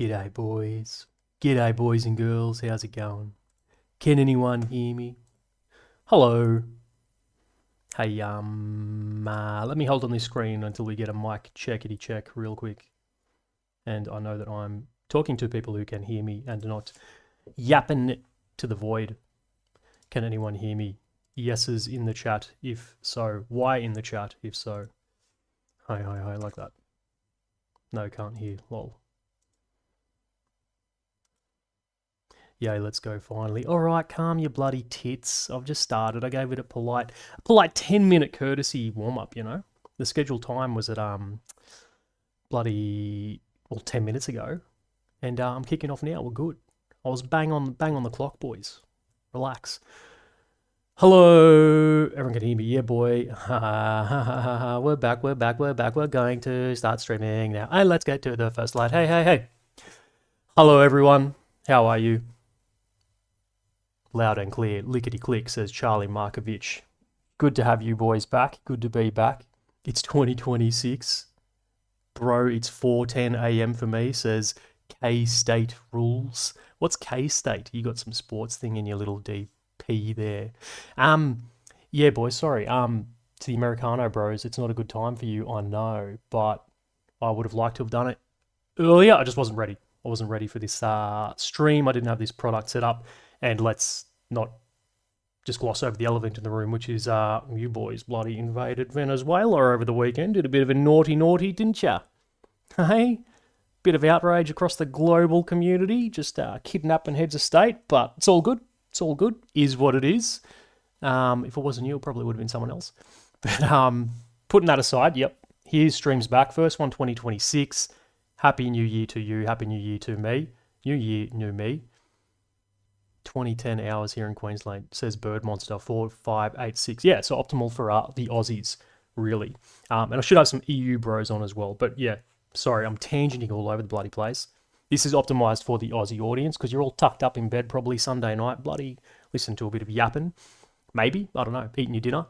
G'day boys. G'day boys and girls, how's it going? Can anyone hear me? Hello. Hey, let me hold on this screen until we get a mic checkity check real quick. And I know that I'm talking to people who can hear me and not yapping to the void. Can anyone hear me? Yeses in the chat, if so. Why in the chat, if so? Hi, like that. No, can't hear, lol. Yay, let's go finally. All right, calm your bloody tits. I've just started. I gave it a polite 10-minute courtesy warm-up, you know. The scheduled time was at bloody 10 minutes ago. And I'm kicking off now. We're good. I was bang on the clock, boys. Relax. Hello. Everyone can hear me. Yeah, boy. We're back. We're going to start streaming now. Hey, let's get to the first slide. Hey. Hello, everyone. How are you? Loud and clear, lickety-click, says Charlie Markovich. Good to have you boys back. Good to be back. It's 2026. Bro, it's 4:10 a.m. for me, says K-State Rules. What's K-State? You got some sports thing in your little DP there. Yeah, boys, sorry. To the Americano bros, it's not a good time for you, I know, but I would have liked to have done it earlier. I just wasn't ready. I wasn't ready for this stream. I didn't have this product set up. And let's not just gloss over the elephant in the room, which is you boys bloody invaded Venezuela over the weekend. Did a bit of a naughty, didn't ya? Hey? Bit of outrage across the global community, just kidnapping heads of state, but it's all good. It's all good. Is what it is. If it wasn't you, it probably would have been someone else. But putting that aside, yep. Here's streams back. First one, 2026. Happy New Year to you. Happy New Year to me. New Year, new me. 2010 hours here in Queensland, says Bird Monster 4586. Yeah, so optimal for the Aussies, really. And I should have some EU bros on as well. But yeah, sorry, I'm tangenting all over the bloody place. This is optimized for the Aussie audience because you're all tucked up in bed probably Sunday night, bloody listen to a bit of yapping. Maybe, I don't know, eating your dinner.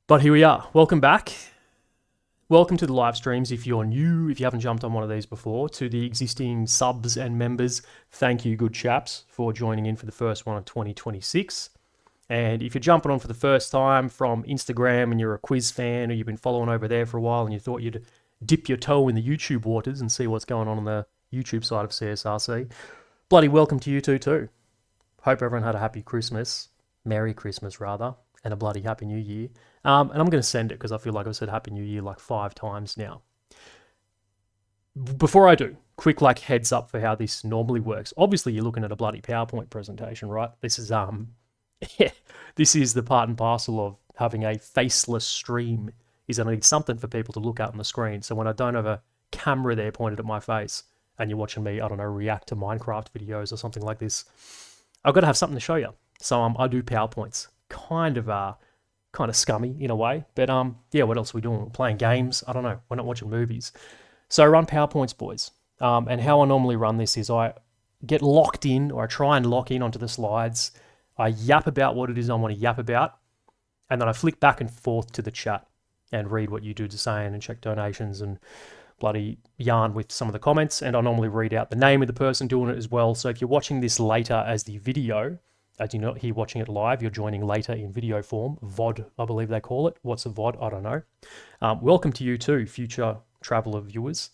But here we are. Welcome back. Welcome to the live streams. If you're new, if you haven't jumped on one of these before, to the existing subs and members, thank you, good chaps, for joining in for the first one of 2026. And if you're jumping on for the first time from Instagram and you're a quiz fan or you've been following over there for a while and you thought you'd dip your toe in the YouTube waters and see what's going on the YouTube side of CSRC, bloody welcome to you too. Hope everyone had a happy Christmas, Merry Christmas rather, and a bloody Happy New Year. And I'm going to send it because I feel like I've said Happy New Year like 5 times now. Before I do, quick heads up for how this normally works. Obviously, you're looking at a bloody PowerPoint presentation, right? This is this is the part and parcel of having a faceless stream. Is I need something for people to look at on the screen. So when I don't have a camera there pointed at my face and you're watching me, I don't know, react to Minecraft videos or something like this, I've got to have something to show you. So I do PowerPoints. Kind of scummy in a way, but yeah, what else are we doing? We're playing games. I don't know. We're not watching movies. So I run PowerPoints, boys. And how I normally run this is I get locked in, or I try and lock in onto the slides. I yap about what it is I want to yap about, and then I flick back and forth to the chat and read what you dudes are saying and check donations and bloody yarn with some of the comments. And I normally read out the name of the person doing it as well. So if you're watching this later as the video, as you're not here watching it live, you're joining later in video form. VOD, I believe they call it. What's a VOD? I don't know. Welcome to you too, future traveler viewers.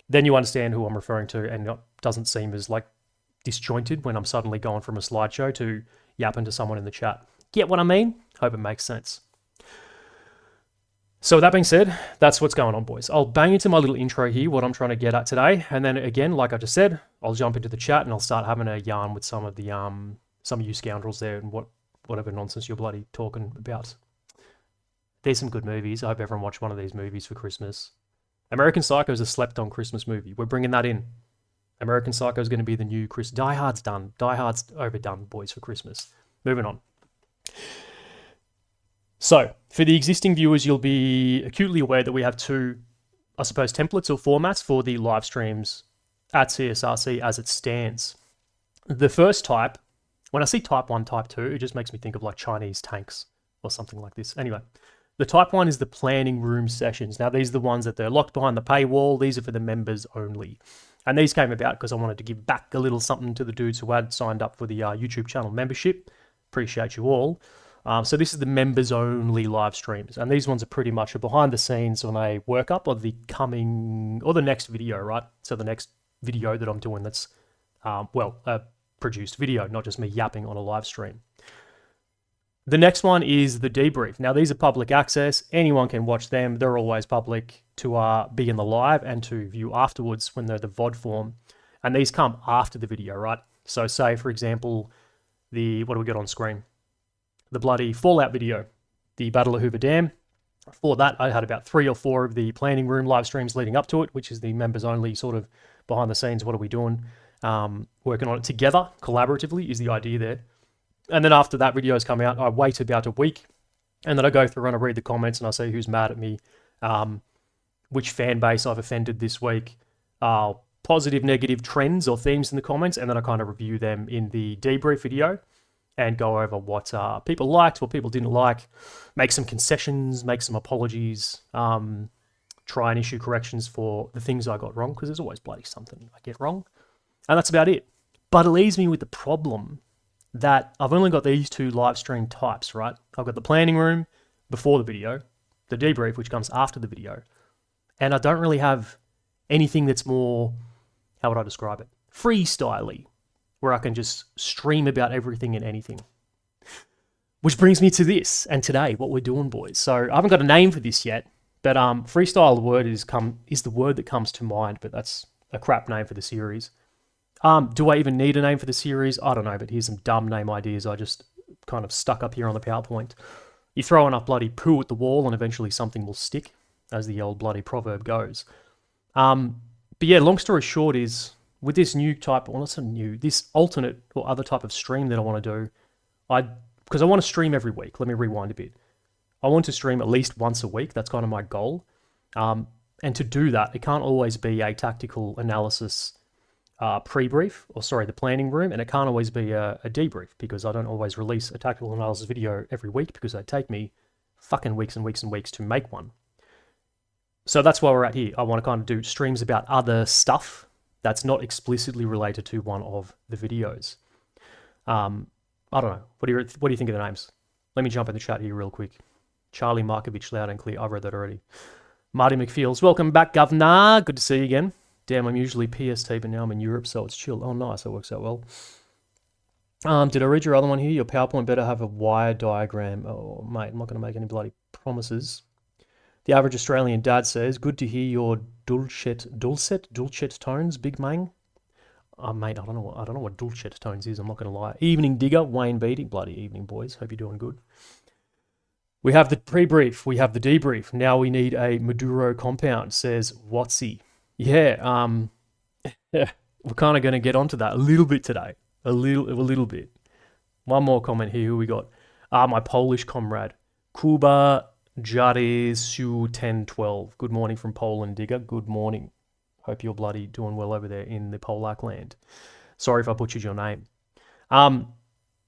Then you understand who I'm referring to, and it doesn't seem as disjointed when I'm suddenly going from a slideshow to yapping to someone in the chat. Get what I mean? Hope it makes sense. So with that being said, that's what's going on, boys. I'll bang into my little intro here, what I'm trying to get at today. And then again, like I just said, I'll jump into the chat and I'll start having a yarn with some of the some of you scoundrels there and whatever nonsense you're bloody talking about. There's some good movies. I hope everyone watched one of these movies for Christmas. American Psycho is a slept-on Christmas movie. We're bringing that in. American Psycho is going to be the new Chris. Die Hard's done. Die Hard's overdone, boys, for Christmas. Moving on. So, for the existing viewers, you'll be acutely aware that we have 2, I suppose, templates or formats for the live streams at CSRC as it stands. The first type, when I see type 1, type 2, it just makes me think of Chinese tanks or something like this. Anyway, The type 1 is the planning room sessions. Now, these are the ones that they're locked behind the paywall. These are for the members only. And these came about because I wanted to give back a little something to the dudes who had signed up for the YouTube channel membership. Appreciate you all. So this is the members only live streams. And these ones are pretty much a behind the scenes on a workup of the coming, or the next video, right? So the next video that I'm doing that's, a produced video, not just me yapping on a live stream. The next one is the debrief. Now, these are public access. Anyone can watch them. They're always public to be in the live and to view afterwards when they're the VOD form. And these come after the video, right? So say, for example, what do we got on screen? The bloody Fallout video, the Battle of Hoover Dam. For that, I had about 3 or 4 of the planning room live streams leading up to it, which is the members only sort of behind the scenes. What are we doing? Working on it together, collaboratively is the idea there. And then after that video has come out, I wait about a week, and then I go through and I read the comments and I see who's mad at me, which fan base I've offended this week, positive, negative trends or themes in the comments, and then I kind of review them in the debrief video and go over what people liked, what people didn't like, make some concessions, make some apologies, try and issue corrections for the things I got wrong, because there's always bloody something I get wrong. And that's about it. But it leaves me with the problem that I've only got these 2 live stream types, right? I've got the planning room before the video, the debrief, which comes after the video, and I don't really have anything that's more, how would I describe it? Freestyle-y, where I can just stream about everything and anything. Which brings me to this, and today, what we're doing, boys. So I haven't got a name for this yet, but freestyle, the word is the word that comes to mind, but that's a crap name for the series. Do I even need a name for the series? I don't know, but here's some dumb name ideas I just kind of stuck up here on the PowerPoint. You throw enough bloody poo at the wall and eventually something will stick, as the old bloody proverb goes. But yeah, long story short is, with this new type, well, not so new, this alternate or other type of stream that I want to do, because I want to stream every week. Let me rewind a bit. I want to stream at least once a week. That's kind of my goal. And to do that, it can't always be a tactical analysis the planning room, and it can't always be a debrief, because I don't always release a tactical analysis video every week, because they take me fucking weeks and weeks and weeks to make one. So that's why we're at here. I want to kind of do streams about other stuff that's not explicitly related to one of the videos. I don't know. What do you think of the names? Let me jump in the chat here real quick. Charlie Markovich, loud and clear. I've read that already. Marty McFields, welcome back, governor. Good to see you again. Damn, I'm usually PST, but now I'm in Europe, so it's chill. Oh, nice. That works out well. Did I read your other one here? Your PowerPoint better have a wire diagram. Oh, mate, I'm not going to make any bloody promises. The average Australian dad says, good to hear your dulcet tones, big man. Mate, I don't know what dulcet tones is. I'm not going to lie. Evening digger, Wayne Beatty. Bloody evening, boys. Hope you're doing good. We have the pre-brief. We have the debrief. Now we need a Maduro compound, says Watsy. Yeah, we're kind of going to get onto that a little bit today. A little bit. One more comment here. Who we got? My Polish comrade, Kuba Jaresu 1012. Good morning from Poland, digger. Good morning. Hope you're bloody doing well over there in the Polak land. Sorry if I butchered your name.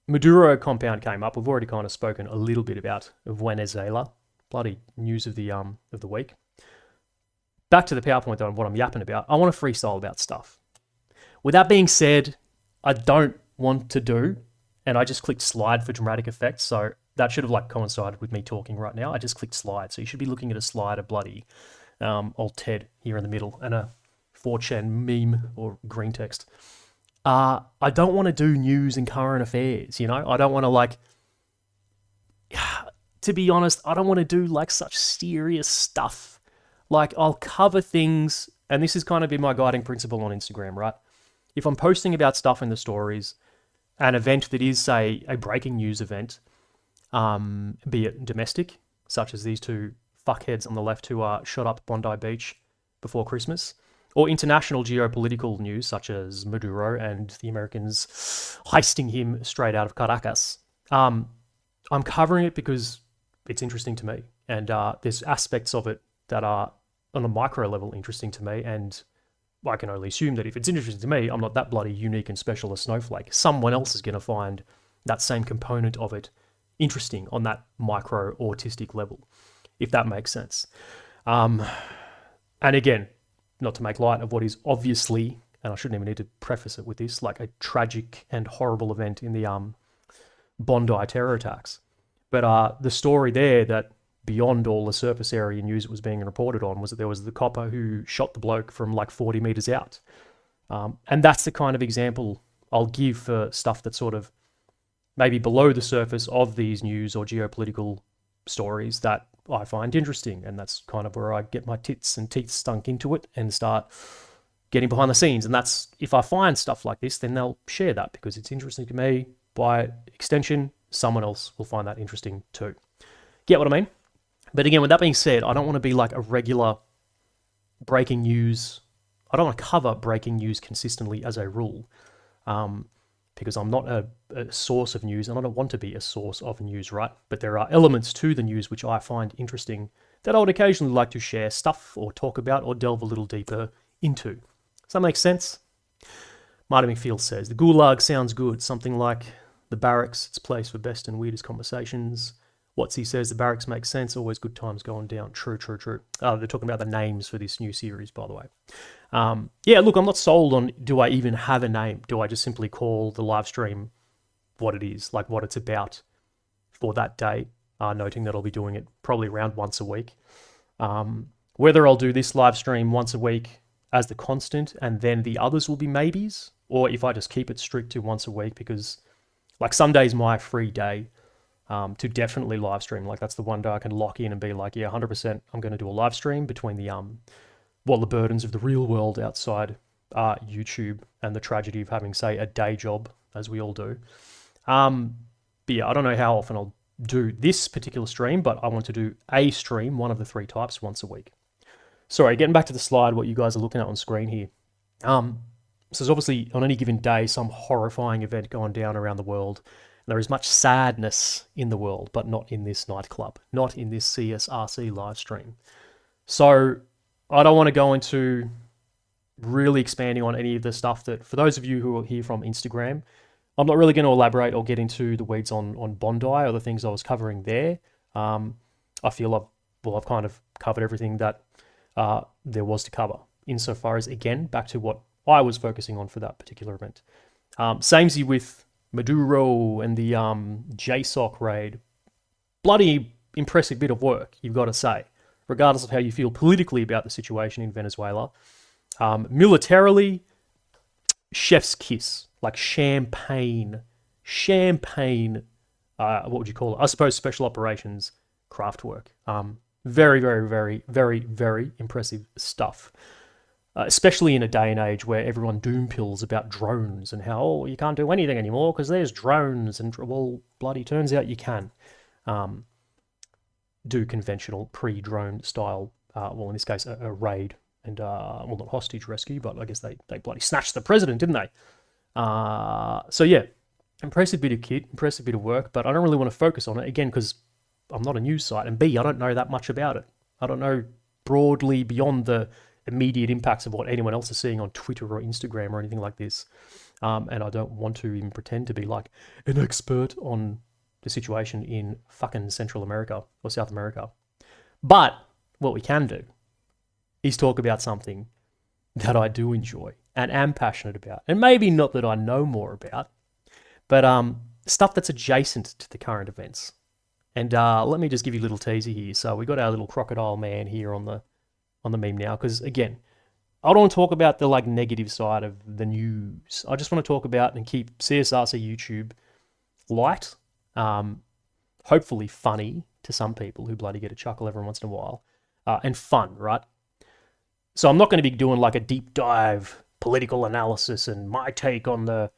Maduro compound came up. We've already kind of spoken a little bit about Venezuela. Bloody news of the week. Back to the PowerPoint though, and what I'm yapping about. I want to freestyle about stuff. With that being said, I don't want to do, and I just clicked slide for dramatic effect, so that should have coincided with me talking right now. I just clicked slide, so you should be looking at a slide of bloody old Ted here in the middle, and a 4chan meme or green text. I don't want to do news and current affairs, you know? I don't want to to be honest, I don't want to do such serious stuff. I'll cover things, and this has kind of been my guiding principle on Instagram, right? If I'm posting about stuff in the stories, an event that is, say, a breaking news event, be it domestic, such as these 2 fuckheads on the left who shot up Bondi Beach before Christmas, or international geopolitical news, such as Maduro and the Americans heisting him straight out of Caracas. I'm covering it because it's interesting to me, and there's aspects of it that are on a micro level interesting to me, and I can only assume that if it's interesting to me, I'm not that bloody unique and special a snowflake. Someone else is going to find that same component of it interesting on that micro autistic level. if that makes sense. And again, not to make light of what is obviously, and I shouldn't even need to preface it with this, like a tragic and horrible event in the Bondi terror attacks. But the story there that beyond all the surface area news that was being reported on was that there was the copper who shot the bloke from like 40 meters out. And that's the kind of example I'll give for stuff that's sort of maybe below the surface of these news or geopolitical stories that I find interesting. And that's kind of where I get my tits and teeth stunk into it and start getting behind the scenes. And that's, if I find stuff like this, then they'll share that because it's interesting to me. By extension, someone else will find that interesting too. Get what I mean? But again, with that being said, I don't want to be like a regular breaking news. I don't want to cover breaking news consistently as a rule, because I'm not a source of news and I don't want to be a source of news, right? But there are elements to the news which I find interesting that I would occasionally like to share stuff or talk about or delve a little deeper into. Does that make sense? Marty McField says, the Gulag sounds good, something like the barracks, its place for best and weirdest conversations. Watsy says, the barracks makes sense, always good times going down. True. They're talking about the names for this new series, by the way. Yeah, look, I'm not sold on, do I even have a name? Do I just simply call the live stream what it is, like what it's about for that day, noting that I'll be doing it probably around once a week. Whether I'll do this live stream once a week as the constant and then the others will be maybes, or if I just keep it strict to once a week, because like Sunday's my free day to definitely live stream. Like that's the one day I can lock in and be like, yeah, 100% I'm going to do a live stream between the the burdens of the real world outside YouTube and the tragedy of having, say, a day job, as we all do. But yeah, I don't know how often I'll do this particular stream, but I want to do a stream, one of the three types, once a week. Sorry, getting back to the slide, what you guys are looking at on screen here. So there's obviously on any given day some horrifying event going down around the world. There is much sadness in the world, but not in this nightclub, not in this CSRC live stream. So I don't want to go into really expanding on any of the stuff that, for those of you who are here from Instagram, I'm not really going to elaborate or get into the weeds on Bondi or the things I was covering there. I feel I've kind of covered everything that there was to cover, insofar as, again, back to what I was focusing on for that particular event. Samesy with Maduro and the JSOC raid. Bloody impressive bit of work, you've got to say, regardless of how you feel politically about the situation in Venezuela. Militarily, chef's kiss, like champagne, what would you call it? I suppose special operations craft work. Very, very, very, very, very impressive stuff. Especially in a day and age where everyone doom pills about drones and how, you can't do anything anymore because there's drones, and well, bloody turns out you can do conventional pre-drone style, in this case, a raid and, not hostage rescue, but I guess they bloody snatched the president, didn't they? So yeah, impressive bit of kit, impressive bit of work, but I don't really want to focus on it, again, because I'm not a news site, and B, I don't know that much about it. I don't know broadly beyond the immediate impacts of what anyone else is seeing on Twitter or Instagram or anything like this. And I don't want to even pretend to be like an expert on the situation in fucking Central America or South America. But what we can do is talk about something that I do enjoy and am passionate about. And maybe not that I know more about, but stuff that's adjacent to the current events. And let me just give you a little teaser here. So we got our little crocodile man here on the meme now, because again, I don't want to talk about the like negative side of the news. I just want to talk about and keep CSRC YouTube light, hopefully funny to some people who bloody get a chuckle every once in a while, and fun, right? So I'm not going to be doing like a deep dive political analysis and my take on the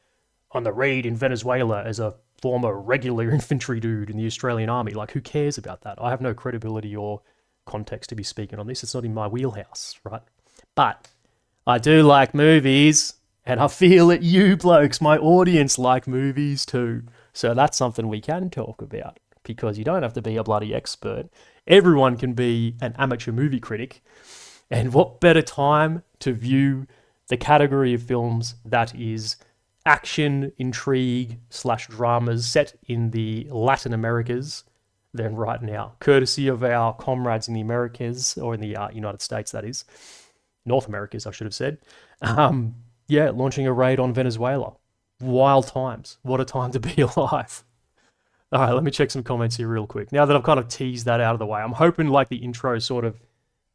raid in Venezuela as a former regular infantry dude in the Australian Army. Like, who cares about that? I have no credibility or context to be speaking on this. It's not in my wheelhouse, right? But I do like movies, and I feel that you blokes, my audience, like movies too. So that's something we can talk about, because you don't have to be a bloody expert. Everyone can be an amateur movie critic. And what better time to view the category of films that is action, intrigue / dramas set in the Latin Americas than right now, courtesy of our comrades in the Americas, or in the United States, that is. North Americas, I should have said. Yeah, launching a raid on Venezuela. Wild times. What a time to be alive. All right, let me check some comments here real quick. Now that I've kind of teased that out of the way, I'm hoping like the intro sort of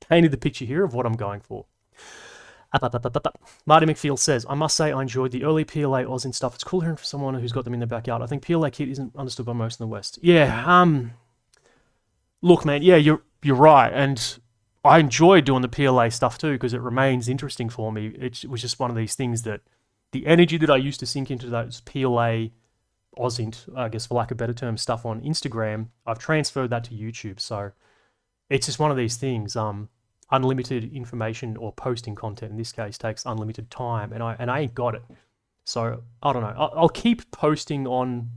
painted the picture here of what I'm going for. Marty McField says, I must say I enjoyed the early PLA Aussie stuff. It's cool hearing from someone who's got them in their backyard. I think PLA kit isn't understood by most in the West. Yeah, look, man, yeah, you're right. And I enjoy doing the PLA stuff too, because it remains interesting for me. It was just one of these things that the energy that I used to sink into those PLA Ausint, I guess for lack of a better term, stuff on Instagram, I've transferred that to YouTube. So it's just one of these things. Unlimited information or posting content in this case takes unlimited time, and I ain't got it. So I don't know. I'll keep posting on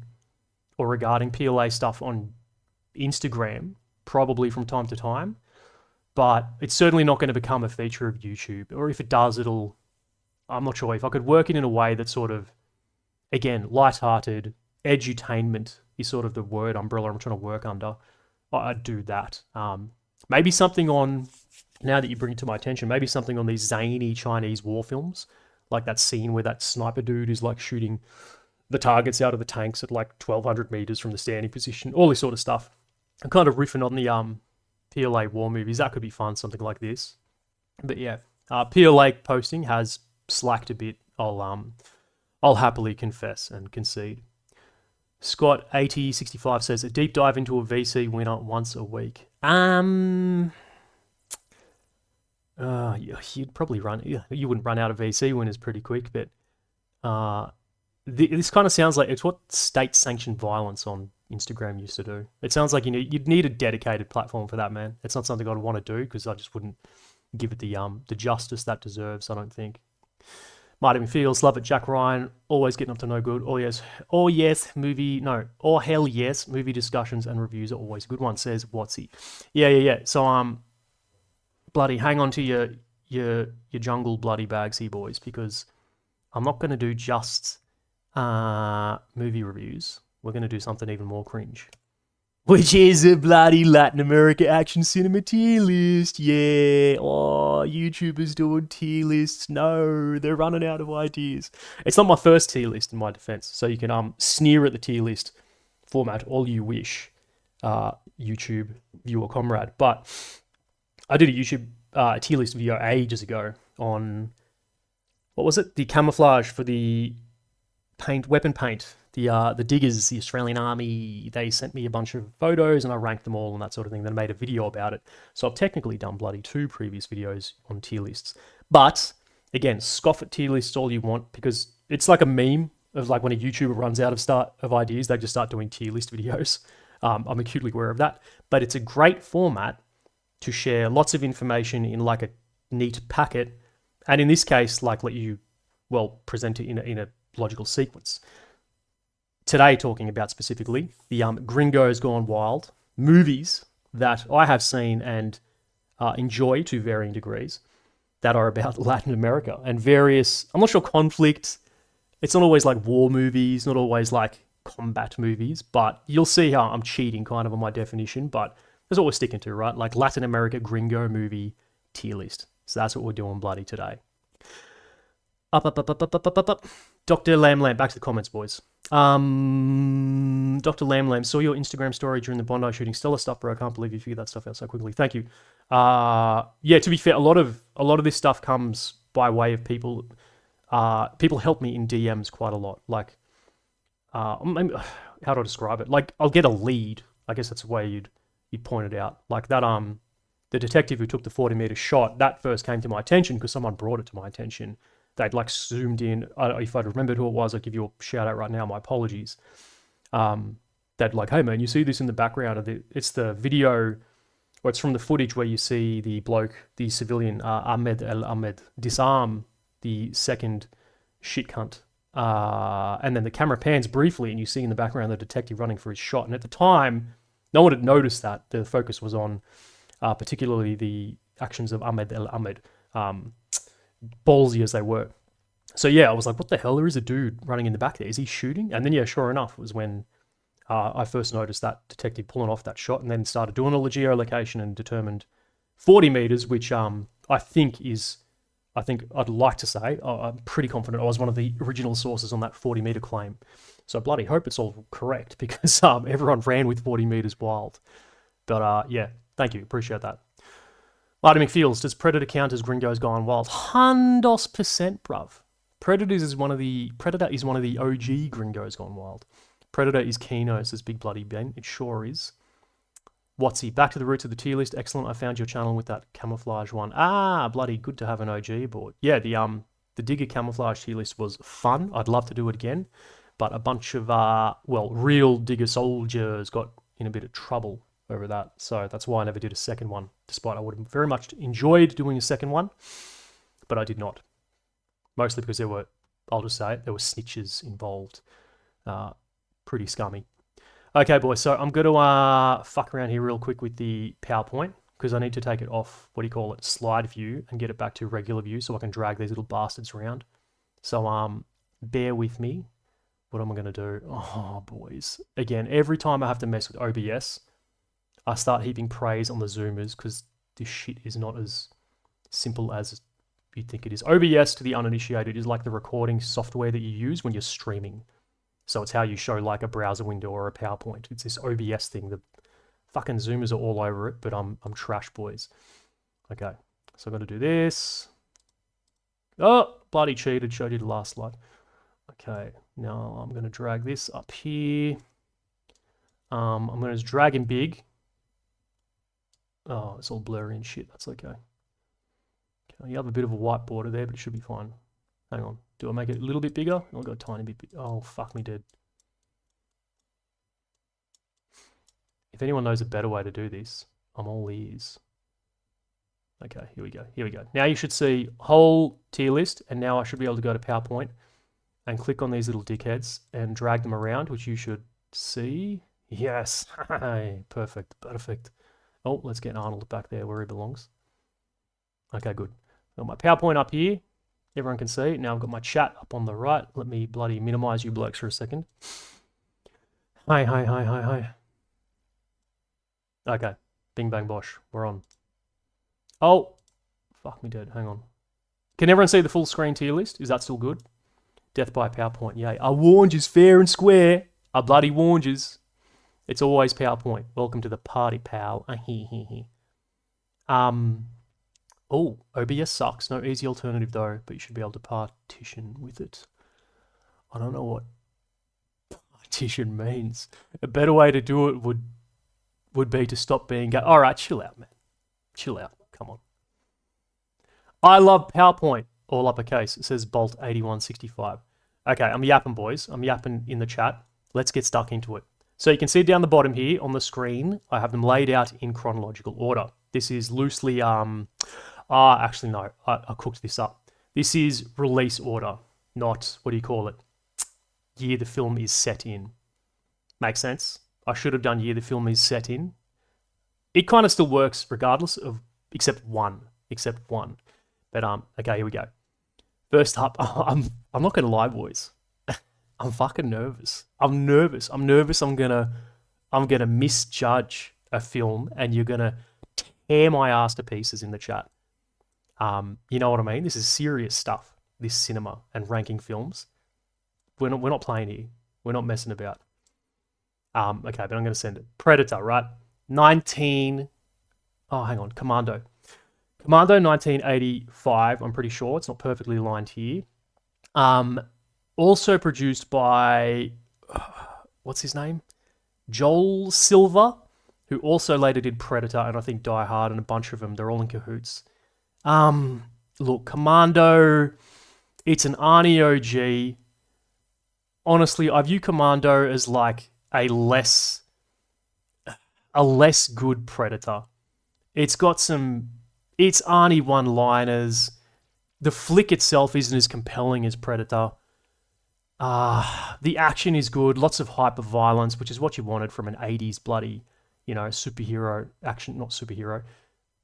or regarding PLA stuff on Instagram probably from time to time, but it's certainly not going to become a feature of YouTube. Or if it does, I'm not sure. If I could work it in a way that's sort of, again, lighthearted, edutainment is sort of the word umbrella I'm trying to work under, I'd do that. Maybe something on, now that you bring it to my attention, maybe something on these zany Chinese war films, like that scene where that sniper dude is like shooting the targets out of the tanks at like 1,200 meters from the standing position, all this sort of stuff. I'm kind of riffing on the PLA war movies. That could be fun, something like this. But yeah, PLA posting has slacked a bit. I'll happily confess and concede. Scott 8065 says, a deep dive into a VC winner once a week. You'd probably you wouldn't run out of VC winners pretty quick, but this kind of sounds like it's what state-sanctioned violence on Instagram used to do. It sounds like you'd need a dedicated platform for that, man. It's not something I'd want to do because I just wouldn't give it the justice that deserves, I don't think. Martin Fields, love it. Jack Ryan, always getting up to no good. Oh hell yes, movie discussions and reviews are always good one, says Watsy. Yeah. So bloody hang on to your jungle bloody bags here, boys, because I'm not going to do just movie reviews. We're going to do something even more cringe, which is a bloody Latin America action cinema tier list. Yeah. Oh, YouTubers doing tier lists. No, they're running out of ideas. It's not my first tier list in my defense, so you can sneer at the tier list format all you wish, YouTube viewer comrade. But I did a YouTube tier list video ages ago on, what was it? The camouflage for the weapon paint. The diggers, the Australian Army, they sent me a bunch of photos and I ranked them all and that sort of thing. Then I made a video about it. So I've technically done bloody 2 previous videos on tier lists. But again, scoff at tier lists all you want, because it's like a meme of like when a YouTuber runs out of ideas, they just start doing tier list videos. I'm acutely aware of that. But it's a great format to share lots of information in like a neat packet. And in this case, like let you, present it in a logical sequence. Today, talking about specifically the Gringos Gone Wild movies that I have seen and enjoy to varying degrees that are about Latin America and various, I'm not sure, conflict. It's not always like war movies, not always like combat movies, but you'll see how I'm cheating kind of on my definition, but that's what we're sticking to, right? Like Latin America Gringo movie tier list. So that's what we're doing bloody today. Up. Dr. Lamb, back to the comments, boys. Dr. Lamb, saw your Instagram story during the Bondi shooting. Stellar stuff, bro. I can't believe you figured that stuff out so quickly. Thank you. Yeah, to be fair, a lot of this stuff comes by way of people. People help me in DMs quite a lot. Like, how do I describe it? Like, I'll get a lead. I guess that's the way you'd point it out. Like that, the detective who took the 40-meter shot, that first came to my attention because someone brought it to my attention. They'd like zoomed in. If I'd remembered who it was, I'd give you a shout out right now. My apologies. They'd like, hey man, you see this in the background of it's the video, or it's from the footage where you see the bloke, the civilian, Ahmed disarm the second shit cunt. And then the camera pans briefly and you see in the background the detective running for his shot. And at the time, no one had noticed that. The focus was on particularly the actions of Ahmed, ballsy as they were. So yeah, I was like, what the hell? There is a dude running in the back there. Is he shooting? And then yeah, sure enough, it was when I first noticed that detective pulling off that shot and then started doing all the geolocation and determined 40 meters, which I think I'd like to say, I'm pretty confident I was one of the original sources on that 40 meter claim. So I bloody hope it's all correct because everyone ran with 40 meters wild. But yeah, thank you. Appreciate that. Marty McFeels, does Predator count as Gringos Gone Wild? 100%, bruv. Predator is one of the OG Gringos Gone Wild. Predator is Keno, says Big Bloody Ben. It sure is. Watsy, back to the roots of the tier list. Excellent. I found your channel with that camouflage one. Ah, bloody good to have an OG aboard. Yeah, the Digger camouflage tier list was fun. I'd love to do it again. But a bunch of, real Digger soldiers got in a bit of trouble over that. So that's why I never did a second one, despite I would have very much enjoyed doing a second one. But I did not. Mostly because I'll just say it, there were snitches involved. Pretty scummy. Okay, boys, so I'm going to fuck around here real quick with the PowerPoint because I need to take it off, slide view and get it back to regular view so I can drag these little bastards around. So bear with me. What am I going to do? Oh, boys. Again, every time I have to mess with OBS, I start heaping praise on the zoomers because this shit is not as simple as you'd think it is. OBS, to the uninitiated, is like the recording software that you use when you're streaming. So it's how you show like a browser window or a PowerPoint. It's this OBS thing. The fucking zoomers are all over it, but I'm trash, boys. Okay, so I'm going to do this. Oh, bloody cheated. Showed you the last slide. Okay, now I'm going to drag this up here. I'm going to just drag in big. Oh, it's all blurry and shit. That's okay. Okay, you have a bit of a white border there, but it should be fine. Hang on. Do I make it a little bit bigger? I'll go a tiny bit bigger. Oh, fuck me dead. If anyone knows a better way to do this, I'm all ears. Okay, here we go. Here we go. Now you should see whole tier list, and now I should be able to go to PowerPoint and click on these little dickheads and drag them around, which you should see. Yes. Perfect. Perfect. Oh, let's get Arnold back there where he belongs. Okay, good. Got my PowerPoint up here. Everyone can see. Now I've got my chat up on the right. Let me bloody minimize you blokes for a second. Hi. Okay. Bing bang bosh. We're on. Oh. Fuck me dead. Hang on. Can everyone see the full screen tier list? Is that still good? Death by PowerPoint. Yay. I warned yous fair and square. I bloody warned yous. It's always PowerPoint. Welcome to the party, pal. Oh, OBS sucks. No easy alternative though, but you should be able to partition with it. I don't know what partition means. A better way to do it would be to stop being all right, chill out, man. Chill out. Come on. I love PowerPoint. All uppercase. It says Bolt 8165. Okay, I'm yapping, boys. I'm yapping in the chat. Let's get stuck into it. So you can see down the bottom here on the screen, I have them laid out in chronological order. This is loosely, actually no, I cooked this up. This is release order, not, year the film is set in. Makes sense? I should have done year the film is set in. It kind of still works regardless of, except one. But, okay, here we go. First up, I'm not going to lie, boys. I'm fucking nervous. I'm nervous. I'm gonna misjudge a film and you're gonna tear my ass to pieces in the chat. You know what I mean? This is serious stuff, this cinema and ranking films. We're not playing here. We're not messing about. Okay, but I'm gonna send it. Predator, right? Commando. Commando 1985, I'm pretty sure. It's not perfectly aligned here. Also produced by, what's his name? Joel Silver, who also later did Predator and I think Die Hard and a bunch of them. They're all in cahoots. Look, Commando, it's an Arnie OG. Honestly, I view Commando as like a less good Predator. It's Arnie one-liners. The flick itself isn't as compelling as Predator. The action is good, lots of hyper violence, which is what you wanted from an 80s bloody, superhero action, not superhero,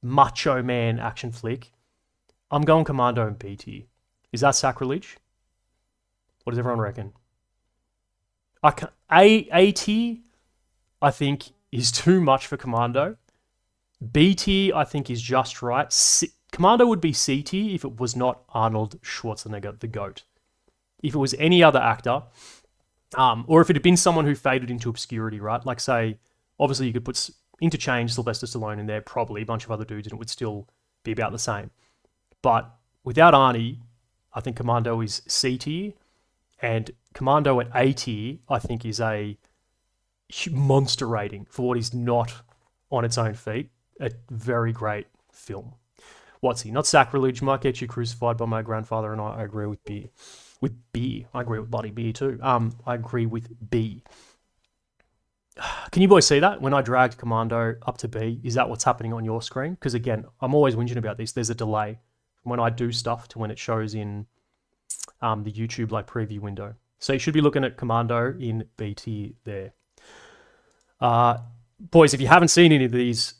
macho man action flick. I'm going Commando and B tier. Is that sacrilege? What does everyone reckon? A tier? I think, is too much for Commando. B tier, I think, is just right. Commando would be C tier if it was not Arnold Schwarzenegger, the GOAT. If it was any other actor, or if it had been someone who faded into obscurity, right? Like, say, obviously you could put interchange Sylvester Stallone in there, probably a bunch of other dudes, and it would still be about the same. But without Arnie, I think Commando is C tier, and Commando at A tier, I think, is a monster rating for what is not on its own feet. A very great film. What's he? Not sacrilege. Might get you crucified by my grandfather, and I agree with B. With B. I agree with bloody B too. I agree with B. Can you boys see that? When I dragged Commando up to B, is that what's happening on your screen? Because again, I'm always whinging about this. There's a delay from when I do stuff to when it shows in the YouTube like preview window. So you should be looking at Commando in B tier there. Boys, if you haven't seen any of these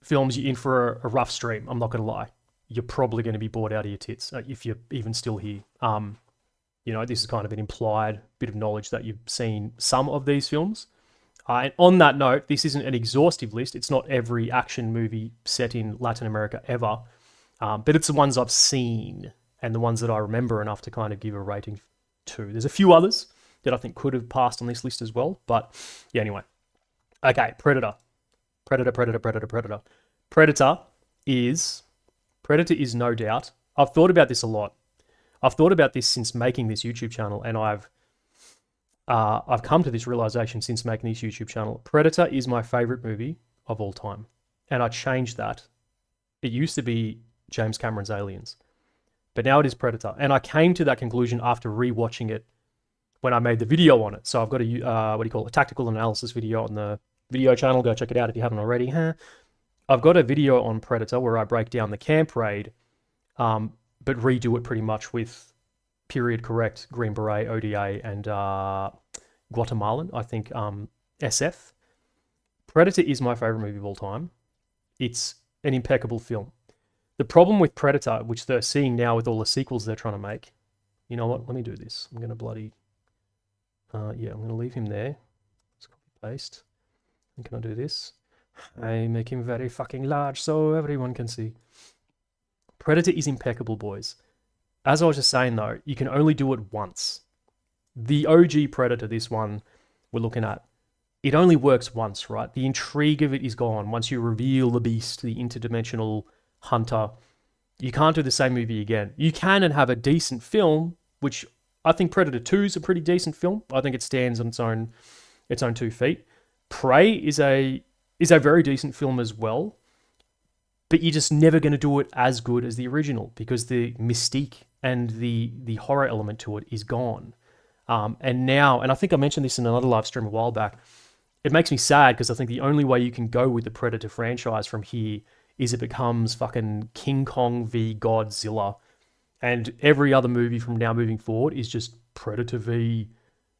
films, you're in for a rough stream. I'm not going to lie. You're probably going to be bored out of your tits if you're even still here. You know, this is kind of an implied bit of knowledge that you've seen some of these films. And on that note, this isn't an exhaustive list. It's not every action movie set in Latin America ever. But it's the ones I've seen and the ones that I remember enough to kind of give a rating to. There's a few others that I think could have passed on this list as well. But yeah, anyway. Okay, Predator. Predator is no doubt. I've thought about this a lot. I've thought about this since making this YouTube channel, and I've come to this realization since making this YouTube channel. Predator is my favorite movie of all time, and I changed that. It used to be James Cameron's Aliens, but now it is Predator, and I came to that conclusion after rewatching it when I made the video on it. So I've got a tactical analysis video on the video channel. Go check it out if you haven't already. I've got a video on Predator where I break down the camp raid, but redo it pretty much with period correct Green Beret, ODA, and Guatemalan, I think, SF. Predator is my favorite movie of all time. It's an impeccable film. The problem with Predator, which they're seeing now with all the sequels they're trying to make, you know what? Let me do this. I'm going to bloody... I'm going to leave him there. Let's copy paste. And can I do this? I make him very fucking large so everyone can see. Predator is impeccable, boys. As I was just saying, though, you can only do it once. The OG Predator, this one we're looking at, it only works once, right? The intrigue of it is gone. Once you reveal the beast, the interdimensional hunter, you can't do the same movie again. You can and have a decent film, which I think Predator 2 is a pretty decent film. I think it stands on its own 2 feet. Prey is a very decent film as well, but you're just never going to do it as good as the original because the mystique and the horror element to it is gone. And I think I mentioned this in another live stream a while back, it makes me sad because I think the only way you can go with the Predator franchise from here is it becomes fucking King Kong v Godzilla. And every other movie from now moving forward is just Predator v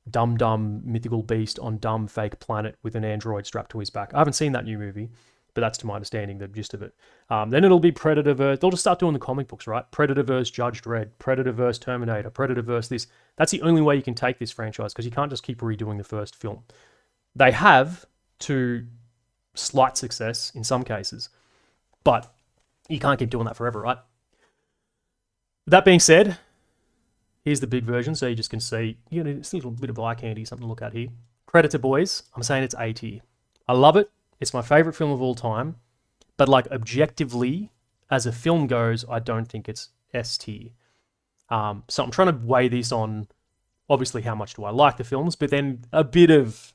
dumb mythical beast on dumb fake planet with an android strapped to his back. I haven't seen that new movie, but that's to my understanding the gist of it. Then it'll be Predator versus... They'll just start doing the comic books, right? Predator versus Judge Dredd, Predator versus Terminator, Predator versus this. That's the only way you can take this franchise because you can't just keep redoing the first film. They have to slight success in some cases, but you can't keep doing that forever, right? That being said, here's the big version, so you just can see, it's a little bit of eye candy, something to look at here. Predator, boys, I'm saying it's A tier. I love it. It's my favorite film of all time, but like objectively, as a film goes, I don't think it's S tier. So I'm trying to weigh this on, obviously, how much do I like the films, but then a bit of,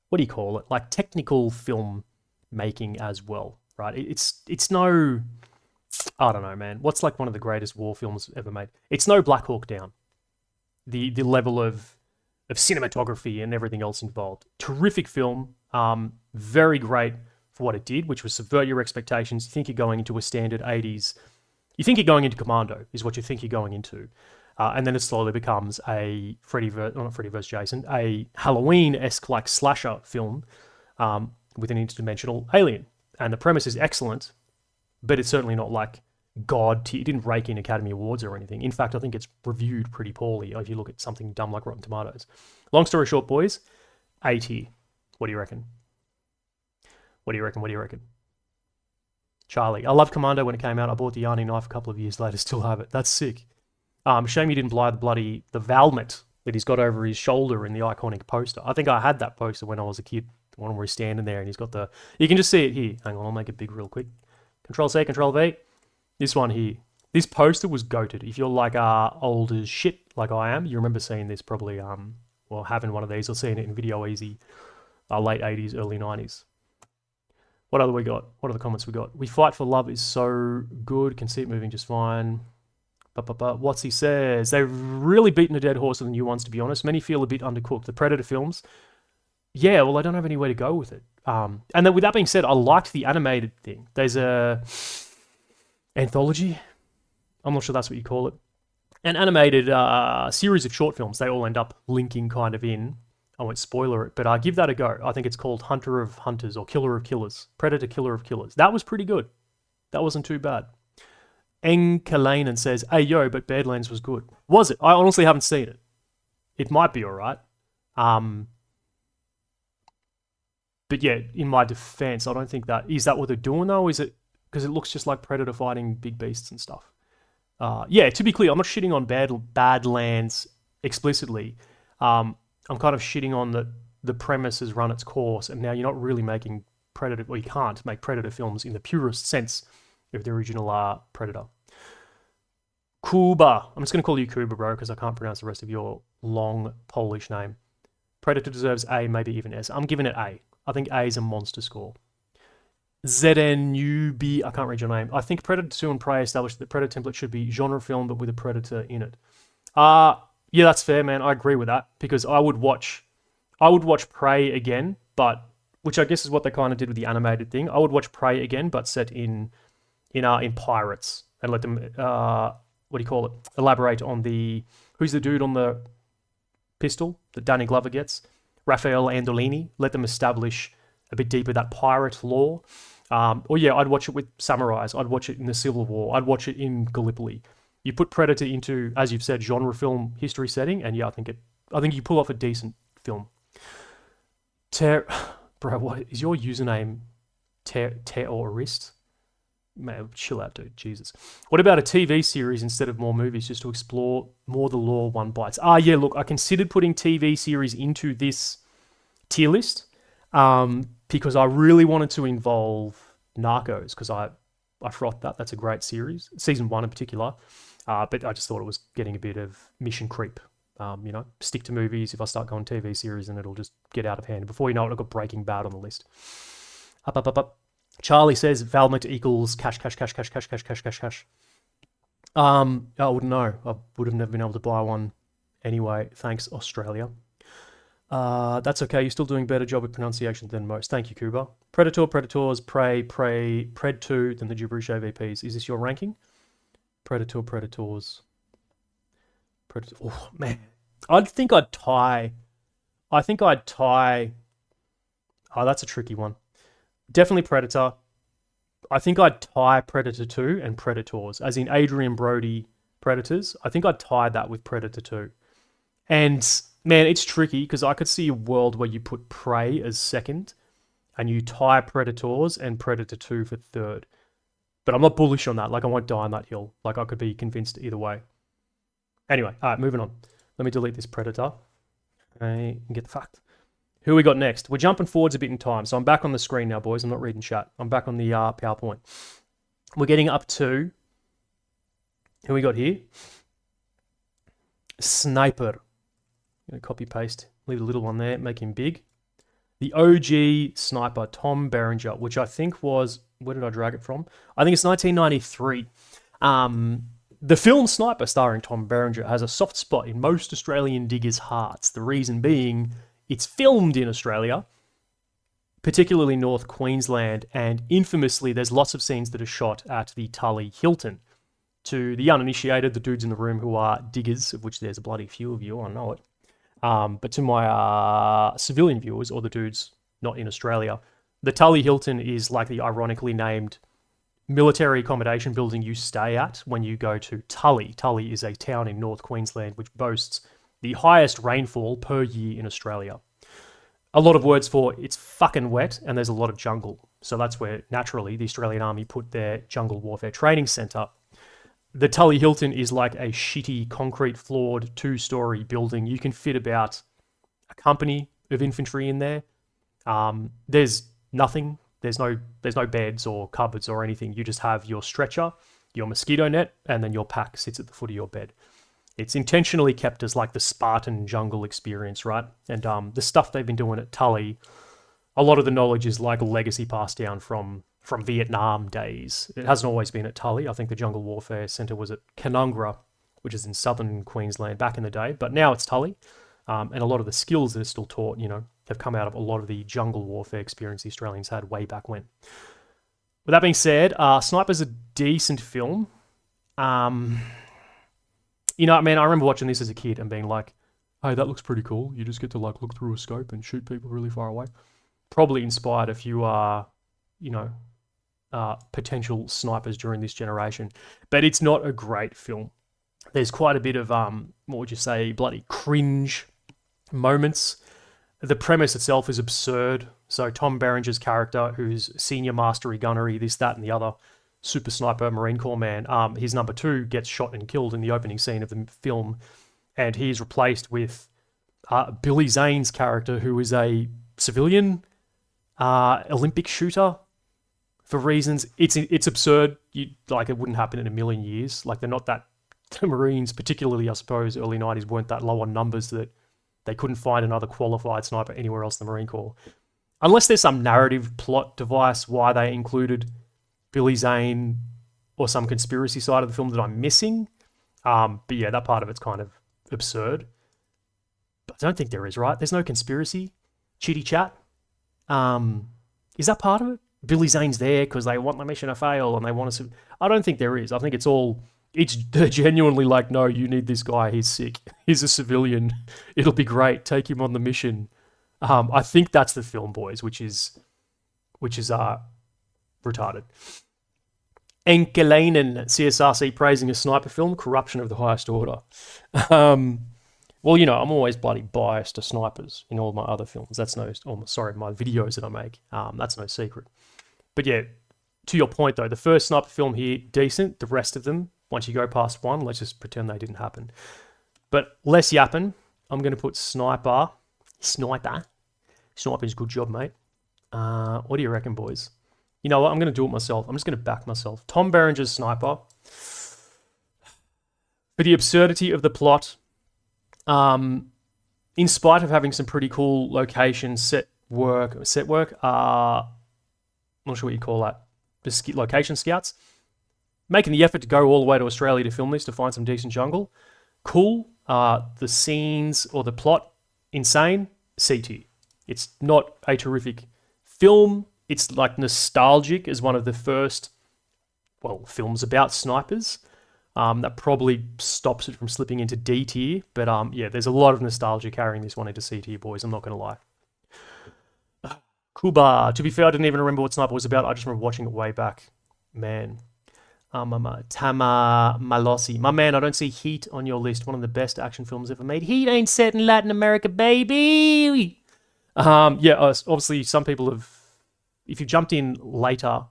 what do you call it, like technical film making as well, right? It's no... I don't know, man. What's like one of the greatest war films ever made? It's no Black Hawk Down. The level of cinematography and everything else involved. Terrific film. Very great for what it did, which was subvert your expectations. You think you're going into a standard 80s... You think you're going into Commando, is what you think you're going into. And then it slowly becomes a not Freddy vs. Jason, a Halloween-esque like slasher film with an interdimensional alien. And the premise is excellent, but it's certainly not like God. It didn't rake in Academy Awards or anything. In fact, I think it's reviewed pretty poorly if you look at something dumb like Rotten Tomatoes. Long story short, boys, A tier. What do you reckon? What do you reckon? What do you reckon? Charlie. I loved Commando when it came out. I bought the Arnie knife a couple of years later. Still have it. That's sick. Shame you didn't buy the Valmet that he's got over his shoulder in the iconic poster. I think I had that poster when I was a kid. The one where he's standing there and he's got the... You can just see it here. Hang on, I'll make it big real quick. Control-C, Control-V. This one here. This poster was goated. If you're like old as shit like I am, you remember seeing this probably, well, having one of these or seeing it in Video Easy, late 80s, early 90s. What other we got? What are the comments we got? We Fight for Love is so good. Can see it moving just fine. What's he says? They've really beaten a dead horse with the new ones, to be honest. Many feel a bit undercooked. The Predator films, yeah, well, I don't have anywhere to go with it. And then with that being said, I liked the animated thing. There's a anthology. I'm not sure that's what you call it. An animated series of short films. They all end up linking kind of in. I won't spoiler it, but give that a go. I think it's called Hunter of Hunters or Killer of Killers. Predator Killer of Killers. That was pretty good. That wasn't too bad. Enkalainen says, hey, yo, but Badlands was good. Was it? I honestly haven't seen it. It might be all right. But yeah, in my defense, I don't think that... Is that what they're doing, though? Is it... Because it looks just like Predator fighting big beasts and stuff. Yeah, to be clear, I'm not shitting on Badlands explicitly. I'm kind of shitting on the premise has run its course, and now you're not really making Predator... Well, you can't make Predator films in the purest sense of the original Predator. Kuba. I'm just going to call you Kuba, bro, because I can't pronounce the rest of your long Polish name. Predator deserves A, maybe even S. I'm giving it A. I think A is a monster score. ZNUB, I can't read your name. I think Predator 2 and Prey established that the Predator template should be genre film, but with a Predator in it. Yeah, that's fair, man. I agree with that, because I would watch Prey again, but which I guess is what they kind of did with the animated thing. I would watch Prey again, but set in pirates, and let them what do you call it? Elaborate on who's the dude on the pistol that Danny Glover gets? Raphael Andolini. Let them establish a bit deeper that pirate lore. Or yeah, I'd watch it with samurais. I'd watch it in the Civil War. I'd watch it in Gallipoli. You put Predator into, as you've said, genre film history setting, and yeah, I think you pull off a decent film. Bro, what is your username? Terrorist? Man, chill out, dude. Jesus. What about a TV series instead of more movies, just to explore more the lore one bites? Yeah, look, I considered putting TV series into this tier list because I really wanted to involve Narcos, because I frothed that. That's a great series. Season 1 in particular. But I just thought it was getting a bit of mission creep. Stick to movies. If I start going TV series, then it'll just get out of hand. Before you know it, I've got Breaking Bad on the list. Up. Charlie says Valmet equals cash. I wouldn't know. I would have never been able to buy one anyway. Thanks, Australia. That's okay. You're still doing a better job with pronunciation than most. Thank you, Cuba. Predator, Predators, Prey, Pred 2 than the gibberish AVPs. Is this your ranking? Predator, Predators. Predator. Oh, man. I think I'd tie... Oh, that's a tricky one. Definitely Predator. I think I'd tie Predator 2 and Predators, as in Adrian Brody Predators. I think I'd tie that with Predator 2. And, man, it's tricky, because I could see a world where you put Prey as second, and you tie Predators and Predator 2 for third. But I'm not bullish on that. Like, I won't die on that hill. Like, I could be convinced either way. Anyway, all right, moving on. Let me delete this Predator. Okay, and get the fact. Who we got next? We're jumping forwards a bit in time. So I'm back on the screen now, boys. I'm not reading chat. I'm back on the PowerPoint. We're getting up to... Who we got here? Sniper. I'm going to copy-paste. Leave a little one there. Make him big. The OG Sniper, Tom Berenger, which I think was... Where did I drag it from? I think it's 1993. The film Sniper, starring Tom Berenger, has a soft spot in most Australian diggers' hearts. The reason being, it's filmed in Australia, particularly North Queensland, and infamously, there's lots of scenes that are shot at the Tully Hilton. To the uninitiated, the dudes in the room who are diggers, of which there's a bloody few of you, I know it. But to my civilian viewers, or the dudes not in Australia, the Tully Hilton is like the ironically named military accommodation building you stay at when you go to Tully. Tully is a town in North Queensland which boasts the highest rainfall per year in Australia. a lot of words for it's fucking wet and there's a lot of jungle. So that's where naturally the Australian Army put their jungle warfare training centre. The Tully Hilton is like a shitty concrete floored 2-story building. You can fit about a company of infantry in there. There's nothing. There's no beds or cupboards or anything. You just have your stretcher, your mosquito net, and then your pack sits at the foot of your bed. It's intentionally kept as like the Spartan jungle experience, right? And the stuff they've been doing at Tully, a lot of the knowledge is like legacy passed down from Vietnam days. It hasn't always been at Tully. I think the Jungle Warfare Centre was at Canungra, which is in southern Queensland back in the day, but now it's Tully. And a lot of the skills that are still taught, have come out of a lot of the jungle warfare experience the Australians had way back when. With that being said, Sniper's a decent film. I remember watching this as a kid and being like, hey, that looks pretty cool. You just get to like look through a scope and shoot people really far away. Probably inspired a few, potential snipers during this generation. But it's not a great film. There's quite a bit of, what would you say, bloody cringe moments. The premise itself is absurd. So Tom Berenger's character, who's senior mastery gunnery, this, that, and the other, super sniper Marine Corps man, his number 2 gets shot and killed in the opening scene of the film, and he's replaced with Billy Zane's character, who is a civilian Olympic shooter. For reasons, it's absurd. It wouldn't happen in a million years. Like, they're not that. The Marines, particularly, I suppose, early 90s, weren't that low on numbers that they couldn't find another qualified sniper anywhere else in the Marine Corps. Unless there's some narrative plot device why they included Billy Zane or some conspiracy side of the film that I'm missing. But yeah, that part of it's kind of absurd. But I don't think there is, right? There's no conspiracy. Chitty chat. Is that part of it? Billy Zane's there because they want the mission to fail and they want us to... I don't think there is. I think they're genuinely like, no, you need this guy. He's sick. He's a civilian. It'll be great. Take him on the mission. I think that's the film, boys, which is retarded. Enkelainen, CSRC praising a sniper film, corruption of the highest order. Well, I'm always bloody biased to snipers in all my other films. My videos that I make. That's no secret. But yeah, to your point though, the first sniper film here, decent. The rest of them, once you go past one, let's just pretend they didn't happen. But less yapping. I'm going to put Sniper. Sniper's good job, mate. What do you reckon, boys? You know what? I'm going to do it myself. I'm just going to back myself. Tom Berenger's Sniper. For the absurdity of the plot, in spite of having some pretty cool locations, set work, I'm not sure what you call that, just location scouts, making the effort to go all the way to Australia to film this, to find some decent jungle. Cool. The scenes or the plot, insane. C-tier. It's not a terrific film. It's like nostalgic as one of the first, films about snipers. That probably stops it from slipping into D tier. But yeah, there's a lot of nostalgia carrying this one into C tier, boys. I'm not going to lie. Kuba. To be fair, I didn't even remember what Sniper was about. I just remember watching it way back. Man. Tama Malossi. My man, I don't see Heat on your list. One of the best action films ever made. Heat ain't set in Latin America, baby! Yeah, obviously some people have... If you jumped in later,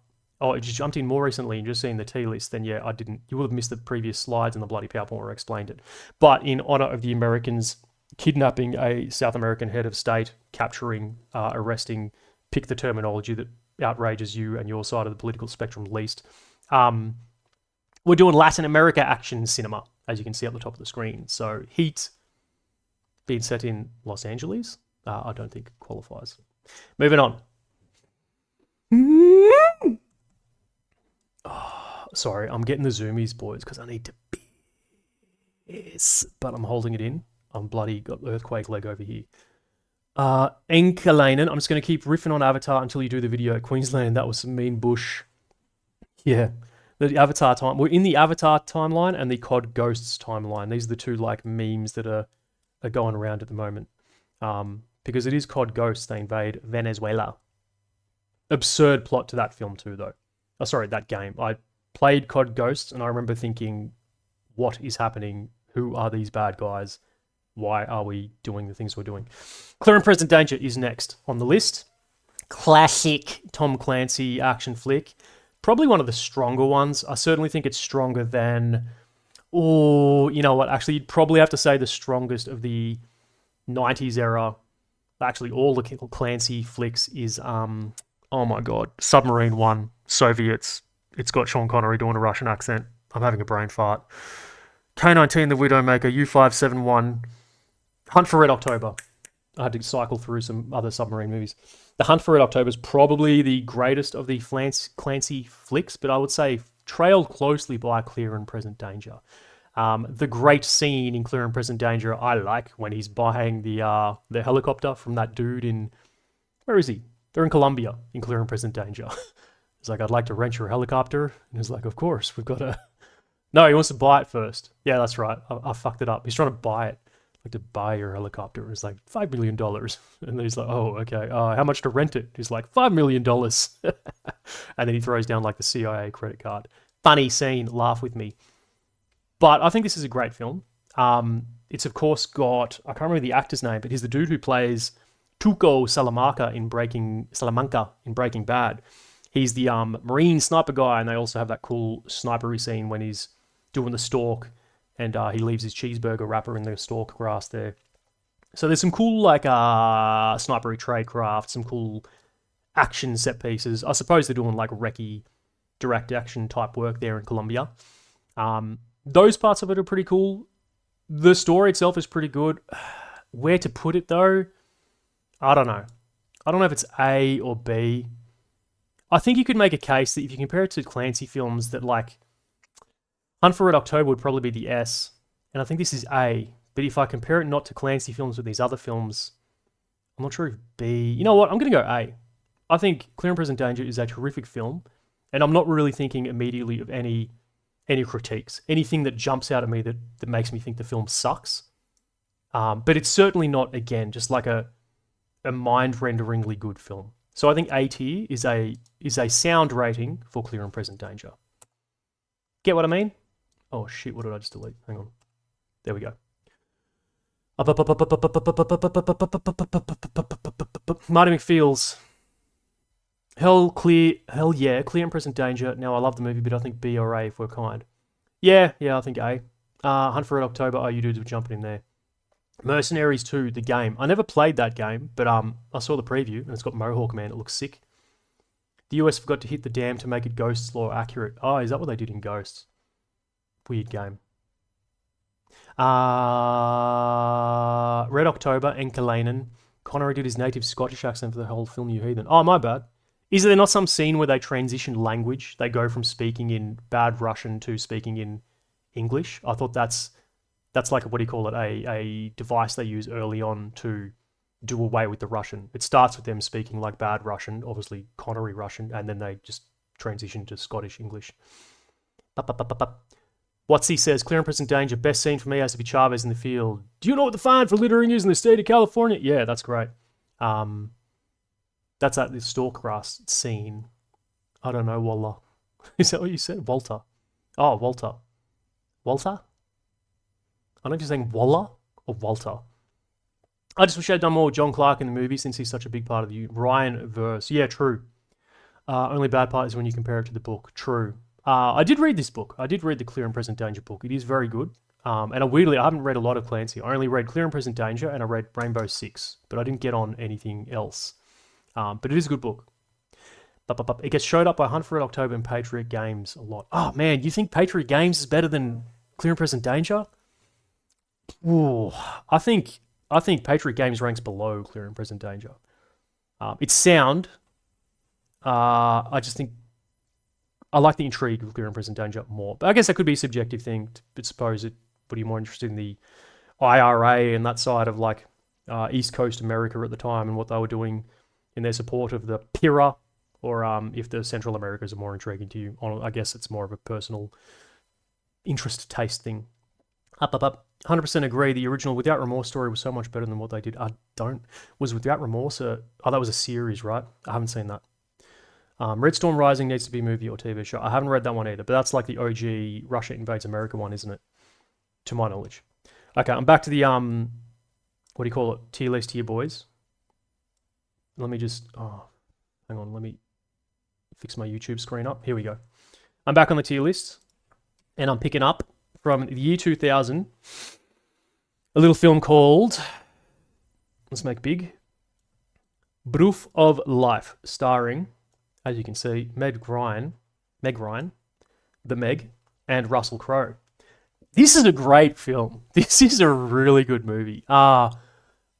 or if you jumped in more recently and just seen the T-list, then yeah, you would have missed the previous slides and the bloody PowerPoint where I explained it. But in honor of the Americans kidnapping a South American head of state, capturing, arresting, pick the terminology that outrages you and your side of the political spectrum least. We're doing Latin America action cinema, as you can see up the top of the screen. So Heat, being set in Los Angeles, I don't think qualifies. Moving on. Oh, sorry, I'm getting the zoomies, boys, because I need to piss, but I'm holding it in. I'm bloody got earthquake leg over here. Enkelainen, I'm just going to keep riffing on Avatar until you do the video. Queensland, that was some mean bush. Yeah. The Avatar time. We're in the Avatar timeline and the COD Ghosts timeline. These are the two like memes that are going around at the moment. Because it is COD Ghosts, they invade Venezuela. Absurd plot to that film too, though. Oh, sorry, that game. I played COD Ghosts and I remember thinking, what is happening? Who are these bad guys? why are we doing the things we're doing? Clear and Present Danger is next on the list. Classic Tom Clancy action flick. Probably one of the stronger ones. I certainly think it's stronger than... Oh, you know what? Actually, you'd probably have to say the strongest of the 90s era. Actually, all the Clancy flicks is, oh my god, Submarine 1, Soviets. It's got Sean Connery doing a Russian accent. I'm having a brain fart. K-19, The Widowmaker, U-571, Hunt for Red October. I had to cycle through some other submarine movies. The Hunt for Red October is probably the greatest of the Clancy flicks, but I would say trailed closely by Clear and Present Danger. The great scene in Clear and Present Danger I like when he's buying the helicopter from that dude in... Where is he? They're in Colombia in Clear and Present Danger. He's like, I'd like to rent your helicopter. And he's like, of course, we've got to... No, he wants to buy it first. Yeah, that's right. I fucked it up. He's trying to buy it. Like to buy your helicopter. It's like $5 million. And then he's like, oh, okay. How much to rent it? He's like, $5 million. And then he throws down like the CIA credit card. Funny scene. Laugh with me. But I think this is a great film. It's of course got, I can't remember the actor's name, but he's the dude who plays Tuco Salamanca in Breaking Bad. He's the Marine sniper guy, and they also have that cool snipery scene when he's doing the stalk, and he leaves his cheeseburger wrapper in the stalk grass there. So there's some cool like snipery tradecraft, some cool action set pieces. I suppose they're doing like recce direct action type work there in Colombia. Those parts of it are pretty cool. The story itself is pretty good. Where to put it though? I don't know. I don't know if it's A or B. I think you could make a case that if you compare it to Clancy films that like Hunt for Red October would probably be the S, and I think this is A. But if I compare it not to Clancy films with these other films, I'm not sure if B... You know what? I'm going to go A. I think Clear and Present Danger is a terrific film, and I'm not really thinking immediately of any critiques, anything that jumps out at me that makes me think the film sucks. But it's certainly not, again, just like a mind-renderingly good film. So I think A tier is a sound rating for Clear and Present Danger. Get what I mean? Oh shit, what did I just delete? Hang on. There we go. Marty McFeels. Hell yeah, Clear and Present Danger. Now I love the movie, but I think B or A if we're kind. Yeah, I think A. Hunt for Red October, oh you dudes were jumping in there. Mercenaries 2, the game. I never played that game, but I saw the preview, and it's got Mohawk Man. It looks sick. The US forgot to hit the dam to make it Ghosts law accurate. Oh, is that what they did in Ghosts? Weird game. Red October, Enkalainen. Connery did his native Scottish accent for the whole film, you heathen. Oh, my bad. Is there not some scene where they transition language? They go from speaking in bad Russian to speaking in English? I thought that's like, what do you call it, a device they use early on to do away with the Russian. It starts with them speaking like bad Russian, obviously Connery Russian, and then they just transition to Scottish English. Watsy says, Clear and Present Danger, best scene for me has to be Chavez in the field. Do you know what the fine for littering is in the state of California? Yeah, that's great. That's at the Stalkgrass scene. I don't know, Wallah. Is that what you said? Walter. Oh, Walter. Walter? I don't know if you're saying Walla or Walter. I just wish I'd done more with John Clark in the movie since he's such a big part of the Ryan verse. Yeah, true. Only bad part is when you compare it to the book. True. I did read this book. I did read the Clear and Present Danger book. It is very good. And weirdly, I haven't read a lot of Clancy. I only read Clear and Present Danger and I read Rainbow Six, but I didn't get on anything else. But it is a good book. It gets showed up by Hunt for Red October and Patriot Games a lot. Oh man, you think Patriot Games is better than Clear and Present Danger? Ooh, I think Patriot Games ranks below Clear and Present Danger. It's sound. I just think I like the intrigue of Clear and Present Danger more. But I guess that could be a subjective thing. But suppose it would be more interested in the IRA and that side of like East Coast America at the time and what they were doing in their support of the PIRA, or if the Central Americas are more intriguing to you. I guess it's more of a personal interest taste thing. Up. 100% agree. The original Without Remorse story was so much better than what they did. Was Without Remorse that was a series, right? I haven't seen that. Red Storm Rising needs to be a movie or TV show. I haven't read that one either, but that's like the OG Russia Invades America one, isn't it? To my knowledge. Okay, I'm back to the what do you call it? Tier list here, boys. Let me just, hang on, let me fix my YouTube screen up. Here we go. I'm back on the tier list, and I'm picking up from the year 2000, a little film called, let's make big, Proof of Life, starring, as you can see, Meg Ryan, the Meg, and Russell Crowe. This is a great film. This is a really good movie. I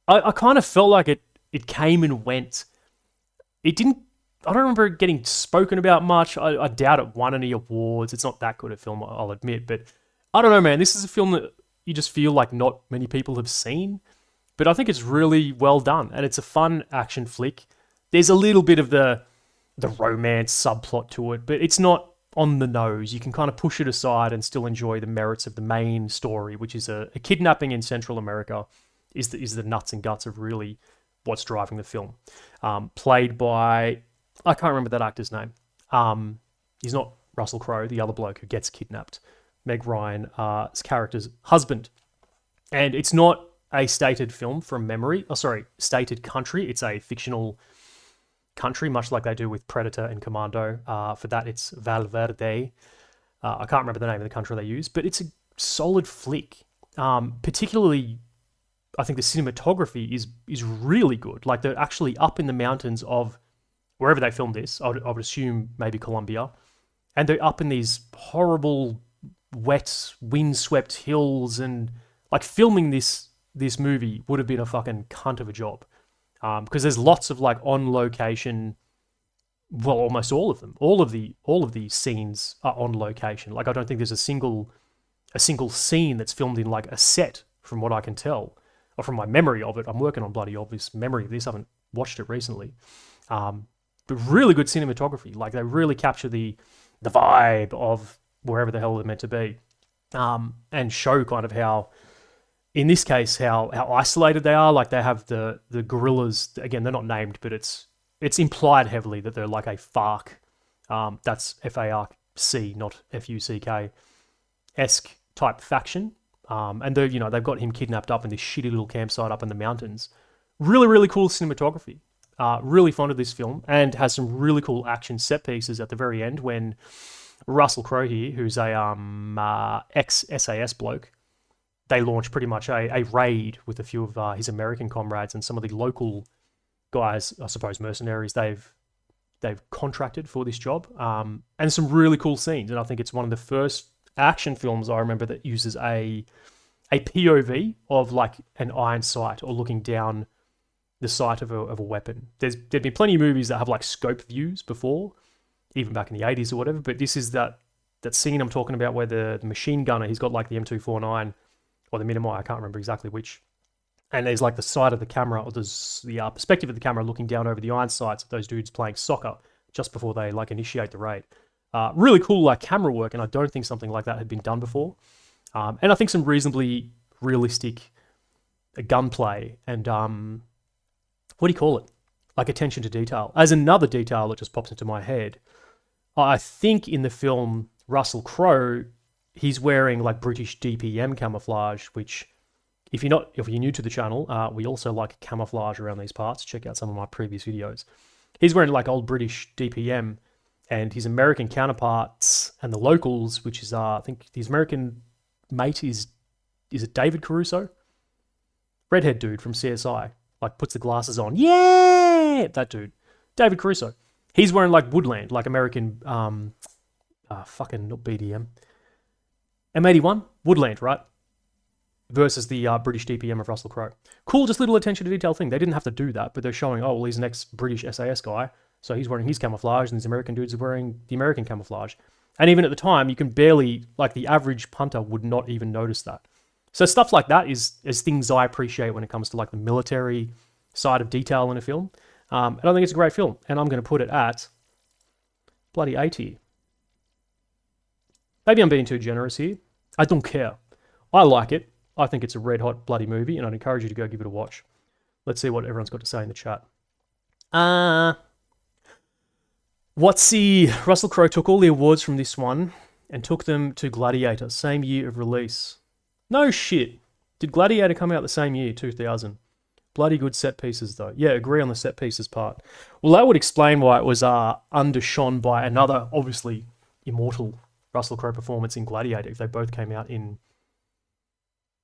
kind of felt like it came and went. It didn't, I don't remember it getting spoken about much. I doubt it won any awards. It's not that good a film, I'll admit. But I don't know, man. This is a film that you just feel like not many people have seen. But I think it's really well done. And it's a fun action flick. There's a little bit of the romance subplot to it. But it's not on the nose. You can kind of push it aside and still enjoy the merits of the main story, which is a kidnapping in Central America is the nuts and guts of really what's driving the film. Played by, I can't remember that actor's name. He's not Russell Crowe, the other bloke who gets kidnapped. Meg Ryan's character's husband. And it's not a stated film from memory. Stated country. It's a fictional country, much like they do with Predator and Commando. For that, it's Valverde. I can't remember the name of the country they use, but it's a solid flick. Particularly, I think the cinematography is really good. Like, they're actually up in the mountains of wherever they filmed this. I would assume maybe Colombia. And they're up in these horrible, wet, windswept hills. And, like, filming this movie would have been a fucking cunt of a job. Because there's lots of, like, on location, well, almost all of them. All of the scenes are on location. Like, I don't think there's a single scene that's filmed in, like, a set, from what I can tell, or from my memory of it. I'm working on bloody obvious memory of this. I haven't watched it recently. But really good cinematography. Like, they really capture the vibe of wherever the hell they're meant to be, and show kind of how, in this case, how isolated they are. Like, they have the guerrillas. Again, they're not named, but it's implied heavily that they're like a FARC. That's FARC, not FUCK esque type faction. And they've got him kidnapped up in this shitty little campsite up in the mountains. Really, really cool cinematography. Really fond of this film, and has some really cool action set pieces at the very end when Russell Crowe here, who's a ex-SAS bloke, they launch pretty much a raid with a few of his American comrades and some of the local guys, I suppose mercenaries, they've contracted for this job, and some really cool scenes. And I think it's one of the first action films I remember that uses a POV of like an iron sight or looking down the sight of a weapon. There'd been plenty of movies that have like scope views before, even back in the 80s or whatever, but this is that scene I'm talking about where the machine gunner, he's got like the M249 or the Minimi, I can't remember exactly which, and there's like the side of the camera, or there's the perspective of the camera looking down over the iron sights of those dudes playing soccer just before they like initiate the raid. Really cool like camera work, and I don't think something like that had been done before. And I think some reasonably realistic gunplay and what do you call it? Like attention to detail. As another detail that just pops into my head, I think in the film Russell Crowe, he's wearing like British DPM camouflage, which if you're new to the channel, we also like camouflage around these parts. Check out some of my previous videos. He's wearing like old British DPM, and his American counterparts and the locals, which is I think his American mate is it David Caruso? Redhead dude from CSI. Like puts the glasses on. Yeah! That dude. David Caruso. He's wearing like Woodland, like American, fucking not BDM. M81? Woodland, right? Versus the British DPM of Russell Crowe. Cool, just little attention to detail thing. They didn't have to do that, but they're showing, oh, well, he's an ex-British SAS guy, so he's wearing his camouflage, and these American dudes are wearing the American camouflage. And even at the time, you can barely, like the average punter would not even notice that. So stuff like that is things I appreciate when it comes to like the military side of detail in a film. And I think it's a great film, and I'm going to put it at bloody A tier. Maybe I'm being too generous here. I don't care. I like it. I think it's a red hot bloody movie, and I'd encourage you to go give it a watch. Let's see what everyone's got to say in the chat. Russell Crowe took all the awards from this one and took them to Gladiator, same year of release. No shit. Did Gladiator come out the same year, 2000? Bloody good set pieces, though. Yeah, agree on the set pieces part. Well, that would explain why it was undershone by another, obviously, immortal Russell Crowe performance in Gladiator, if they both came out in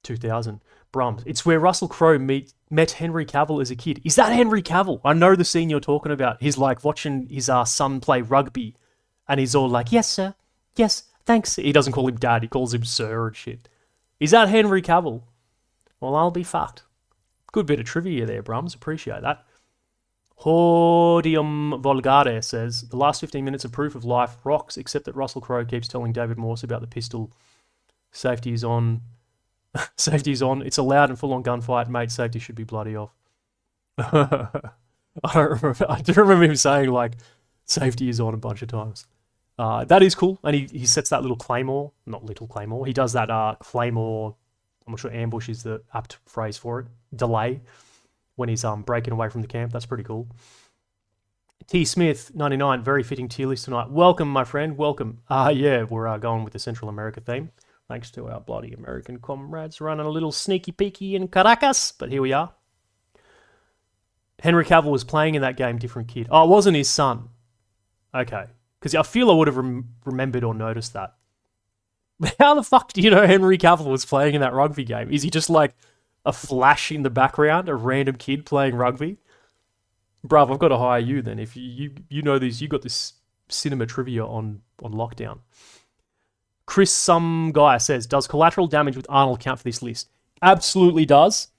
2000. Brums. It's where Russell Crowe met Henry Cavill as a kid. Is that Henry Cavill? I know the scene you're talking about. He's like watching his son play rugby, and he's all like, yes, sir. Yes, thanks. He doesn't call him dad. He calls him sir and shit. Is that Henry Cavill? Well, I'll be fucked. Good bit of trivia there, Brums. Appreciate that. Hodium Volgare says, the last 15 minutes of Proof of Life rocks, except that Russell Crowe keeps telling David Morse about the pistol. Safety is on. Safety is on. It's a loud and full-on gunfight. Mate, safety should be bloody off. I do remember him saying, like, safety is on a bunch of times. That is cool. And he sets that little claymore. Not little claymore. He does that claymore. I'm not sure ambush is the apt phrase for it. Delay. When he's breaking away from the camp. That's pretty cool. T. Smith, 99. Very fitting tier list tonight. Welcome, my friend. Welcome. Yeah, we're going with the Central America theme. Thanks to our bloody American comrades running a little sneaky peeky in Caracas. But here we are. Henry Cavill was playing in that game, different kid. Oh, it wasn't his son. Okay. Because I feel I would have remembered or noticed that. How the fuck do you know Henry Cavill was playing in that rugby game? Is he just like a flash in the background, a random kid playing rugby? Bruv, I've got to hire you then. If you know these, you got this cinema trivia on lockdown. Chris, some guy says, does Collateral Damage with Arnold count for this list? Absolutely does.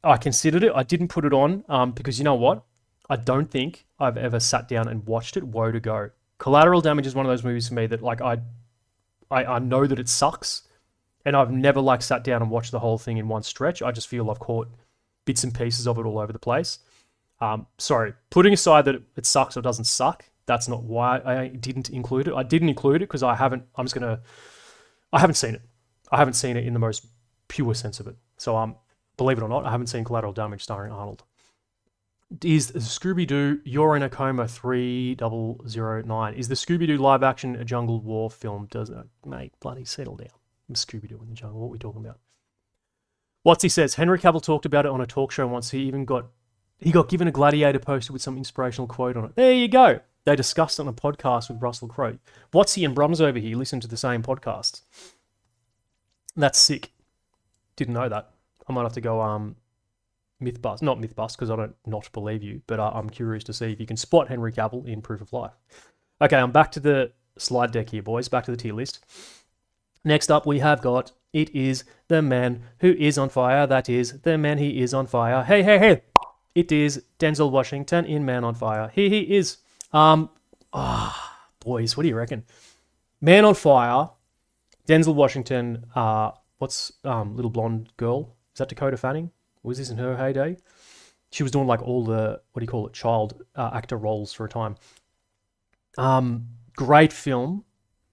I considered it. I didn't put it on because you know what? I don't think I've ever sat down and watched it. Woe to go. Collateral Damage is one of those movies for me that like I know that it sucks, and I've never like sat down and watched the whole thing in one stretch. I just feel I've caught bits and pieces of it all over the place. Sorry, putting aside that it sucks or doesn't suck, that's not why I didn't include it. I didn't include it because I haven't seen it. I haven't seen it in the most pure sense of it. So believe it or not, I haven't seen Collateral Damage starring Arnold. Is Scooby-Doo You're in a Coma 3009? Is the Scooby-Doo live action a jungle war film? Mate, bloody settle down. Scooby-Doo in the jungle. What are we talking about? What's he says? Henry Cavill talked about it on a talk show once. He got given a Gladiator poster with some inspirational quote on it. There you go. They discussed it on a podcast with Russell Crowe. Watsy and Brums over here listen to the same podcast. That's sick. Didn't know that. I might have to go not Mythbust because I don't not believe you, but I'm curious to see if you can spot Henry Cavill in Proof of Life. Okay, I'm back to the slide deck here, boys. Back to the tier list. Next up, we have got, it is the man who is on fire. That is the man, he is on fire. Hey, hey, hey. It is Denzel Washington in Man on Fire. Here he is. Boys, what do you reckon? Man on Fire, Denzel Washington, what's little blonde girl? Is that Dakota Fanning? Was this in her heyday? She was doing like all the, what do you call it, child actor roles for a time. Great film.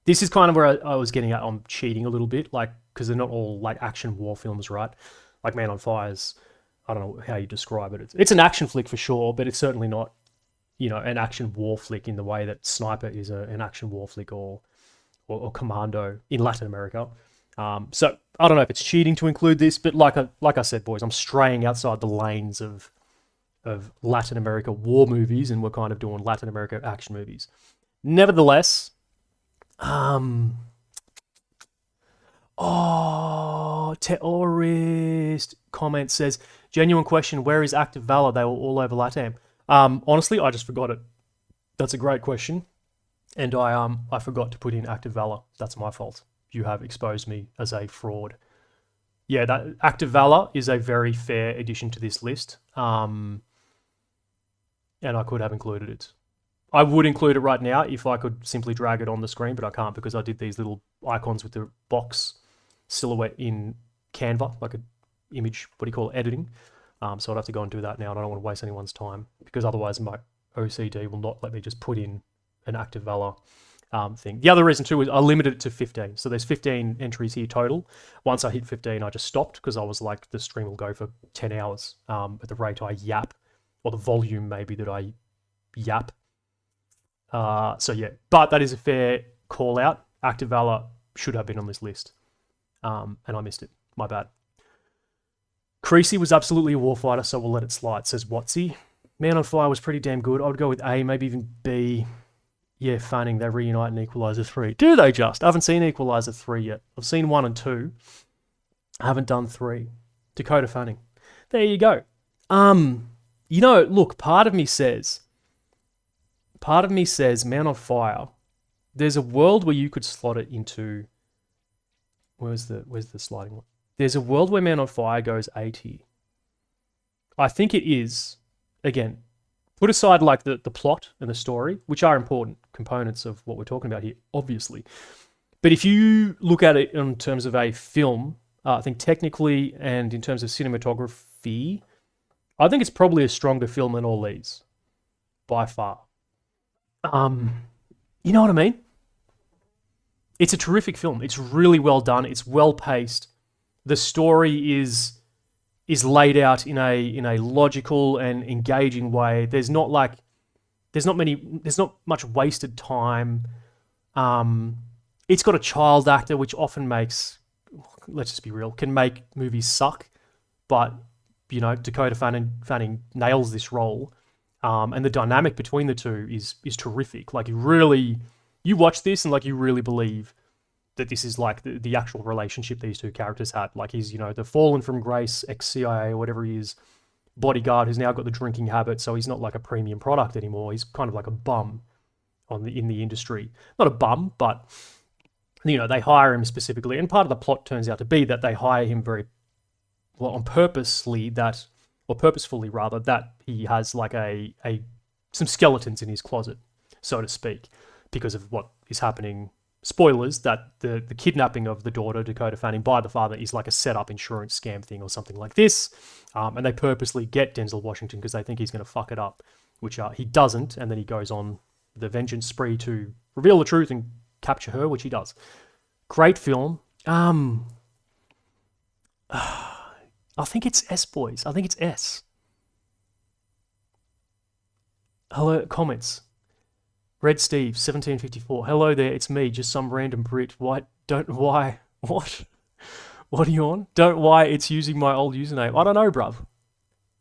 This is kind of where I was getting at. I'm cheating a little bit, like, because they're not all like action war films, right? Like Man on Fire's, I don't know how you describe it. It's an action flick for sure, but it's certainly not, an action war flick in the way that Sniper is an action war flick or Commando in Latin America. So I don't know if it's cheating to include this, but like I said, boys, I'm straying outside the lanes of Latin America war movies, and we're kind of doing Latin America action movies. Nevertheless, Terrorist comment says, genuine question, where is Active Valor? They were all over LATAM. Honestly, I just forgot it. That's a great question. And I forgot to put in Active Valor. That's my fault. You have exposed me as a fraud. Yeah, that Active Valor is a very fair addition to this list. And I could have included it. I would include it right now if I could simply drag it on the screen, but I can't because I did these little icons with the box silhouette in Canva, like an image, editing. So I'd have to go and do that now, and I don't want to waste anyone's time because otherwise my OCD will not let me just put in an Active Valor thing. The other reason too is I limited it to 15. So there's 15 entries here total. Once I hit 15, I just stopped because I was like, the stream will go for 10 hours at the rate I yap, or the volume maybe that I yap. So yeah, but that is a fair call out. Active Valor should have been on this list. And I missed it. My bad. Creasy was absolutely a warfighter, so we'll let it slide, says Watsy. Man on Fire was pretty damn good. I would go with A, maybe even B. Yeah, Fanning, they reunite in Equalizer 3. Do they just? I haven't seen Equalizer 3 yet. I've seen 1 and 2. I haven't done 3. Dakota Fanning. There you go. You know, look, part of me says, Man on Fire, there's a world where you could slot it into, where's the sliding one? There's a world where Man on Fire goes A tier. I think it is, again, put aside like the plot and the story, which are important components of what we're talking about here, obviously. But if you look at it in terms of a film, I think technically and in terms of cinematography, I think it's probably a stronger film than all these, by far. You know what I mean? It's a terrific film. It's really well done. It's well paced. The story is laid out in a logical and engaging way. There's not much wasted time. It's got a child actor, which often makes, let's just be real, can make movies suck. But you know, Dakota Fanning nails this role, and the dynamic between the two is terrific. Like you watch this and like you really believe that this is like the actual relationship these two characters had. Like he's, you know, the fallen from grace, ex-CIA or whatever he is, bodyguard who's now got the drinking habit, so he's not like a premium product anymore. He's kind of like a bum in the industry. Not a bum, but you know, they hire him specifically, and part of the plot turns out to be that they hire him very well on purposefully that he has like some skeletons in his closet, so to speak, because of what is happening. Spoilers, that the kidnapping of the daughter, Dakota Fanning, by the father is like a set-up insurance scam thing or something like this. And they purposely get Denzel Washington because they think he's going to fuck it up, which he doesn't. And then he goes on the vengeance spree to reveal the truth and capture her, which he does. Great film. I think it's S, boys. I think it's S. Hello, comments. Red Steve, 1754. Hello there, it's me, just some random Brit. What? What are you on? It's using my old username. I don't know, bruv.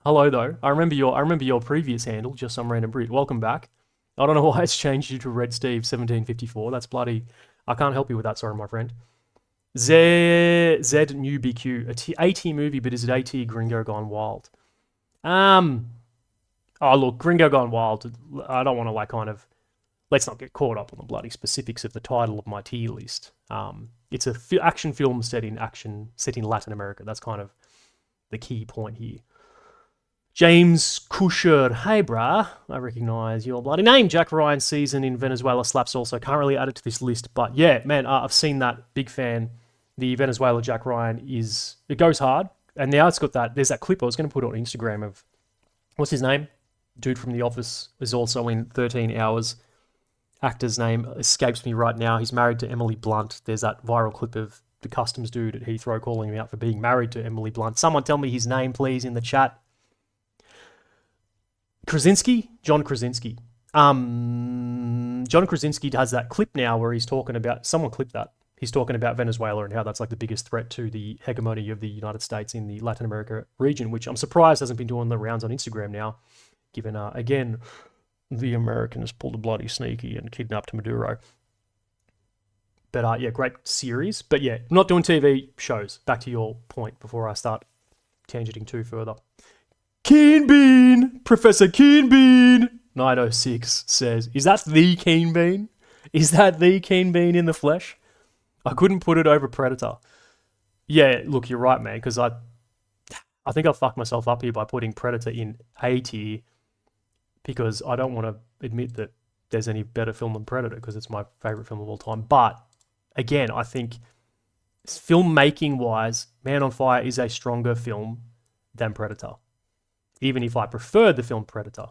Hello though. I remember your previous handle, just some random Brit. Welcome back. I don't know why it's changed you to Red Steve 1754. That's bloody. I can't help you with that, sorry, my friend. Z New BQ. AT movie, but is it AT Gringo Gone Wild? Oh look, Gringo Gone Wild. I don't want to like kind of. Let's not get caught up on the bloody specifics of the title of my tier list. It's a action film set in Latin America. That's kind of the key point here. James Kusher, hey brah, I recognise your bloody name. Jack Ryan season in Venezuela slaps also. Can't really add it to this list, but yeah, man, I've seen that. Big fan. The Venezuela Jack Ryan it goes hard, and now it's got that. There's that clip I was going to put on Instagram of what's his name? Dude from The Office is also in 13 Hours. Actor's name escapes me right now. He's married to Emily Blunt. There's that viral clip of the customs dude at Heathrow calling him out for being married to Emily Blunt. Someone tell me his name, please, in the chat. Krasinski? John Krasinski. John Krasinski has that clip now where he's talking about, someone clipped that. He's talking about Venezuela and how that's like the biggest threat to the hegemony of the United States in the Latin America region, which I'm surprised hasn't been doing the rounds on Instagram now, given, again, the Americans pulled a bloody sneaky and kidnapped Maduro. But yeah, great series. But yeah, not doing TV shows. Back to your point before I start tangenting too further. Keen Bean! Professor Keen Bean! 906 says, is that the Keen Bean? Is that the Keen Bean in the flesh? I couldn't put it over Predator. Yeah, look, you're right, man, because I think I fucked myself up here by putting Predator in A tier, because I don't want to admit that there's any better film than Predator because it's my favorite film of all time. But again, I think filmmaking-wise, Man on Fire is a stronger film than Predator, even if I prefer the film Predator.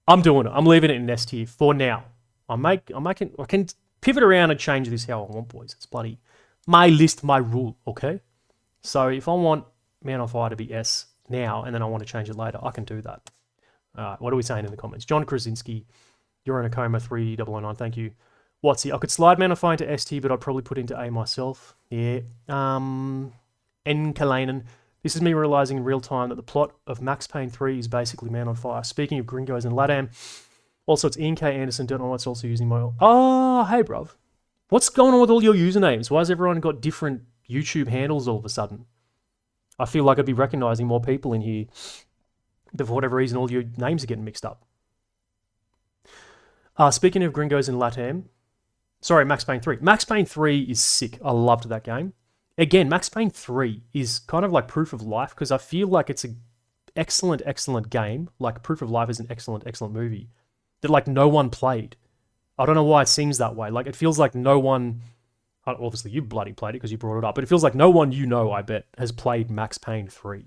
I'm doing it. I'm leaving it in S tier for now. I can pivot around and change this how I want, boys. It's bloody my list, my rule, okay? So if I want Man on Fire to be S now and then I want to change it later, I can do that. What are we saying in the comments? John Krasinski, you're in a coma, 3009, thank you. Watsy, I could slide Man on Fire into ST, but I'd probably put into A myself. Yeah. N. Kalanen, This is me realizing in real time that the plot of Max Payne 3 is basically Man on Fire. Speaking of gringos and LATAM, also it's Ian K. Anderson, don't know what's also using my... Oh, hey, bruv. What's going on with all your usernames? Why has everyone got different YouTube handles all of a sudden? I feel like I'd be recognizing more people in here, but for whatever reason, all your names are getting mixed up. Speaking of gringos and LATAM, sorry, Max Payne 3. Max Payne 3 is sick. I loved that game. Again, Max Payne 3 is kind of like Proof of Life because I feel like it's an excellent, excellent game. Like Proof of Life is an excellent, excellent movie that like no one played. I don't know why it seems that way. Like it feels like no one, obviously you bloody played it because you brought it up, but it feels like no one you know, I bet, has played Max Payne 3.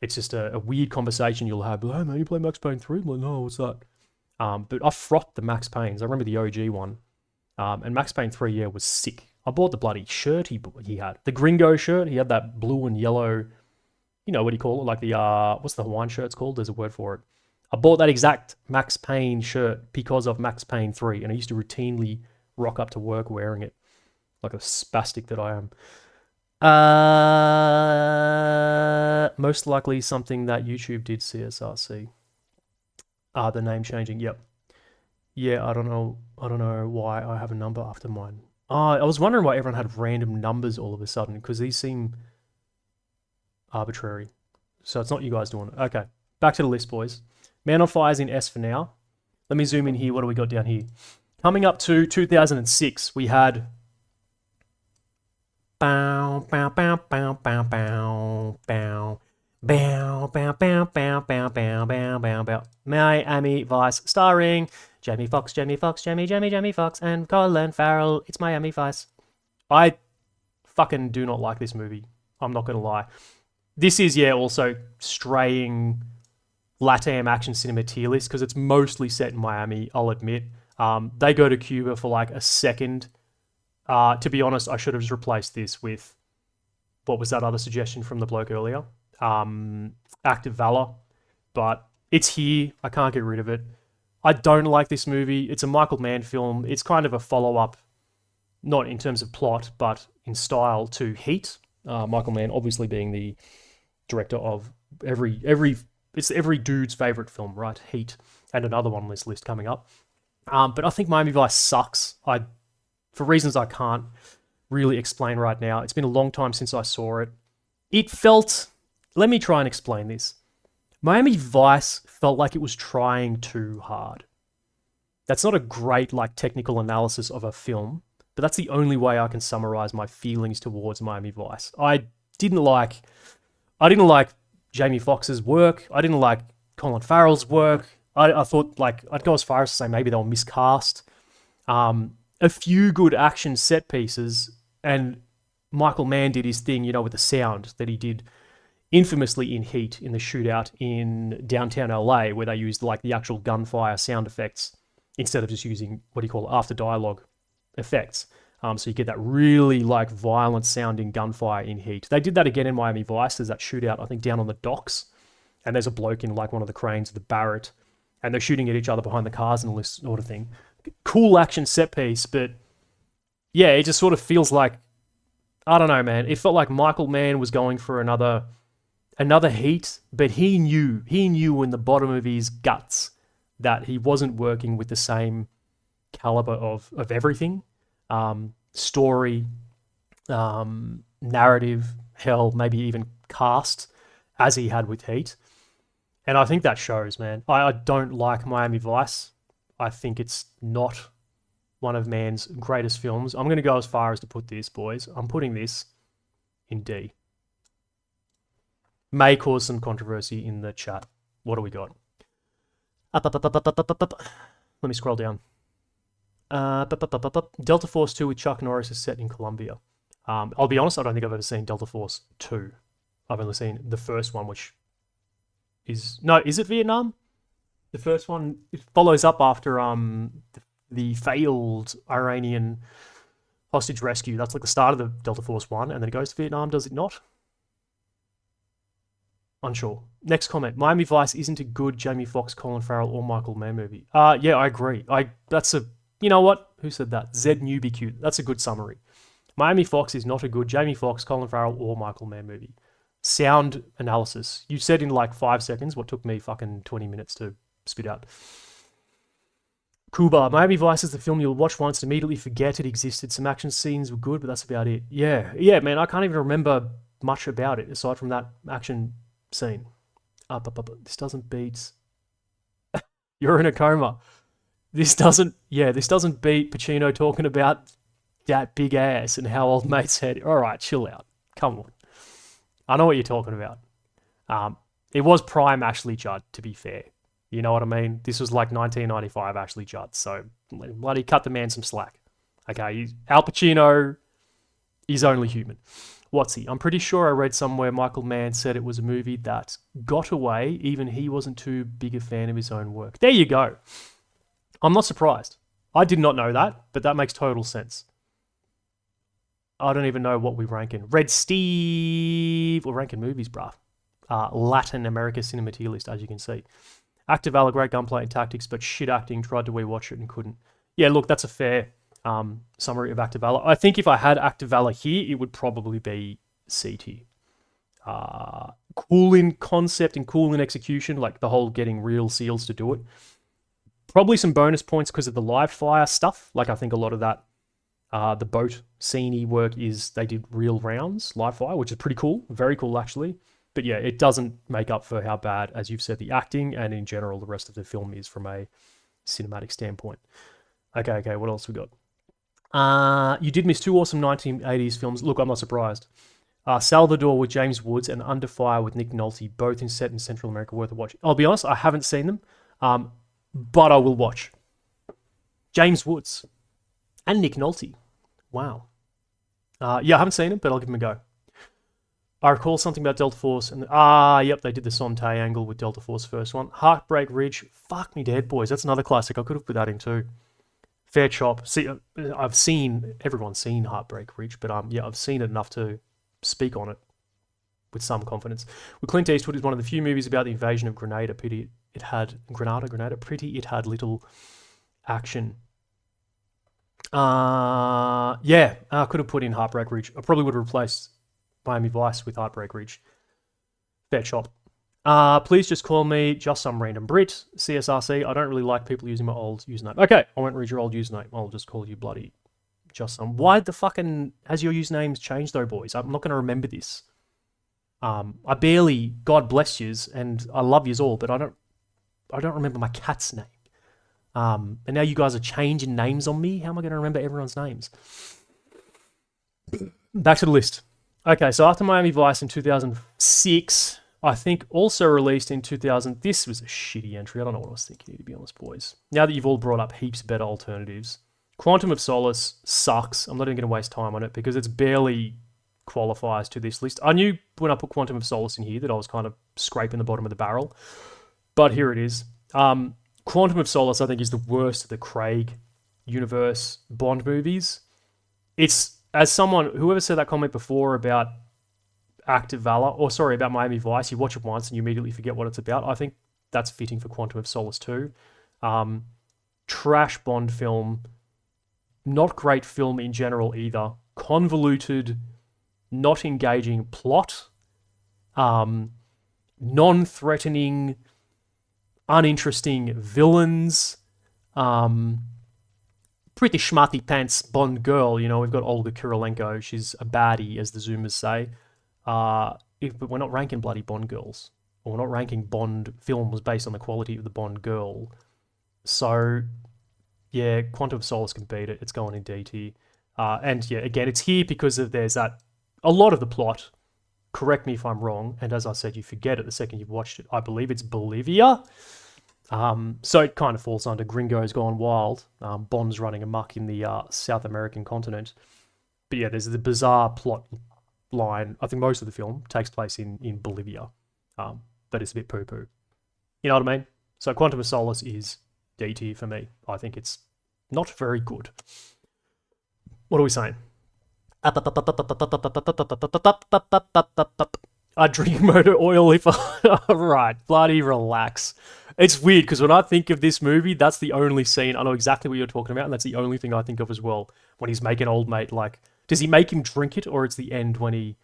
It's just a weird conversation you'll have. Hey man, you play Max Payne 3? I'm like, no, what's that? But I frocked the Max Paynes. I remember the OG one. And Max Payne 3, yeah, was sick. I bought the bloody shirt he had. The Gringo shirt. He had that blue and yellow, you know, what do you call it? Like the, what's the Hawaiian shirt's called? There's a word for it. I bought that exact Max Payne shirt because of Max Payne 3. And I used to routinely rock up to work wearing it. Like a spastic that I am. Most likely something that YouTube did, CSRC. The name changing, yep. Yeah, I don't know why I have a number after mine. I was wondering why everyone had random numbers all of a sudden, because these seem arbitrary. So it's not you guys doing it. Okay, back to the list, boys. Man on Fire's in S for now. Let me zoom in here. What do we got down here? Coming up to 2006, we had... Bow, bow, bow, bow, bow, bow, bow. Bow, bow, bow, bow, bow, bow, bow, bow, bow. Miami Vice, starring Jamie Foxx, Jamie Foxx, Jamie Foxx, and Colin Farrell. It's Miami Vice. I fucking do not like this movie. I'm not gonna lie. This is, yeah, also straying LATAM action cinema tier list because it's mostly set in Miami, I'll admit. They go to Cuba for like a second. To be honest, I should have just replaced this with, what was that other suggestion from the bloke earlier? Act of Valor, but it's here. I can't get rid of it. I don't like this movie. It's a Michael Mann film. It's kind of a follow-up, not in terms of plot, but in style to Heat. Michael Mann obviously being the director of it's every dude's favorite film, right? Heat, and another one on this list coming up. But I think Miami Vice sucks. For reasons I can't really explain right now. It's been a long time since I saw it. It felt... Let me try and explain this. Miami Vice felt like it was trying too hard. That's not a great, like, technical analysis of a film, but that's the only way I can summarize my feelings towards Miami Vice. I didn't like Jamie Foxx's work. I didn't like Colin Farrell's work. I thought, like, I'd go as far as to say maybe they were miscast. A few good action set pieces, and Michael Mann did his thing, you know, with the sound that he did infamously in Heat, in the shootout in downtown LA, where they used like the actual gunfire sound effects instead of just using what do you call it, after dialogue effects. So you get that really like violent sounding gunfire in Heat. They did that again in Miami Vice. There's that shootout, I think, down on the docks, and there's a bloke in like one of the cranes with the Barrett, and they're shooting at each other behind the cars and all this sort of thing. Cool action set piece, but yeah, it just sort of feels like, I don't know, man. It felt like Michael Mann was going for another Heat, but he knew in the bottom of his guts that he wasn't working with the same caliber of everything. Story, narrative, hell, maybe even cast, as he had with Heat. And I think that shows, man. I don't like Miami Vice. I think it's not one of Mann's greatest films. I'm going to go as far as to put this, boys. I'm putting this in D. May cause some controversy in the chat. What do we got? Up. Let me scroll down. Delta Force 2 with Chuck Norris is set in Colombia. I'll be honest, I don't think I've ever seen Delta Force 2. I've only seen the first one, which is... No, is it Vietnam? The first one, it follows up after the failed Iranian hostage rescue. That's like the start of the Delta Force 1, and then it goes to Vietnam, does it not? Unsure. Next comment. Miami Vice isn't a good Jamie Foxx, Colin Farrell, or Michael Mann movie. Yeah, I agree. You know what? Who said that? Zed Newbie Cute. That's a good summary. Miami Fox is not a good Jamie Foxx, Colin Farrell, or Michael Mann movie. Sound analysis. You said in like 5 seconds what took me fucking 20 minutes to spit out. Kuba, Miami Vice is the film you'll watch once and immediately forget it existed. Some action scenes were good, but that's about it. Yeah, man, I can't even remember much about it aside from that action scene. This doesn't beat... You're in a coma. This doesn't beat Pacino talking about that big ass and how old mate's head. All right, chill out. Come on. I know what you're talking about. It was prime Ashley Judd, to be fair. You know what I mean? This was like 1995 Ashley Judd, so bloody cut the man some slack. Okay, Al Pacino is only human. What's he? I'm pretty sure I read somewhere Michael Mann said it was a movie that got away, even he wasn't too big a fan of his own work. There you go. I'm not surprised. I did not know that, but that makes total sense. I don't even know what we rank in. Red Steve, we're ranking movies, bruh. Latin America cinema tier list, as you can see. Active Valor, great gunplay and tactics, but shit acting. Tried to rewatch it and couldn't. Yeah, look, that's a fair summary of Active Valor. I think if I had Active Valor here, it would probably be C tier. Cool in concept and cool in execution, like the whole getting real SEALs to do it. Probably some bonus points because of the live fire stuff. Like I think a lot of that, the boat scene work is they did real rounds, live fire, which is pretty cool. Very cool, actually. But yeah, it doesn't make up for how bad, as you've said, the acting and in general the rest of the film is from a cinematic standpoint. Okay, what else we got? You did miss 2 awesome 1980s films. Look, I'm not surprised. Salvador with James Woods and Under Fire with Nick Nolte, both set in Central America, worth a watch. I'll be honest, I haven't seen them, but I will watch. James Woods and Nick Nolte. Wow. Yeah, I haven't seen them, but I'll give them a go. I recall something about Delta Force, and yep, they did the Sonte angle with Delta Force first one. Heartbreak Ridge, fuck me dead, boys. That's another classic. I could have put that in too. Fair chop. See, everyone's seen Heartbreak Ridge, but yeah, I've seen it enough to speak on it with some confidence. With Clint Eastwood is one of the few movies about the invasion of Grenada. Pretty it had little action. Yeah, I could have put in Heartbreak Ridge. I probably would have replaced Miami Vice with Heartbreak Ridge. Fair chop. Please just call me just some random Brit. CSRC. I don't really like people using my old username. Okay, I won't read your old username. I'll just call you bloody just some. Why the fucking has your usernames changed though, boys? I'm not going to remember this. I barely, God bless yous, and I love yous all, but I don't remember my cat's name. And now you guys are changing names on me. How am I going to remember everyone's names? Back to the list. Okay, so after Miami Vice in 2006, I think also released in 2000. This was a shitty entry. I don't know what I was thinking, to be honest, boys. Now that you've all brought up heaps better alternatives. Quantum of Solace sucks. I'm not even going to waste time on it because it's barely qualifies to this list. I knew when I put Quantum of Solace in here that I was kind of scraping the bottom of the barrel. But here it is. Quantum of Solace, I think, is the worst of the Craig universe Bond movies. It's, as someone, whoever said that comment before about Active Valor, or sorry, about Miami Vice, you watch it once and you immediately forget what it's about. I think that's fitting for Quantum of Solace too. Trash Bond film, not great film in general either. Convoluted, not engaging plot, non-threatening, uninteresting villains, pretty schmatty pants Bond girl. You know, we've got Olga Kurylenko. She's a baddie, as the Zoomers say. But we're not ranking bloody Bond girls. Or we're not ranking Bond films based on the quality of the Bond girl. So, yeah, Quantum of Solace can beat it. It's going in D tier. And yeah, again, it's here because there's that, a lot of the plot, correct me if I'm wrong, and as I said, you forget it the second you've watched it. I believe it's Bolivia. So it kind of falls under Gringos Gone Wild. Bond's running amok in the South American continent. But yeah, there's the bizarre plot line. I think most of the film takes place in Bolivia. But it's a bit poo-poo. You know what I mean? So Quantum of Solace is D tier for me. I think it's not very good. What are we saying? I drink motor oil if I... Right, bloody relax. It's weird, because when I think of this movie, that's the only scene. I know exactly what you're talking about, and that's the only thing I think of as well. When he's making old mate, like... Does he make him drink it, or it's the end when he...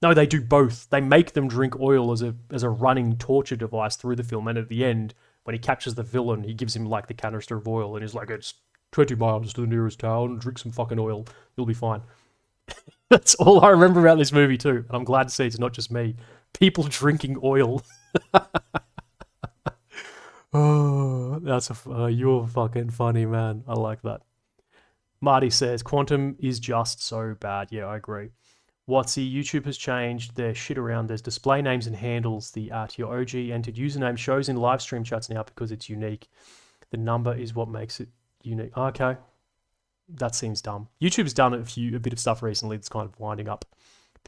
No, they do both. They make them drink oil as a running torture device through the film, and at the end, when he captures the villain, he gives him like the canister of oil, and he's like, "It's 20 miles to the nearest town. Drink some fucking oil. You'll be fine." That's all I remember about this movie too, and I'm glad to see it's not just me. People drinking oil. Oh, you're fucking funny, man. I like that. Marty says, Quantum is just so bad. Yeah, I agree. Watsy, YouTube has changed their shit around. There's display names and handles. The your OG entered username shows in live stream chats now because it's unique. The number is what makes it unique. Okay. That seems dumb. YouTube's done a bit of stuff recently that's kind of winding up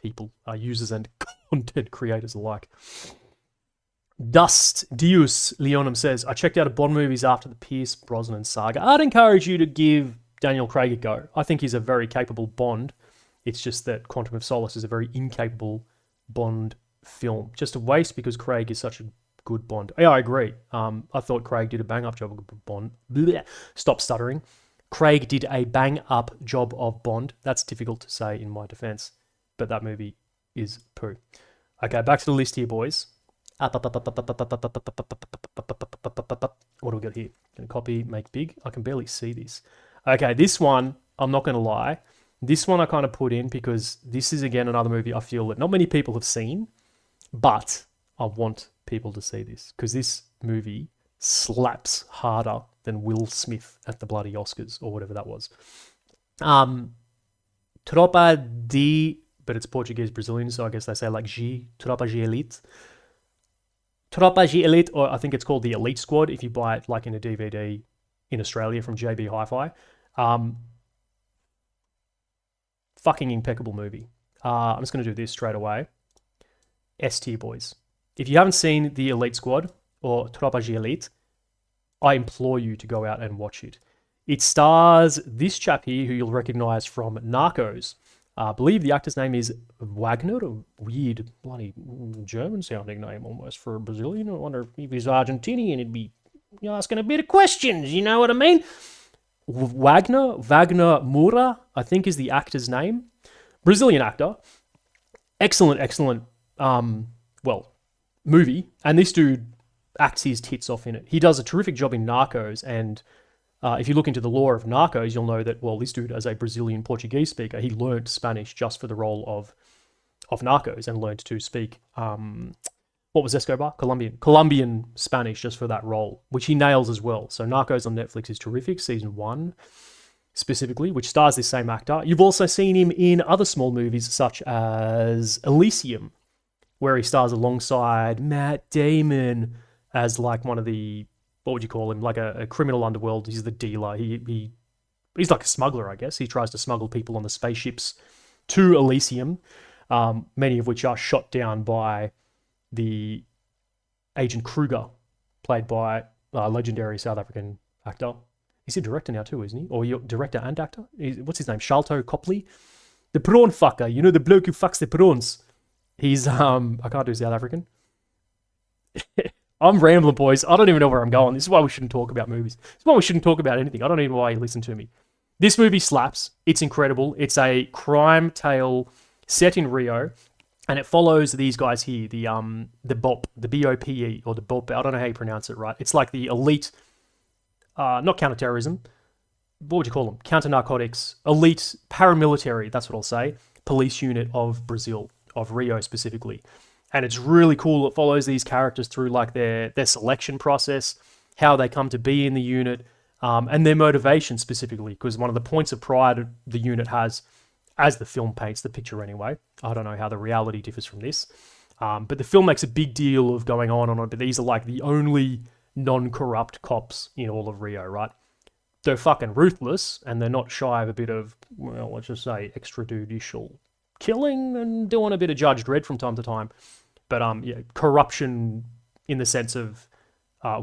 people, users and content creators alike. Dust Deus Leonum says, I checked out a Bond movies after the Pierce Brosnan saga. I'd encourage you to give Daniel Craig a go. I think he's a very capable Bond. It's just that Quantum of Solace is a very incapable Bond film. Just a waste because Craig is such a good Bond. Yeah, I agree. I thought Craig did a bang-up job of Bond. Blech. Stop stuttering. Craig did a bang-up job of Bond. That's difficult to say in my defense, but that movie is poo. Okay, back to the list here, boys. What do we got here? Gonna copy, make big. I can barely see this. Okay, this one, I'm not gonna lie. This one I kind of put in because this is, again, another movie I feel that not many people have seen, but I want people to see this because this movie slaps harder than Will Smith at the bloody Oscars or whatever that was. Tropa de, but it's Portuguese Brazilian, so I guess they say like Tropa de Elite. Tropa de Elite, or I think it's called the Elite Squad if you buy it like in a DVD in Australia from JB Hi-Fi. Fucking impeccable movie. I'm just going to do this straight away. S tier, boys. If you haven't seen the Elite Squad or Tropa de Elite, I implore you to go out and watch it. It stars this chap here who you'll recognize from Narcos. I believe the actor's name is Wagner, a weird, bloody German-sounding name almost for a Brazilian. I wonder if he's Argentinian, he'd be asking a bit of questions, you know what I mean? Wagner Moura, I think is the actor's name. Brazilian actor. Excellent, movie. And this dude acts his tits off in it. He does a terrific job in Narcos, and if you look into the lore of Narcos, you'll know that, this dude, as a Brazilian Portuguese speaker, he learned Spanish just for the role of Narcos and learned to speak, what was Escobar? Colombian Spanish just for that role, which he nails as well. So Narcos on Netflix is terrific, season 1 specifically, which stars this same actor. You've also seen him in other small movies such as Elysium, where he stars alongside Matt Damon as like one of the, what would you call him? Like a criminal underworld. He's the dealer. He's like a smuggler, I guess. He tries to smuggle people on the spaceships to Elysium, many of which are shot down by the Agent Kruger, played by a legendary South African actor. He's a director now too, isn't he? Or director and actor? What's his name? Shalto Copley? The prawn fucker. You know, the bloke who fucks the prawns. He's, I can't do South African. I'm rambling, boys. I don't even know where I'm going. This is why we shouldn't talk about movies. This is why we shouldn't talk about anything. I don't even know why you listen to me. This movie slaps. It's incredible. It's a crime tale set in Rio, and it follows these guys here, the BOP, the BOPE, or the BOP. I don't know how you pronounce it, right? It's like the elite, not counterterrorism. What would you call them? Counter-narcotics, elite paramilitary, that's what I'll say, police unit of Brazil, of Rio specifically. And it's really cool. It follows these characters through like their selection process, how they come to be in the unit, and their motivation specifically, because one of the points of pride the unit has, as the film paints the picture anyway, I don't know how the reality differs from this, but the film makes a big deal of going on, but these are like the only non-corrupt cops in all of Rio, right? They're fucking ruthless, and they're not shy of a bit of, well, let's just say extrajudicial killing and doing a bit of Judge Dredd from time to time. But yeah, corruption in the sense of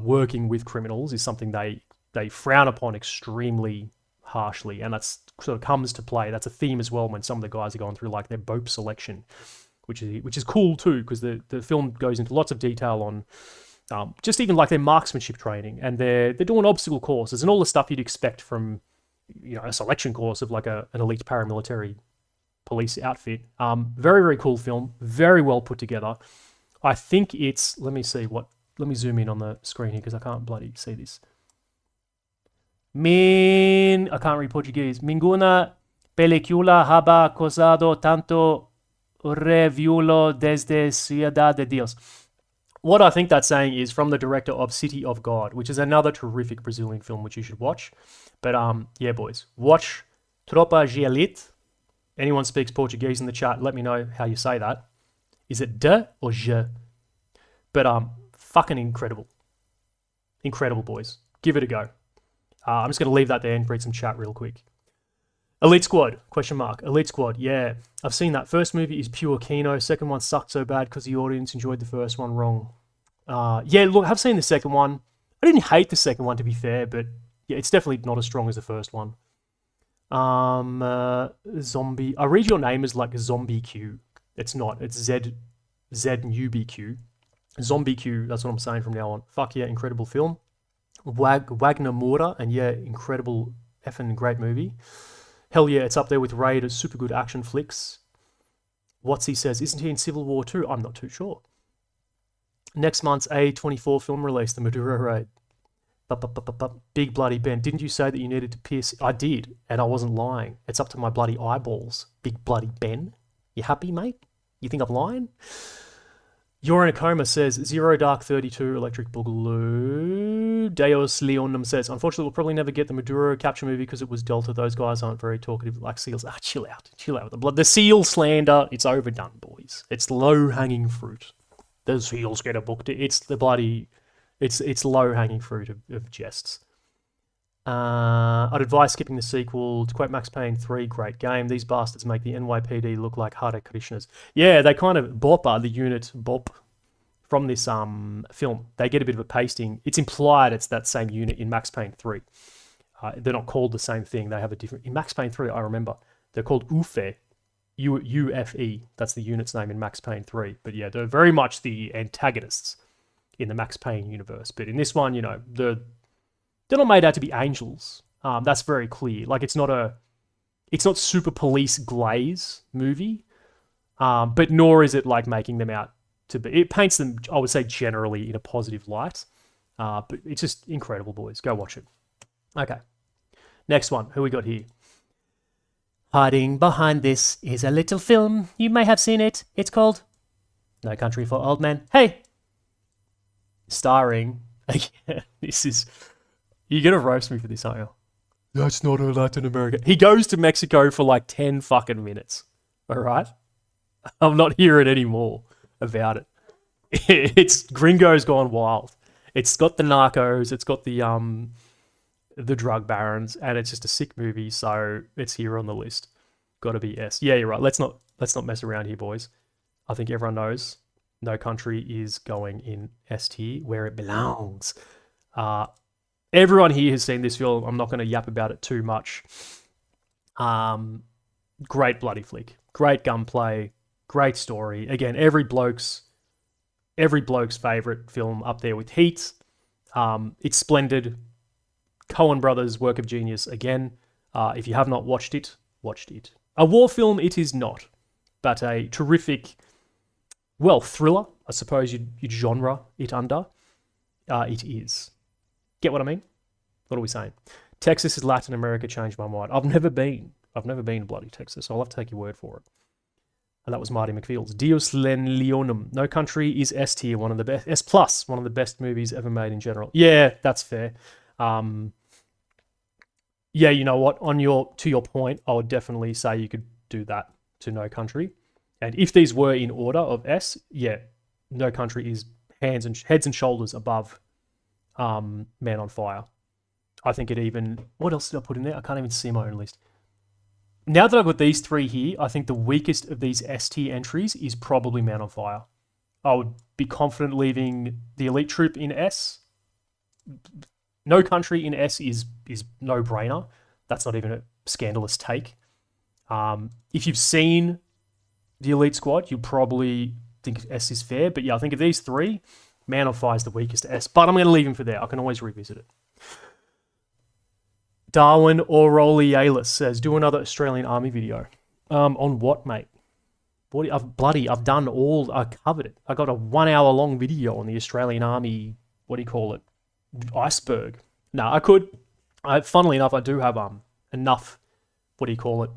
working with criminals is something they frown upon extremely harshly, and that's sort of comes to play. That's a theme as well when some of the guys are going through like their BOPE selection, which is cool too, because the film goes into lots of detail on just even like their marksmanship training, and they're doing obstacle courses and all the stuff you'd expect from a selection course of like an elite paramilitary police outfit. Very, very cool film. Very well put together. I think it's, let me zoom in on the screen here because I can't bloody see this. I can't read Portuguese. Ninguna película haba causado tanto revuelo desde Ciudad de Dios. What I think that's saying is from the director of City of God, which is another terrific Brazilian film which you should watch. But yeah, boys, watch Tropa de Elite. Anyone speaks Portuguese in the chat, let me know how you say that. Is it de or je? But fucking incredible. Incredible, boys. Give it a go. I'm just going to leave that there and read some chat real quick. Elite Squad, question mark. Elite Squad, yeah. I've seen that. First movie is pure kino. Second one sucked so bad because the audience enjoyed the first one wrong. Yeah, look, I've seen the second one. I didn't hate the second one, to be fair, but yeah, it's definitely not as strong as the first one. Zombie. I read your name as like Zombie Q. It's not. It's ZUBQ. Zombie Q, that's what I'm saying from now on. Fuck yeah, incredible film. Wagner Moura, and yeah, incredible effing great movie. Hell yeah, it's up there with Raid as super good action flicks. What's he says, isn't he in Civil War 2? I'm not too sure. Next month's A24 film release, the Maduro Raid. Big bloody Ben. Didn't you say that you needed to pierce? I did, and I wasn't lying. It's up to my bloody eyeballs. Big bloody Ben. You happy, mate? You think I'm lying? You're in a Coma says, Zero Dark 32, Electric Boogaloo. Deos Leonum says, unfortunately, we'll probably never get the Maduro capture movie because it was Delta. Those guys aren't very talkative like seals. Chill out with the blood. The seal slander, it's overdone, boys. It's low-hanging fruit. The seals get a book. It's the bloody, it's low-hanging fruit of jests. I'd advise skipping the sequel. To quote Max Payne 3, great game. These bastards make the NYPD look like Hare Krishnas. Yeah, they kind of, the unit Bop from this film, they get a bit of a pasting. It's implied it's that same unit in Max Payne 3. They're not called the same thing. They have a different, in Max Payne 3, I remember, they're called UFE. UFE, that's the unit's name in Max Payne 3. But yeah, they're very much the antagonists in the Max Payne universe. But in this one, you know, they're not made out to be angels. That's very clear. Like it's not super police glaze movie, but nor is it like making them out to be. It paints them, I would say, generally in a positive light. But it's just incredible, boys. Go watch it. Okay. Next one. Who we got here? Hiding behind this is a little film. You may have seen it. It's called No Country for Old Men. Hey! Starring, this is... You're going to roast me for this, aren't you? That's not a Latin America. He goes to Mexico for like 10 fucking minutes. All right? I'm not hearing any more about it. It's Gringo's Gone Wild. It's got the narcos. It's got the drug barons, and it's just a sick movie. So it's here on the list. Got to be S. Yeah, you're right. Let's not mess around here, boys. I think everyone knows No Country is going in S tier where it belongs. Everyone here has seen this film. I'm not going to yap about it too much. Great bloody flick. Great gunplay. Great story. Again, every bloke's favorite film up there with Heat. It's splendid. Coen Brothers' work of genius again. If you have not watched it. A war film it is not, but a terrific, well, thriller, I suppose you'd genre it under. It is. Get what I mean? What are we saying? Texas is Latin America, changed my mind. I've never been to bloody Texas, so I'll have to take your word for it. And that was Marty McField's Dios Leonum. No Country is S tier, one of the best, S+, one of the best movies ever made in general. Yeah, that's fair. Yeah, you know what? To your point, I would definitely say you could do that to No Country. And if these were in order of S, yeah, No Country is heads and shoulders above Man on Fire. I think it even... What else did I put in there? I can't even see my own list. Now that I've got these three here, I think the weakest of these S tier entries is probably Man on Fire. I would be confident leaving the Elite Troop in S. No Country in S is no-brainer. That's not even a scandalous take. If you've seen the Elite Squad, you'll probably think S is fair. But yeah, I think of these three, Man on Fire is the weakest S. But I'm going to leave him for there. I can always revisit it. Darwin Aurelialis says, do another Australian Army video. On what, mate? I've done all. I covered it. I got a 1 hour long video on the Australian Army. What do you call it? Iceberg. No, I could. Funnily enough, I do have enough. What do you call it?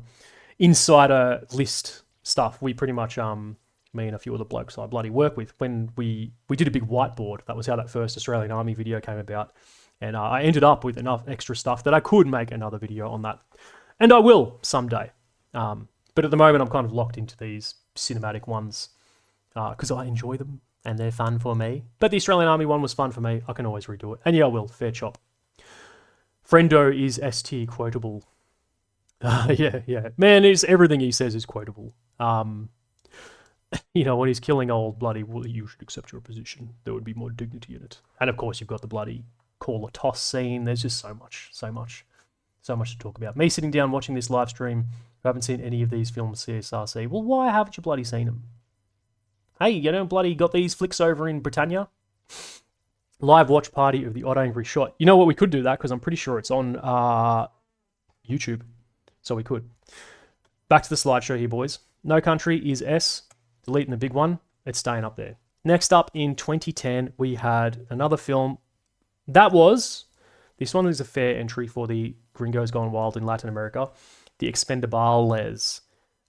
Insider list stuff. We pretty much me and a few other blokes I bloody work with, when we did a big whiteboard. That was how that first Australian Army video came about. And I ended up with enough extra stuff that I could make another video on that. And I will someday. But at the moment, I'm kind of locked into these cinematic ones because I enjoy them and they're fun for me. But the Australian Army one was fun for me. I can always redo it. And yeah, I will. Fair chop. Friendo is ST quotable. Yeah. Man, everything he says is quotable. You know, when he's killing old bloody, well, you should accept your position. There would be more dignity in it. And of course, you've got the bloody call a toss scene. There's just so much to talk about. Me sitting down watching this live stream, who haven't seen any of these films, CSRC. Well, why haven't you bloody seen them? Hey, you know, bloody got these flicks over in Britannia. Live watch party of the Odd Angry Shot. You know what, we could do that because I'm pretty sure it's on YouTube. So we could. Back to the slideshow here, boys. No Country is S. Deleting the big one. It's staying up there. Next up in 2010, we had another film. This one is a fair entry for the Gringos Gone Wild in Latin America. The Expendables.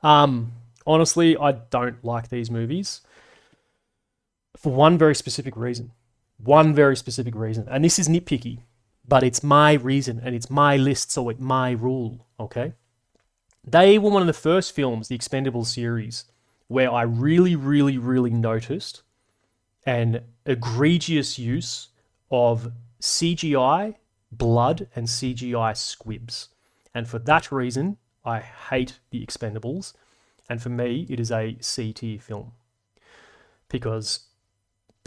Honestly, I don't like these movies for one very specific reason. And this is nitpicky, but it's my reason and it's my list, so it's my rule, okay? They were one of the first films, the Expendables series, where I really noticed an egregious use of CGI blood and CGI squibs. And for that reason, I hate the Expendables. And for me, it is a C tier film. Because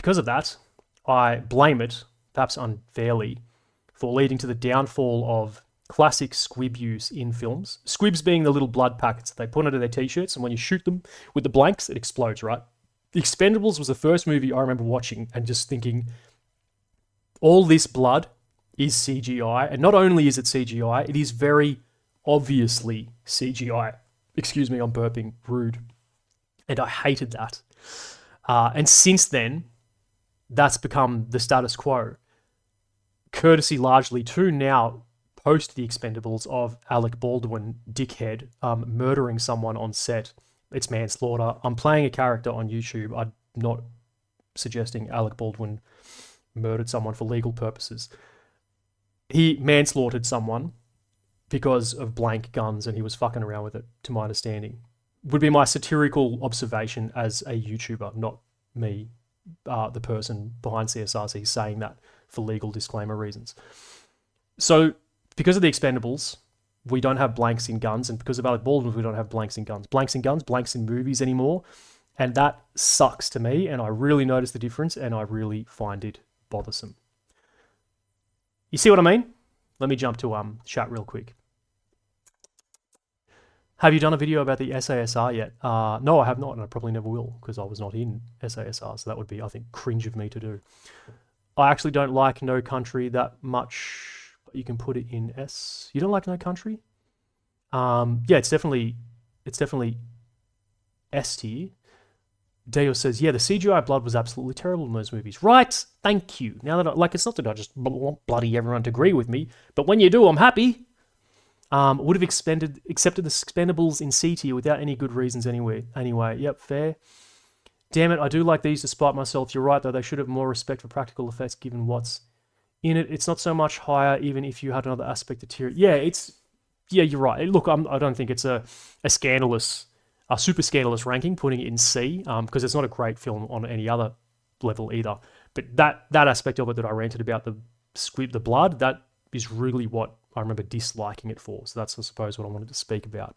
of that, I blame it, perhaps unfairly, for leading to the downfall of classic squib use in films. Squibs being the little blood packets that they put under their t-shirts, and when you shoot them with the blanks, it explodes, right? The Expendables was the first movie I remember watching and just thinking, all this blood is CGI, and not only is it CGI, it is very obviously CGI. Excuse me, I'm burping. Rude. And I hated that. And since then, that's become the status quo. Courtesy largely to now, post the Expendables, of Alec Baldwin, dickhead, murdering someone on set. It's manslaughter. I'm playing a character on YouTube. I'm not suggesting Alec Baldwin murdered someone for legal purposes. He manslaughtered someone because of blank guns, and he was fucking around with it, to my understanding. Would be my satirical observation as a YouTuber, not me, the person behind CSRC, saying that for legal disclaimer reasons. So, because of the Expendables, we don't have blanks in guns, and because of Alec Baldwin, we don't have blanks in guns. Blanks in guns, blanks in movies anymore, and that sucks to me, and I really notice the difference, and I really find it bothersome. You see what I mean? Let me jump to chat real quick. Have you done a video about the SASR yet? No, I have not, and I probably never will, because I was not in SASR, so that would be, I think, cringe of me to do. I actually don't like No Country that much, but you can put it in S. You don't like No Country? Yeah, it's definitely S tier. Deo says, yeah, the CGI blood was absolutely terrible in those movies. Right, thank you. Now that it's not that I just want bloody everyone to agree with me, but when you do, I'm happy. Would have accepted the Expendables in C tier without any good reasons anyway. Yep, fair. Damn it, I do like these despite myself. You're right, though. They should have more respect for practical effects given what's in it. It's not so much higher, even if you had another aspect of tier. Yeah, you're right. Look, I don't think it's a super scandalous ranking, putting it in C, because it's not a great film on any other level either. But that aspect of it that I ranted about, the blood, that is really what I remember disliking it for. So that's, I suppose, what I wanted to speak about.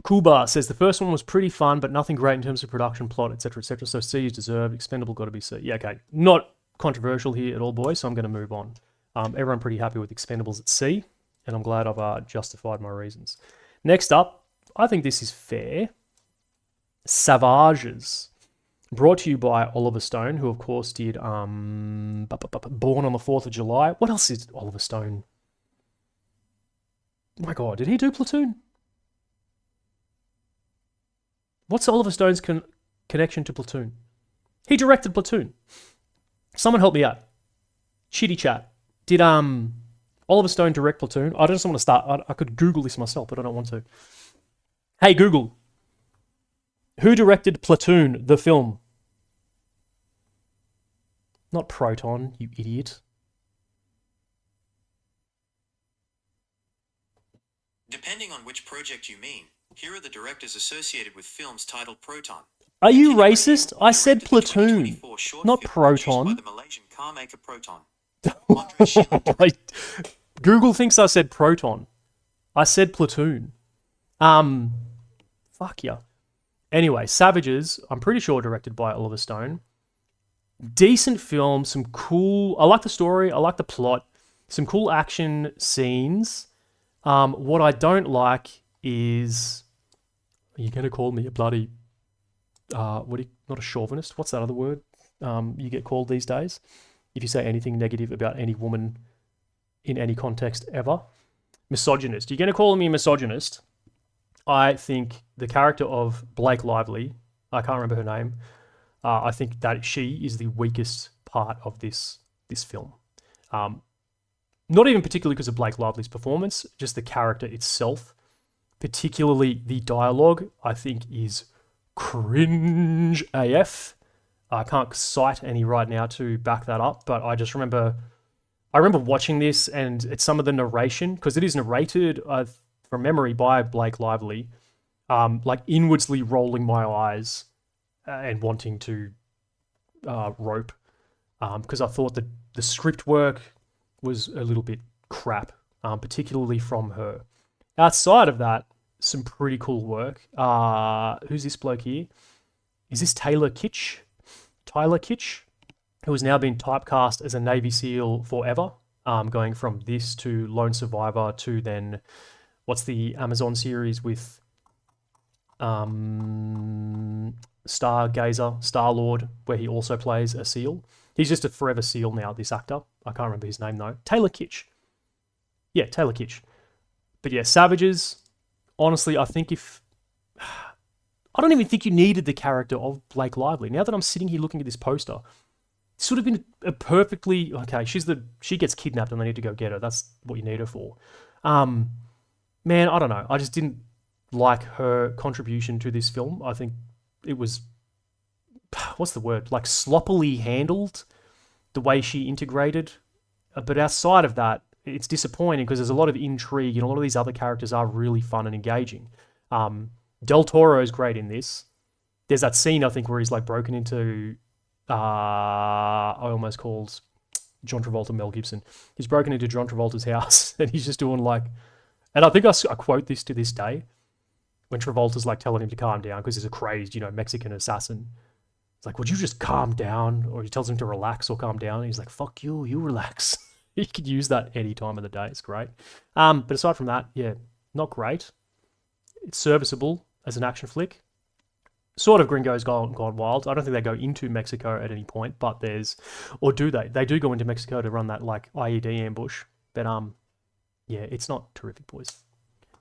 Kuba says, the first one was pretty fun, but nothing great in terms of production, plot, etc., etc. So C is deserved. Expendable got to be C. Yeah, okay. Not controversial here at all, boys, so I'm going to move on. Everyone pretty happy with Expendables at C, and I'm glad I've justified my reasons. Next up, I think this is fair. Savages. Brought to you by Oliver Stone, who, of course, did Born on the 4th of July. What else is Oliver Stone? Oh my God, did he do Platoon? What's Oliver Stone's connection to Platoon? He directed Platoon. Someone help me out. Shitty chat. Did Oliver Stone direct Platoon? I just want to start. I could Google this myself, but I don't want to. Hey, Google. Who directed Platoon, the film? Not Proton, you idiot. Depending on which project you mean, here are the directors associated with films titled Proton. Are you racist? I said Platoon, not Proton. By the Malaysian car maker Proton. Google thinks I said Proton. I said Platoon. Fuck ya. Anyway, Savages, I'm pretty sure directed by Oliver Stone. Decent film, some cool... I like the story, I like the plot. Some cool action scenes. What I don't like is... Are you going to call me a bloody... not a chauvinist? What's that other word you get called these days? If you say anything negative about any woman in any context ever. Misogynist. You're going to call me a misogynist. I think the character of Blake Lively, I can't remember her name, I think that she is the weakest part of this film. Not even particularly because of Blake Lively's performance, just the character itself, particularly the dialogue, I think is cringe AF. I can't cite any right now to back that up, but I just remember... I remember watching this and it's some of the narration, because it is narrated from memory by Blake Lively, like inwardly rolling my eyes and wanting to rope, because I thought that the script work was a little bit crap, particularly from her. Outside of that, some pretty cool work. Who's this bloke here? Is this Tyler Kitsch? Who has now been typecast as a Navy SEAL forever, going from this to Lone Survivor to then, what's the Amazon series with Stargazer, Star-Lord, where he also plays a SEAL. He's just a forever SEAL now, this actor. I can't remember his name though. Taylor Kitsch. Yeah, Taylor Kitsch. But yeah, Savages, honestly, I think if... I don't even think you needed the character of Blake Lively. Now that I'm sitting here looking at this poster, this would have been a perfectly... Okay, she gets kidnapped and they need to go get her. That's what you need her for. Man, I don't know. I just didn't like her contribution to this film. I think it was... What's the word? Like sloppily handled, the way she integrated. But outside of that, it's disappointing because there's a lot of intrigue and a lot of these other characters are really fun and engaging. Del Toro is great in this. There's that scene, I think, where he's like broken into... I almost called John Travolta Mel Gibson. He's broken into John Travolta's house and he's just doing like... And I think I quote this to this day when Travolta's like telling him to calm down because he's a crazed, Mexican assassin. It's like, would you just calm down? Or he tells him to relax or calm down. And he's like, fuck you, you relax. You could use that any time of the day. It's great. But aside from that, yeah, not great. It's serviceable as an action flick. Sort of Gringo's Gone Wild. I don't think they go into Mexico at any point, but there's... Or do they? They do go into Mexico to run that, like, IED ambush. But, yeah, it's not terrific, boys.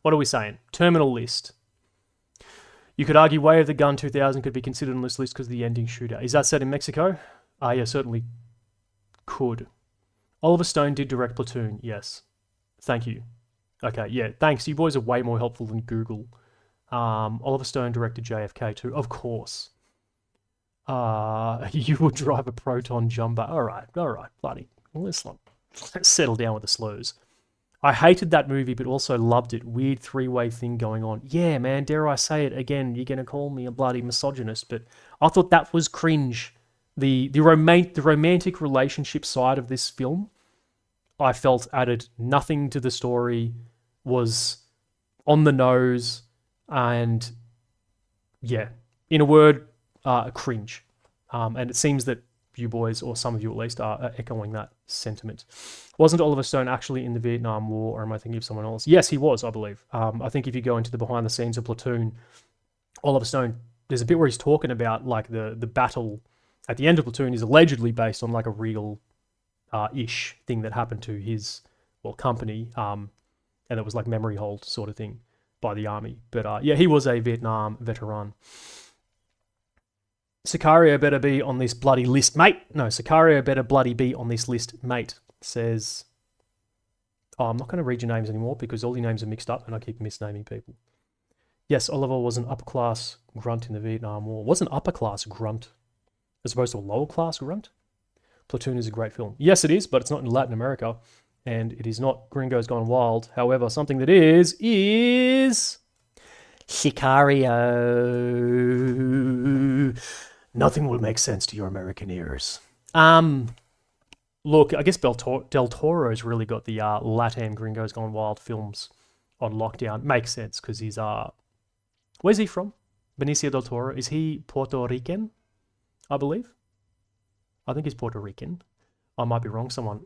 What are we saying? Terminal list. You could argue Way of the Gun 2000 could be considered on this list because of the ending shootout. Is that set in Mexico? Yeah, certainly could. Oliver Stone did direct Platoon, yes. Thank you. Okay, yeah, thanks. You boys are way more helpful than Google. Oliver Stone directed JFK too, of course. You would drive a Proton Jumbo. All right, bloody. Well, let's settle down with the slurs. I hated that movie, but also loved it. Weird three-way thing going on. Yeah, man, dare I say it again? You're gonna call me a bloody misogynist, but I thought that was cringe. The romantic relationship side of this film, I felt added nothing to the story, was on the nose, and yeah, in a word, cringe. And it seems that you boys, or some of you at least, are echoing that sentiment. Wasn't Oliver Stone actually in the Vietnam War, or am I thinking of someone else? Yes, he was, I believe. I think if you go into the behind the scenes of Platoon, Oliver Stone, there's a bit where he's talking about like the battle at the end of Platoon is allegedly based on like a real ish thing that happened to his company, and it was like memory hold sort of thing. by the army. But yeah, he was a Vietnam veteran. Sicario better be on this bloody list, mate. No, Sicario better bloody be on this list, mate. Says, oh, I'm not going to read your names anymore because all your names are mixed up and I keep misnaming people. Yes, Oliver was an upper class grunt in the Vietnam War. Was an upper class grunt as opposed to a lower class grunt? Platoon is a great film. Yes, it is, but it's not in Latin America. And it is not Gringos Gone Wild. However, something that is Sicario. Nothing will make sense to your American ears. Look, I guess Del Toro's really got the LATAM Gringos Gone Wild films on lockdown. Makes sense because he's where's he from? Benicio del Toro. Is he Puerto Rican? I believe. I think he's Puerto Rican. I might be wrong. Someone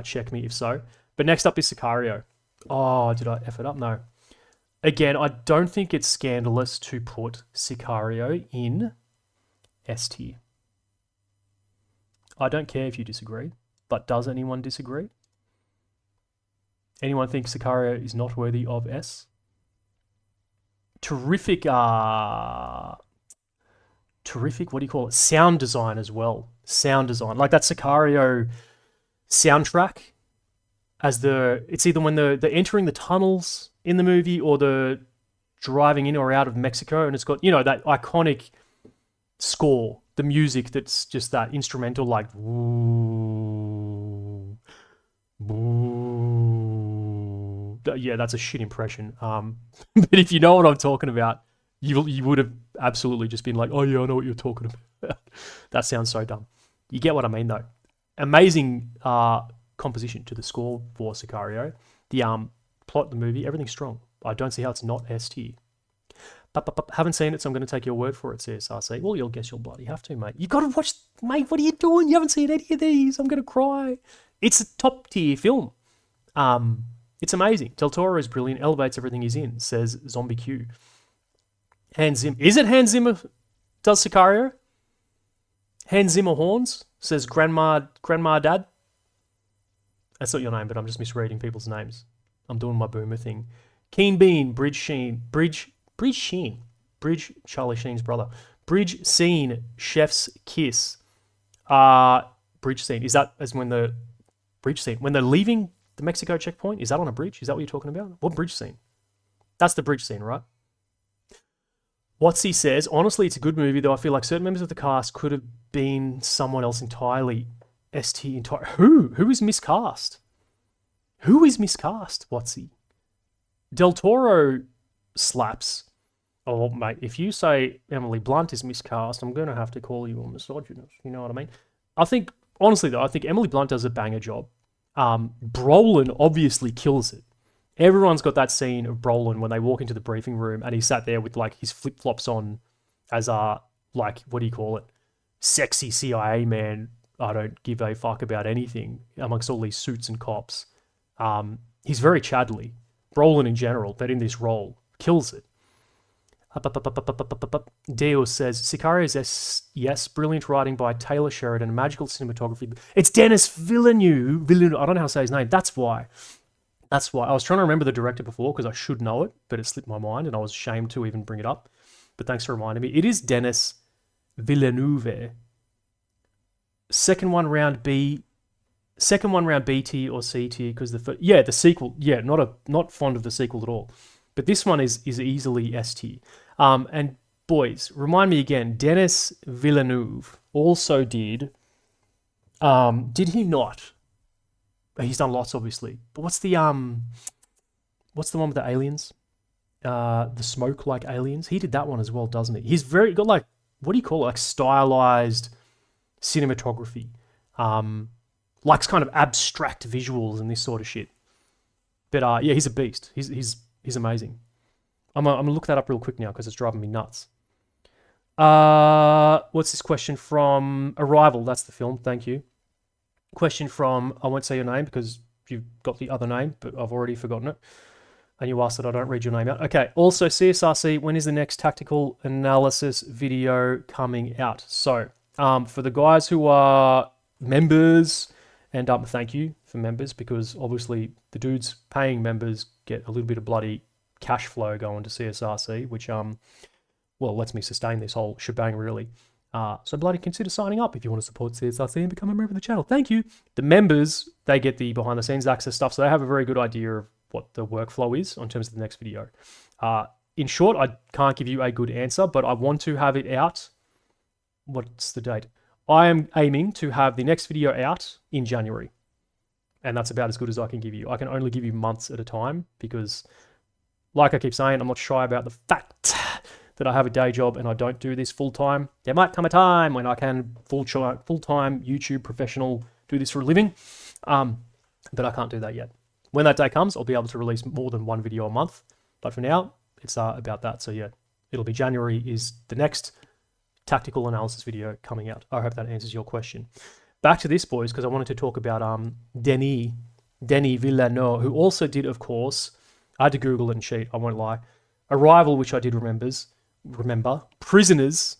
check me if so. But next up is Sicario. Oh, did I F it up? No. Again, I don't think it's scandalous to put Sicario in S tier. I don't care if you disagree, but does anyone disagree? Anyone think Sicario is not worthy of S? Terrific, what do you call it? Sound design as well. Sound design. Like that Sicario soundtrack it's either when they're entering the tunnels in the movie or the driving in or out of Mexico, and it's got, that iconic score, the music that's just that instrumental, like woo, woo. Yeah, that's a shit impression. But if you know what I'm talking about, you would have absolutely just been like, oh yeah, I know what you're talking about. That sounds so dumb. You get what I mean though. Amazing composition to the score for Sicario. The plot of the movie, everything's strong. I don't see how it's not S tier. But haven't seen it, so I'm going to take your word for it, CSRC. Well, you'll guess you'll bloody have to, mate. You got to watch, mate. What are you doing? You haven't seen any of these. I'm going to cry. It's a top tier film. It's amazing. Del Toro is brilliant. Elevates everything he's in. Says Zombie Q. Hans Zimmer. Is it Hans Zimmer does Sicario? Hans Zimmer horns. Says Grandma Dad. That's not your name, but I'm just misreading people's names. I'm doing my boomer thing. Keen Bean, Bridge Charlie Sheen's brother. Bridge Scene, Chef's Kiss. Bridge Scene. Is that as when the bridge scene? When they're leaving the Mexico checkpoint? Is that on a bridge? Is that what you're talking about? What bridge scene? That's the bridge scene, right? Watsy says, honestly, it's a good movie, though I feel like certain members of the cast could have been someone else entirely. ST entire. Who is miscast? Who is miscast, Watsy? Del Toro slaps. Oh, mate, if you say Emily Blunt is miscast, I'm going to have to call you a misogynist. You know what I mean? I think, honestly, though, I think Emily Blunt does a banger job. Brolin obviously kills it. Everyone's got that scene of Brolin when they walk into the briefing room and he sat there with, like, his flip-flops on as, like, what do you call it? Sexy CIA man. I don't give a fuck about anything amongst all these suits and cops. He's very Chadley. Brolin in general, but in this role, kills it. Dios says, Sicarios, yes, brilliant writing by Taylor Sheridan, magical cinematography. It's Denis Villeneuve. I don't know how to say his name. That's why. I was trying to remember the director before because I should know it, but it slipped my mind and I was ashamed to even bring it up. But thanks for reminding me. It is Denis Villeneuve. Second one round B tier or C tier because the sequel, not fond of the sequel at all, but this one is easily S tier. And boys, remind me again, Denis Villeneuve also did he not? He's done lots, obviously, but what's the one with the aliens? The smoke like aliens. He did that one as well, doesn't he? He's got like, what do you call it? Like stylized cinematography, likes kind of abstract visuals and this sort of shit. But yeah, he's a beast. He's amazing. I'm gonna look that up real quick now because it's driving me nuts. What's this question from Arrival? That's the film. Thank you. Question from, I won't say your name because you've got the other name, but I've already forgotten it. And you asked that I don't read your name out. Okay. Also, CSRC, when is the next tactical analysis video coming out? So, for the guys who are members, and thank you for members because obviously the dudes paying members get a little bit of bloody cash flow going to CSRC, which lets me sustain this whole shebang really. So bloody consider signing up if you want to support CSRC and become a member of the channel. Thank you. The members, they get the behind the scenes access stuff, so they have a very good idea of what the workflow is in terms of the next video. In short, I can't give you a good answer, but I want to have it out. What's the date? I am aiming to have the next video out in January. And that's about as good as I can give you. I can only give you months at a time because, like I keep saying, I'm not shy about the fact that I have a day job and I don't do this full time. There might come a time when I can full-time YouTube professional do this for a living, but I can't do that yet. When that day comes, I'll be able to release more than one video a month. But for now, it's about that. So yeah, it'll be January is the next tactical analysis video coming out. I hope that answers your question. Back to this, boys, because I wanted to talk about Denis Villeneuve, who also did, of course, I had to Google it and cheat, I won't lie, Arrival, which I did remember, Prisoners,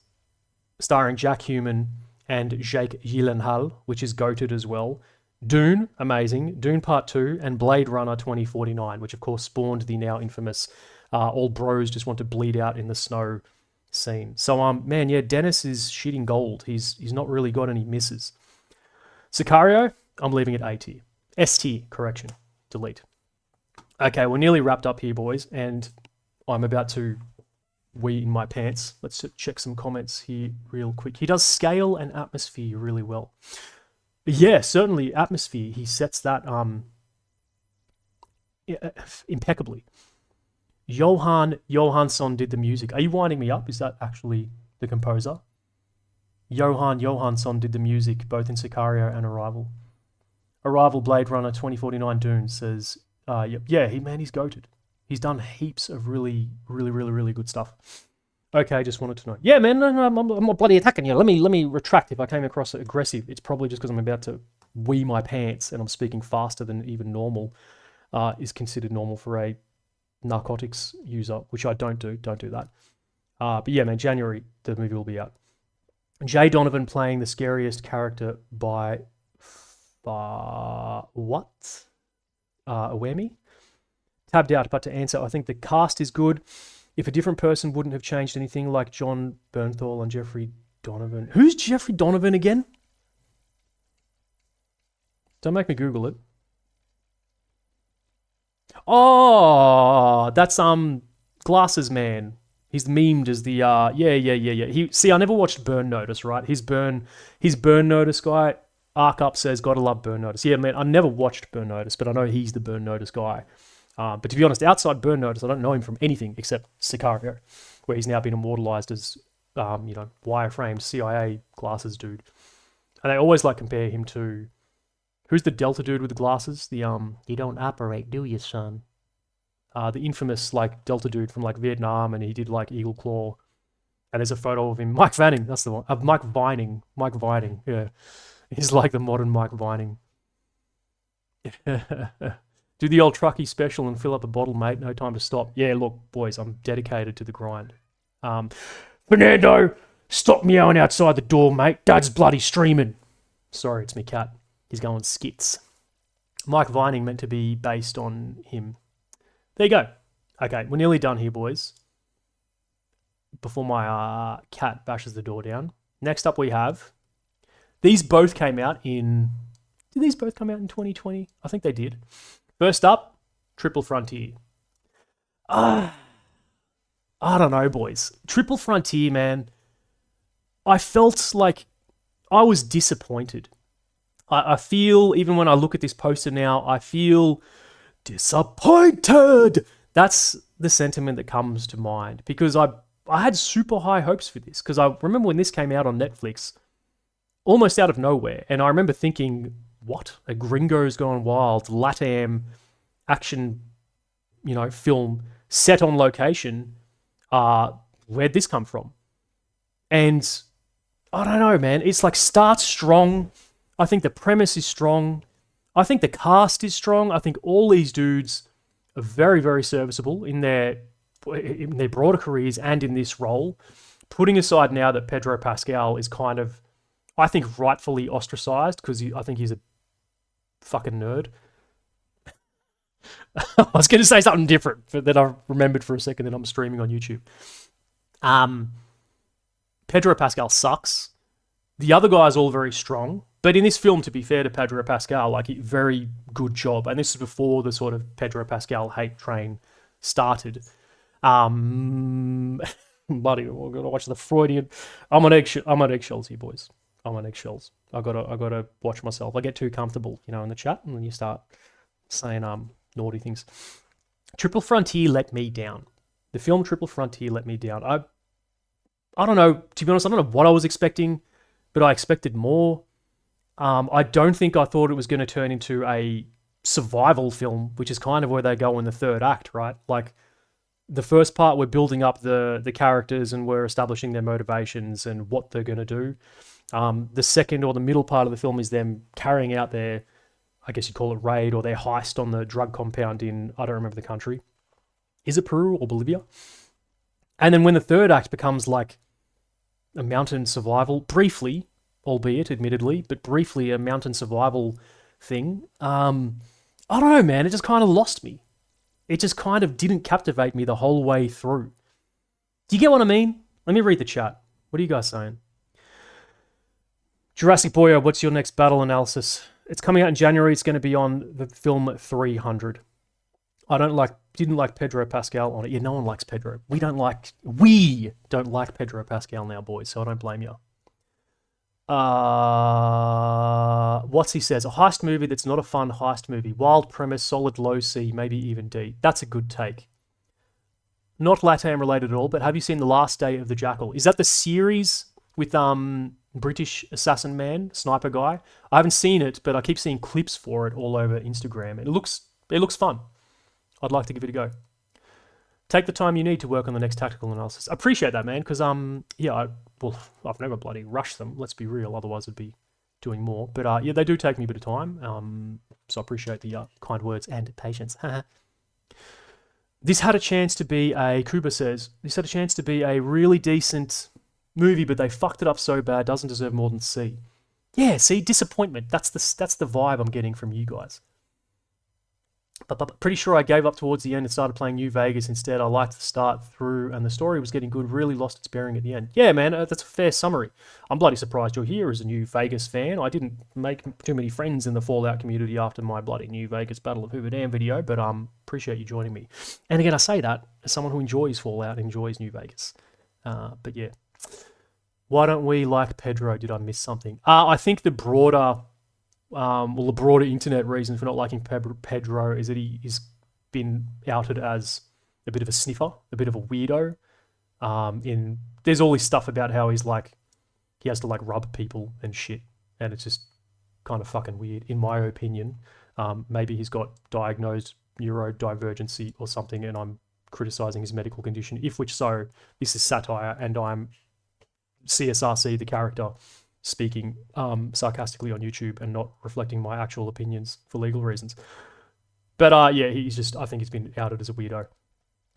starring Jack Human and Jake Gyllenhaal, which is goated as well, Dune, amazing, Dune Part 2, and Blade Runner 2049, which of course spawned the now infamous all bros just want to bleed out in the snow scene. So, man, yeah, Dennis is shitting gold. He's not really got any misses. Sicario, I'm leaving it A tier. S tier, correction, delete. Okay, we're nearly wrapped up here, boys, and I'm about to wee in my pants. Let's check some comments here real quick. He does scale and atmosphere really well. Yeah, certainly atmosphere. He sets that impeccably. Johan Johansson did the music. Are you winding me up? Is that actually the composer? Johan Johansson did the music both in Sicario and Arrival. Arrival, Blade Runner 2049, Dune says, yeah, he's goated. He's done heaps of really good stuff. Okay, just wanted to know. Yeah, man, no, I'm not bloody attacking you. Let me retract if I came across aggressive. It's probably just because I'm about to wee my pants and I'm speaking faster than even normal. Is considered normal for a narcotics user, which I don't do. Don't do that. But yeah, man, January, the movie will be out. Jay Donovan playing the scariest character by what? Aware me? Tabbed out, but to answer, I think the cast is good. If a different person wouldn't have changed anything, like John Bernthal and Jeffrey Donovan. Who's Jeffrey Donovan again? Don't make me Google it. Oh, that's Glasses Man. He's memed as the yeah. I never watched Burn Notice, right? His Burn Notice guy. Arc Up says, gotta love Burn Notice. Yeah, man, I never watched Burn Notice, but I know he's the Burn Notice guy. But to be honest, outside Burn Notice, I don't know him from anything except Sicario, where he's now been immortalized as, wireframed CIA glasses dude. And they always compare him to, who's the Delta dude with the glasses? The you don't operate, do you, son? The infamous Delta dude from Vietnam, and he did Eagle Claw. And there's a photo of him, Mike Vanning, that's the one. Mike Vining, yeah. He's the modern Mike Vining. Do the old trucky special and fill up a bottle, mate. No time to stop. Yeah, look, boys, I'm dedicated to the grind. Fernando, stop meowing outside the door, mate. Dad's bloody streaming. Sorry, it's me cat. He's going skits. Mike Vining meant to be based on him. There you go. Okay, we're nearly done here, boys. Before my cat bashes the door down. Next up we have... These both came out in... Did these both come out in 2020? I think they did. First up, Triple Frontier. I don't know, boys. Triple Frontier, man. I felt like I was disappointed. I feel, even when I look at this poster now, I feel disappointed. That's the sentiment that comes to mind. Because I had super high hopes for this. Because I remember when this came out on Netflix, almost out of nowhere. And I remember thinking, what? A Gringo's Gone Wild, LATAM action, film set on location. Where'd this come from? And I don't know, man. It's starts strong. I think the premise is strong. I think the cast is strong. I think all these dudes are very, very serviceable in their broader careers and in this role. Putting aside now that Pedro Pascal is kind of, I think, rightfully ostracized because I think he's a fucking nerd. I was going to say something different, but then I remembered for a second that I'm streaming on YouTube. Pedro Pascal sucks. The other guys all very strong. But in this film, to be fair to Pedro Pascal, like, very good job. And this is before the sort of Pedro Pascal hate train started. Bloody, we're gonna watch the Freudian. I'm on eggshells here, boys. I'm on eggshells. I gotta watch myself. I get too comfortable, in the chat, and then you start saying naughty things. Triple Frontier let me down. The film Triple Frontier let me down. I don't know. To be honest, I don't know what I was expecting, but I expected more. I don't think I thought it was going to turn into a survival film, which is kind of where they go in the third act, right? Like, the first part, we're building up the characters and we're establishing their motivations and what they're going to do. The second or the middle part of the film is them carrying out their, I guess you'd call it raid, or their heist on the drug compound in, I don't remember the country. Is it Peru or Bolivia? And then when the third act becomes like a mountain survival, briefly, albeit admittedly, but briefly a mountain survival thing, I don't know, man, it just kind of lost me. It just kind of didn't captivate me the whole way through. Do you get what I mean? Let me read the chat. What are you guys saying? Jurassic Boyo, what's your next battle analysis? It's coming out in January. It's going to be on the film 300. Didn't like Pedro Pascal on it. Yeah, no one likes Pedro. We don't like Pedro Pascal now, boys, so I don't blame you. What's he says? A heist movie that's not a fun heist movie. Wild premise, solid low C, maybe even D. That's a good take. Not LATAM related at all, but have you seen The Last Day of the Jackal? Is that the series with British assassin man, sniper guy? I haven't seen it, but I keep seeing clips for it all over Instagram. It looks fun. I'd like to give it a go. Take the time you need to work on the next tactical analysis. I appreciate that, man, because I've never bloody rushed them. Let's be real, otherwise I'd be doing more. But yeah, they do take me a bit of time. So I appreciate the kind words and patience. This had a chance to be Kuba says, this had a chance to be a really decent movie, but they fucked it up so bad, doesn't deserve more than C. Yeah, see, disappointment. That's the vibe I'm getting from you guys. But pretty sure I gave up towards the end and started playing New Vegas instead. I liked the start through, and the story was getting good, really lost its bearing at the end. Yeah, man, that's a fair summary. I'm bloody surprised you're here as a New Vegas fan. I didn't make too many friends in the Fallout community after my bloody New Vegas Battle of Hoover Dam video, but appreciate you joining me. And again, I say that as someone who enjoys Fallout, enjoys New Vegas. But yeah. Why don't we like Pedro? Did I miss something? I think the broader internet reason for not liking Pedro is that he's been outed as a bit of a sniffer, a bit of a weirdo. There's all this stuff about how he has to rub people and shit, and it's just kind of fucking weird, in my opinion. Maybe he's got diagnosed neurodivergency or something, and I'm criticizing his medical condition. If which so, this is satire, and I'm CSRC, the character, speaking sarcastically on YouTube and not reflecting my actual opinions for legal reasons. But yeah, I think he's been outed as a weirdo.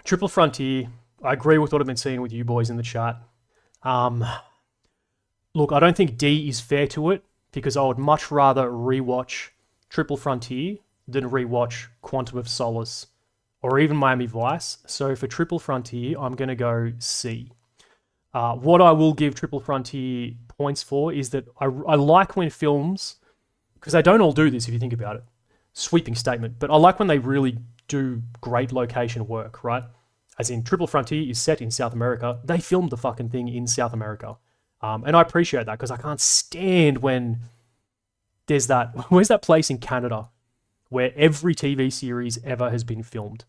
Triple Frontier, I agree with what I've been seeing with you boys in the chat. Look, I don't think D is fair to it, because I would much rather rewatch Triple Frontier than rewatch Quantum of Solace or even Miami Vice. So for Triple Frontier, I'm going to go C. What I will give Triple Frontier points for is that I like when films, because they don't all do this if you think about it, sweeping statement, but I like when they really do great location work, right? As in, Triple Frontier is set in South America. They filmed the fucking thing in South America. And I appreciate that, because I can't stand when there's where's that place in Canada where every TV series ever has been filmed?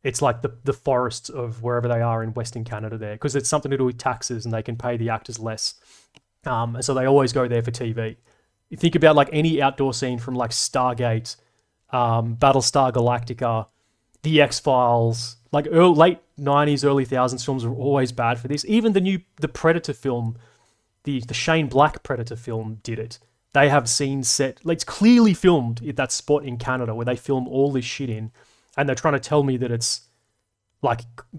It's like the forests of wherever they are in Western Canada there, because it's something to do with taxes and they can pay the actors less. And so they always go there for TV. You think about any outdoor scene from Stargate, Battlestar Galactica, The X-Files, late 90s, early 2000s films were always bad for this. Even the Predator film, the Shane Black Predator film did it. They have scenes set, it's clearly filmed at that spot in Canada where they film all this shit in. And they're trying to tell me that it's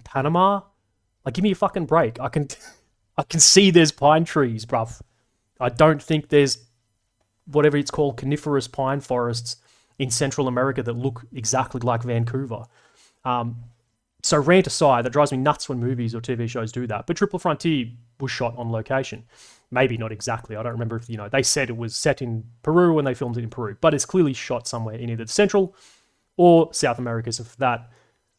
Panama. Give me a fucking break. I can see there's pine trees, bruv. I don't think there's whatever it's called, coniferous pine forests in Central America that look exactly like Vancouver. So rant aside, that drives me nuts when movies or TV shows do that. But Triple Frontier was shot on location. Maybe not exactly. I don't remember if, they said it was set in Peru when they filmed it in Peru, but it's clearly shot somewhere in either Central or South America. So for that,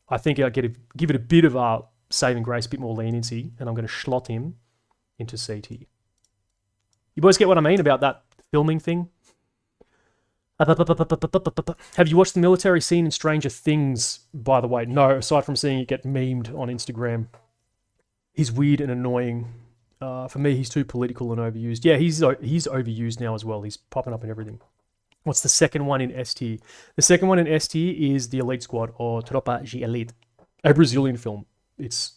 I think I give it a bit of a saving grace, a bit more leniency, and I'm going to slot him into CT. You boys get what I mean about that filming thing? Have you watched the military scene in Stranger Things, by the way? No, aside from seeing it get memed on Instagram. He's weird and annoying. For me, he's too political and overused. Yeah, he's overused now as well. He's popping up in everything. What's the second one in S tier? The second one in S tier is The Elite Squad, or Tropa de Elite, a Brazilian film. It's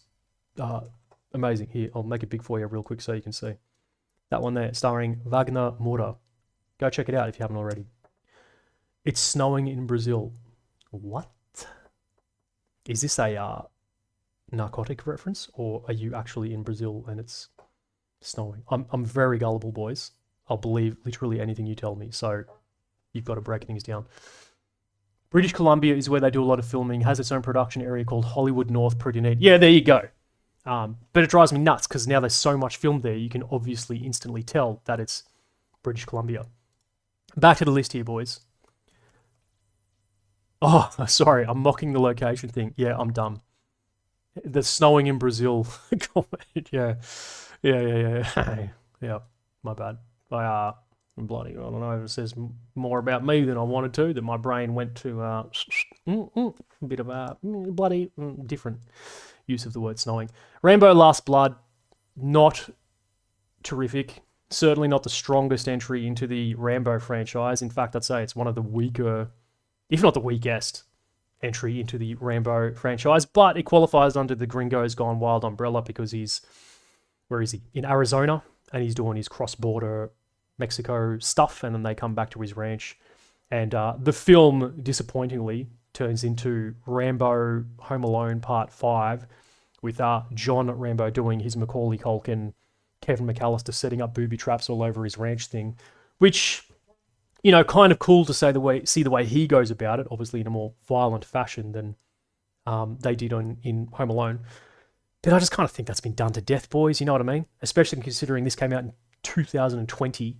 amazing. Here, I'll make it big for you real quick so you can see. That one there, starring Wagner Moura. Go check it out if you haven't already. It's snowing in Brazil. What? Is this a narcotic reference, or are you actually in Brazil and it's snowing? I'm very gullible, boys. I'll believe literally anything you tell me, so you've got to break things down. British Columbia is where they do a lot of filming, has its own production area called Hollywood North. Pretty neat. Yeah, there you go. But it drives me nuts because now there's so much filmed there, you can obviously instantly tell that it's British Columbia. Back to the list here, boys. Oh, sorry, I'm mocking the location thing. Yeah, I'm dumb. The snowing in Brazil comment. Yeah, my bad. I'm bloody, I don't know if it says more about me than I wanted to, that my brain went to a bit of a bloody different use of the word snowing. Rambo Last Blood, not terrific. Certainly not the strongest entry into the Rambo franchise. In fact, I'd say it's one of the weaker, if not the weakest, entry into the Rambo franchise, but it qualifies under the Gringos Gone Wild umbrella because where is he? In Arizona, and he's doing his cross-border Mexico stuff, and then they come back to his ranch. And the film, disappointingly, turns into Rambo Home Alone Part 5, with John Rambo doing his Macaulay Culkin, Kevin McAllister setting up booby traps all over his ranch thing, which, kind of cool to see the way he goes about it, obviously in a more violent fashion than they did in Home Alone. But I just kind of think that's been done to death, boys, you know what I mean? Especially considering this came out in 2020,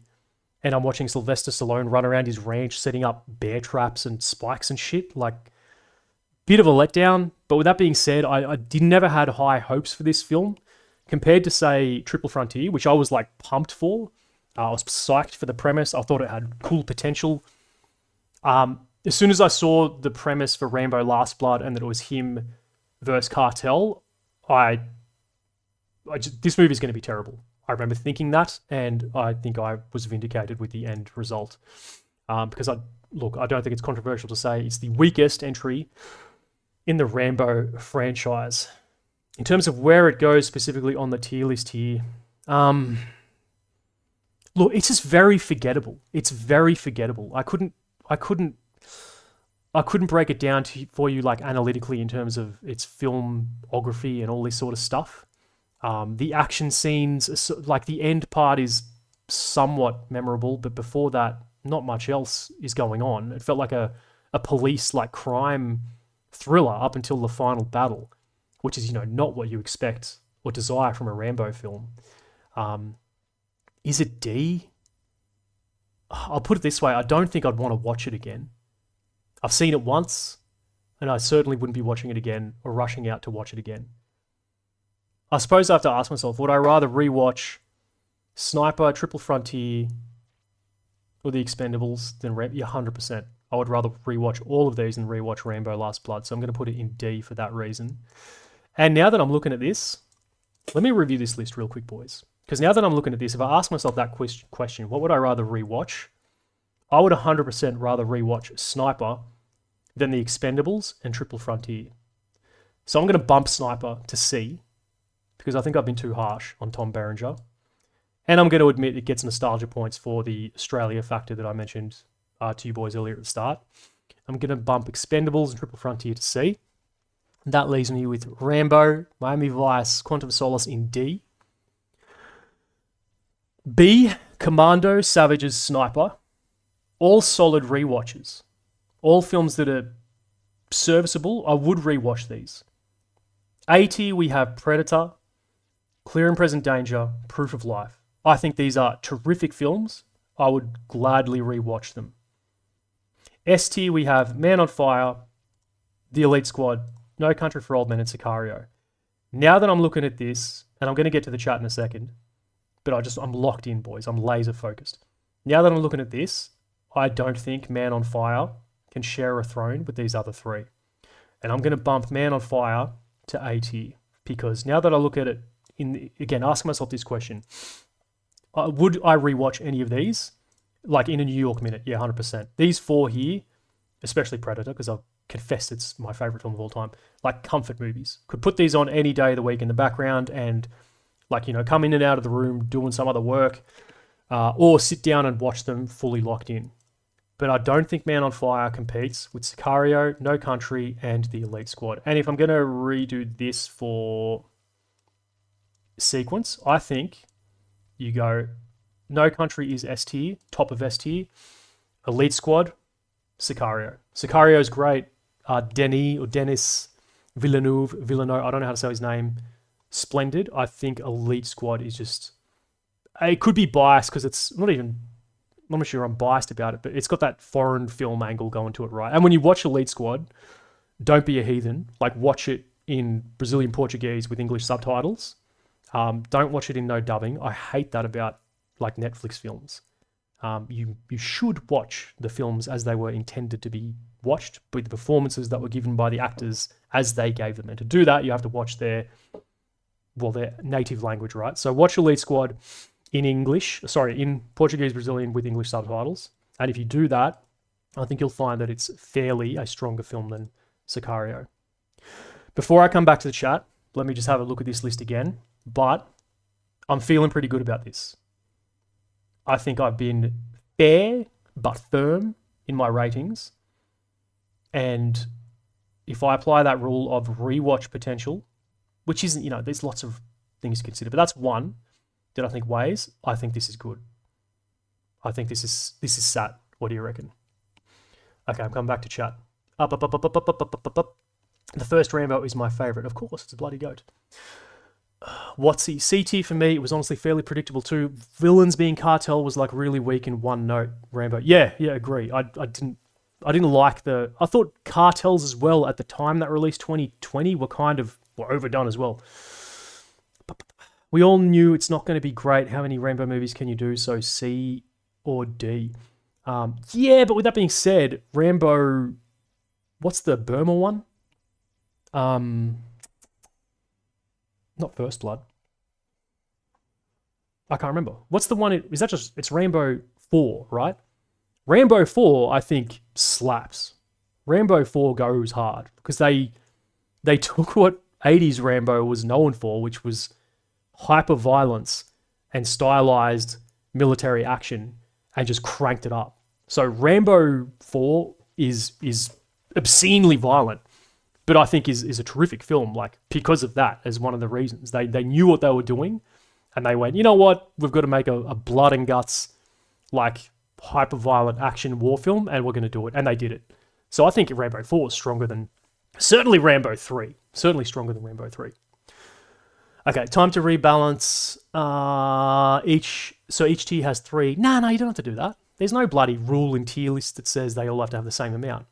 and I'm watching Sylvester Stallone run around his ranch setting up bear traps and spikes and shit. Like, bit of a letdown. But with that being said, I never had high hopes for this film compared to, say, Triple Frontier, which I was like pumped for. I was psyched for the premise. I thought it had cool potential. As soon as I saw the premise for Rambo Last Blood and that it was him versus Cartel, this movie is going to be terrible. I remember thinking that, and I think I was vindicated with the end result. Because I don't think it's controversial to say it's the weakest entry in the Rambo franchise. In terms of where it goes specifically on the tier list here, it's just very forgettable. It's very forgettable. I couldn't break it down for you like analytically in terms of its filmography and all this sort of stuff. The action scenes, like the end part, is somewhat memorable, but before that, not much else is going on. It felt like a police like crime thriller up until the final battle, which is not what you expect or desire from a Rambo film. Is it D? I'll put it this way: I don't think I'd want to watch it again. I've seen it once, and I certainly wouldn't be watching it again or rushing out to watch it again. I suppose I have to ask myself, would I rather rewatch Sniper, Triple Frontier, or The Expendables than Rambo? Yeah, 100%. I would rather rewatch all of these than rewatch Rambo Last Blood, so I'm going to put it in D for that reason. And now that I'm looking at this, let me review this list real quick, boys. Because now that I'm looking at this, if I ask myself that question, what would I rather rewatch? I would 100% rather rewatch Sniper than The Expendables and Triple Frontier. So I'm going to bump Sniper to C, because I think I've been too harsh on Tom Berenger. And I'm going to admit it gets nostalgia points for the Australia factor that I mentioned to you boys earlier at the start. I'm going to bump Expendables and Triple Frontier to C. That leaves me with Rambo, Miami Vice, Quantum of Solace in D. B, Commando, Savages, Sniper. All solid rewatches. All films that are serviceable, I would rewatch these. A tier, we have Predator, Clear and Present Danger, Proof of Life. I think these are terrific films. I would gladly rewatch them. S tier, we have Man on Fire, The Elite Squad, No Country for Old Men, and Sicario. Now that I'm looking at this, and I'm going to get to the chat in a second, but I'm locked in, boys. I'm laser focused. Now that I'm looking at this, I don't think Man on Fire can share a throne with these other three. And I'm going to bump Man on Fire to A tier, because now that I look at it, again, ask myself this question. Would I rewatch any of these? Like in a New York minute? Yeah, 100%. These four here, especially Predator, because I've confessed it's my favorite film of all time, like comfort movies. Could put these on any day of the week in the background and come in and out of the room doing some other work, or sit down and watch them fully locked in. But I don't think Man on Fire competes with Sicario, No Country, and The Elite Squad. And if I'm going to redo this for sequence, I think you go No Country is S tier, top of S tier, Elite Squad, Sicario. Sicario's great. Denis Villeneuve, I don't know how to say his name, splendid. I think Elite Squad is just, it could be biased because I'm not sure I'm biased about it, but it's got that foreign film angle going to it, right? And when you watch Elite Squad, don't be a heathen. Like, watch it in Brazilian Portuguese with English subtitles. Don't watch it in no dubbing. I hate that about like Netflix films. You should watch the films as they were intended to be watched, with the performances that were given by the actors as they gave them. And to do that, you have to watch their native language, right? So watch Elite Squad in Portuguese Brazilian with English subtitles. And if you do that, I think you'll find that it's fairly a stronger film than Sicario. Before I come back to the chat, let me just have a look at this list again. But I'm feeling pretty good about this. I think I've been fair but firm in my ratings. And if I apply that rule of rewatch potential, which isn't, there's lots of things to consider, but that's one that I think weighs. I think this is good. I think this is sat. What do you reckon? Okay, I'm coming back to chat. Up. The first Rambo is my favorite. Of course, it's a bloody goat. What's he? CT for me, it was honestly fairly predictable too. Villains being cartel was like really weak in one note. Rambo, yeah, agree. I didn't like I thought cartels as well at the time that released 2020 were overdone as well. We all knew it's not going to be great. How many Rambo movies can you do? So C or D? Yeah, but with that being said, Rambo, what's the Burma one? Not First Blood. I can't remember. What's the one? It's Rambo 4, right? Rambo 4, I think, slaps. Rambo 4 goes hard because they took what 80s Rambo was known for, which was hyper violence and stylized military action, and just cranked it up. So Rambo 4 is obscenely violent, but I think is a terrific film, like, because of that, as one of the reasons. They knew what they were doing, and they went, you know what, we've got to make a blood and guts, like, hyper-violent action war film, and we're going to do it. And they did it. So I think Rambo 4 is stronger than, certainly Rambo 3. Certainly stronger than Rambo 3. Okay, time to rebalance. Each tier has 3. No, you don't have to do that. There's no bloody rule in tier list that says they all have to have the same amount.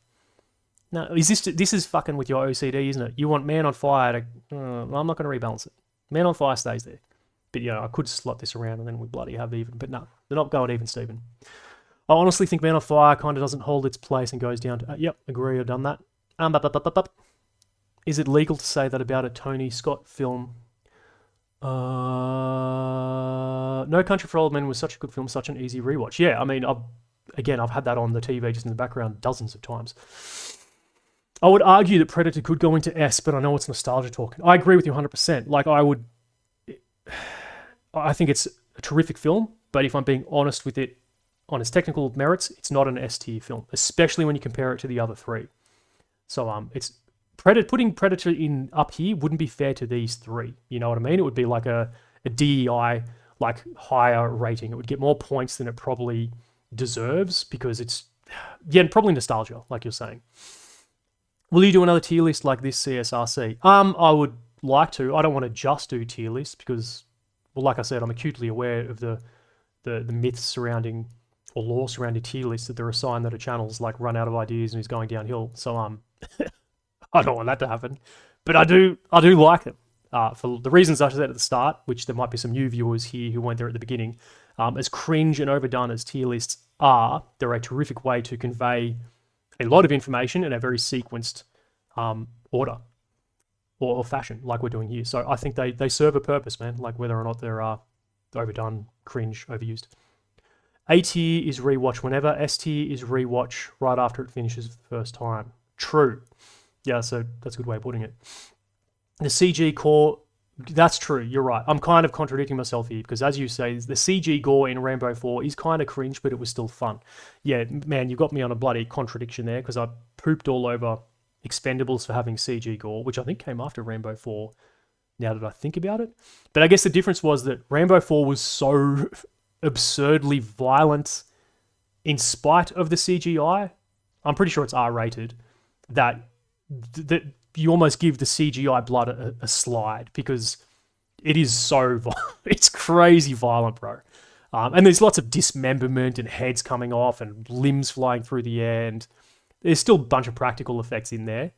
No, this is fucking with your OCD, isn't it? You want Man on Fire to... well, I'm not going to rebalance it. Man on Fire stays there. But, I could slot this around and then we bloody have even. But no, they're not going even, Stephen. I honestly think Man on Fire kind of doesn't hold its place and goes down to... yep, agree, I've done that. Is it legal to say that about a Tony Scott film? No Country for Old Men was such a good film, such an easy rewatch. Yeah, I mean, I've had that on the TV just in the background dozens of times. I would argue that Predator could go into S, but I know it's nostalgia talk. I agree with you 100%. Like, I think it's a terrific film, but if I'm being honest with it, on its technical merits, it's not an S tier film, especially when you compare it to the other three. So it's putting Predator in up here wouldn't be fair to these three. You know what I mean? It would be like a DEI, like, higher rating. It would get more points than it probably deserves because it's yeah, probably nostalgia, like you're saying. Will you do another tier list like this CSRC? I would like to. I don't want to just do tier lists because, well, like I said, I'm acutely aware of the myths surrounding or lore surrounding tier lists, that they're a sign that a channel's like run out of ideas and is going downhill. So I don't want that to happen, but I do like them for the reasons I said at the start, which there might be some new viewers here who weren't there at the beginning. As cringe and overdone as tier lists are, they're a terrific way to convey a lot of information in a very sequenced order or fashion, like we're doing here. So I think they serve a purpose, man, like whether or not they're overdone, cringe, overused. A tier is rewatch whenever. S tier is rewatch right after it finishes for the first time. True. Yeah, so that's a good way of putting it. The CG core, that's true. You're right. I'm kind of contradicting myself here because, as you say, the CG gore in Rambo 4 is kind of cringe, but it was still fun. Yeah, man, you got me on a bloody contradiction there because I pooped all over Expendables for having CG gore, which I think came after Rambo 4, now that I think about it. But I guess the difference was that Rambo 4 was so absurdly violent in spite of the CGI. I'm pretty sure it's R-rated, that you almost give the CGI blood a slide because it is so it's crazy violent, bro. And there's lots of dismemberment and heads coming off and limbs flying through the air, and there's still a bunch of practical effects in there.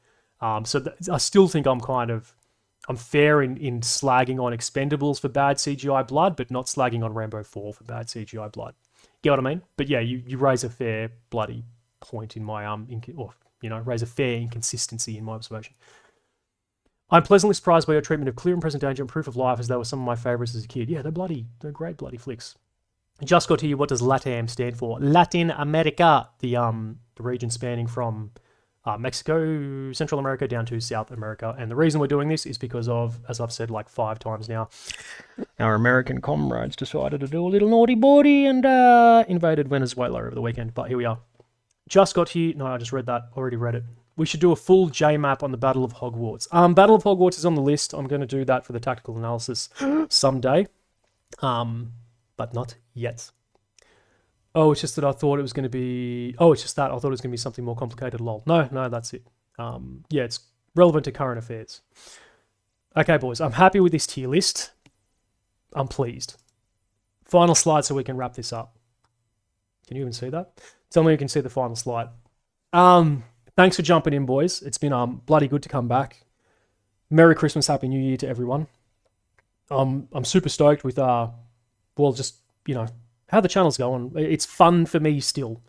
So I still think I'm fair in slagging on Expendables for bad CGI blood, but not slagging on Rambo 4 for bad CGI blood. Get what I mean? But yeah, you raise a fair bloody point in my raise a fair inconsistency in my observation. I'm pleasantly surprised by your treatment of Clear and Present Danger and Proof of Life, as they were some of my favorites as a kid. Yeah, they're great bloody flicks. Just got to you. What does LATAM stand for? Latin America, the region spanning from Mexico, Central America, down to South America. And the reason we're doing this is because of, as I've said like 5 times now, our American comrades decided to do a little naughty bawdy and invaded Venezuela over the weekend. But here we are. Just got here. No, I just read that. Already read it. We should do a full J map on the Battle of Hogwarts. Battle of Hogwarts is on the list. I'm going to do that for the tactical analysis someday, but not yet. Oh, it's just that I thought it was going to be... Oh, it's just that I thought it was going to be something more complicated, lol. No, that's it. Yeah, it's relevant to current affairs. Okay, boys, I'm happy with this tier list. I'm pleased. Final slide so we can wrap this up. Can you even see that? Tell me you can see the final slide. Thanks for jumping in, boys. It's been bloody good to come back. Merry Christmas, Happy New Year to everyone. I'm super stoked with just how the channel's going. It's fun for me still.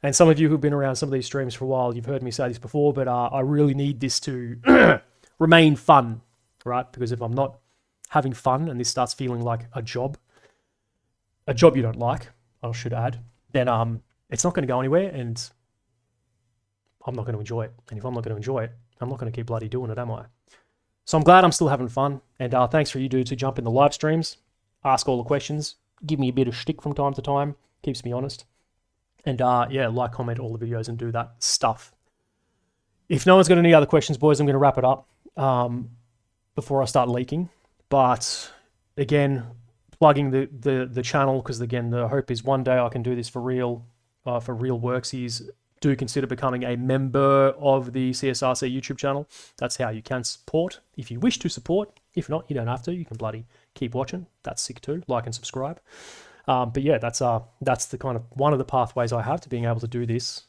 And some of you who've been around some of these streams for a while, you've heard me say this before, but I really need this to remain fun, right? Because if I'm not having fun and this starts feeling like a job you don't like, I should add, then it's not going to go anywhere, and I'm not going to enjoy it. And if I'm not going to enjoy it, I'm not going to keep bloody doing it, am I? So I'm glad I'm still having fun. And thanks for you dudes who jump in the live streams, ask all the questions, give me a bit of shtick from time to time, keeps me honest. And yeah, like, comment all the videos and do that stuff. If no one's got any other questions, boys, I'm going to wrap it up before I start leaking. But again, plugging the channel, because again, the hope is one day I can do this for real worksies. Do consider becoming a member of the CSRC YouTube channel. That's how you can support if you wish to support. If not, you don't have to. You can bloody keep watching. That's sick too. Like and subscribe. But yeah, that's the kind of one of the pathways I have to being able to do this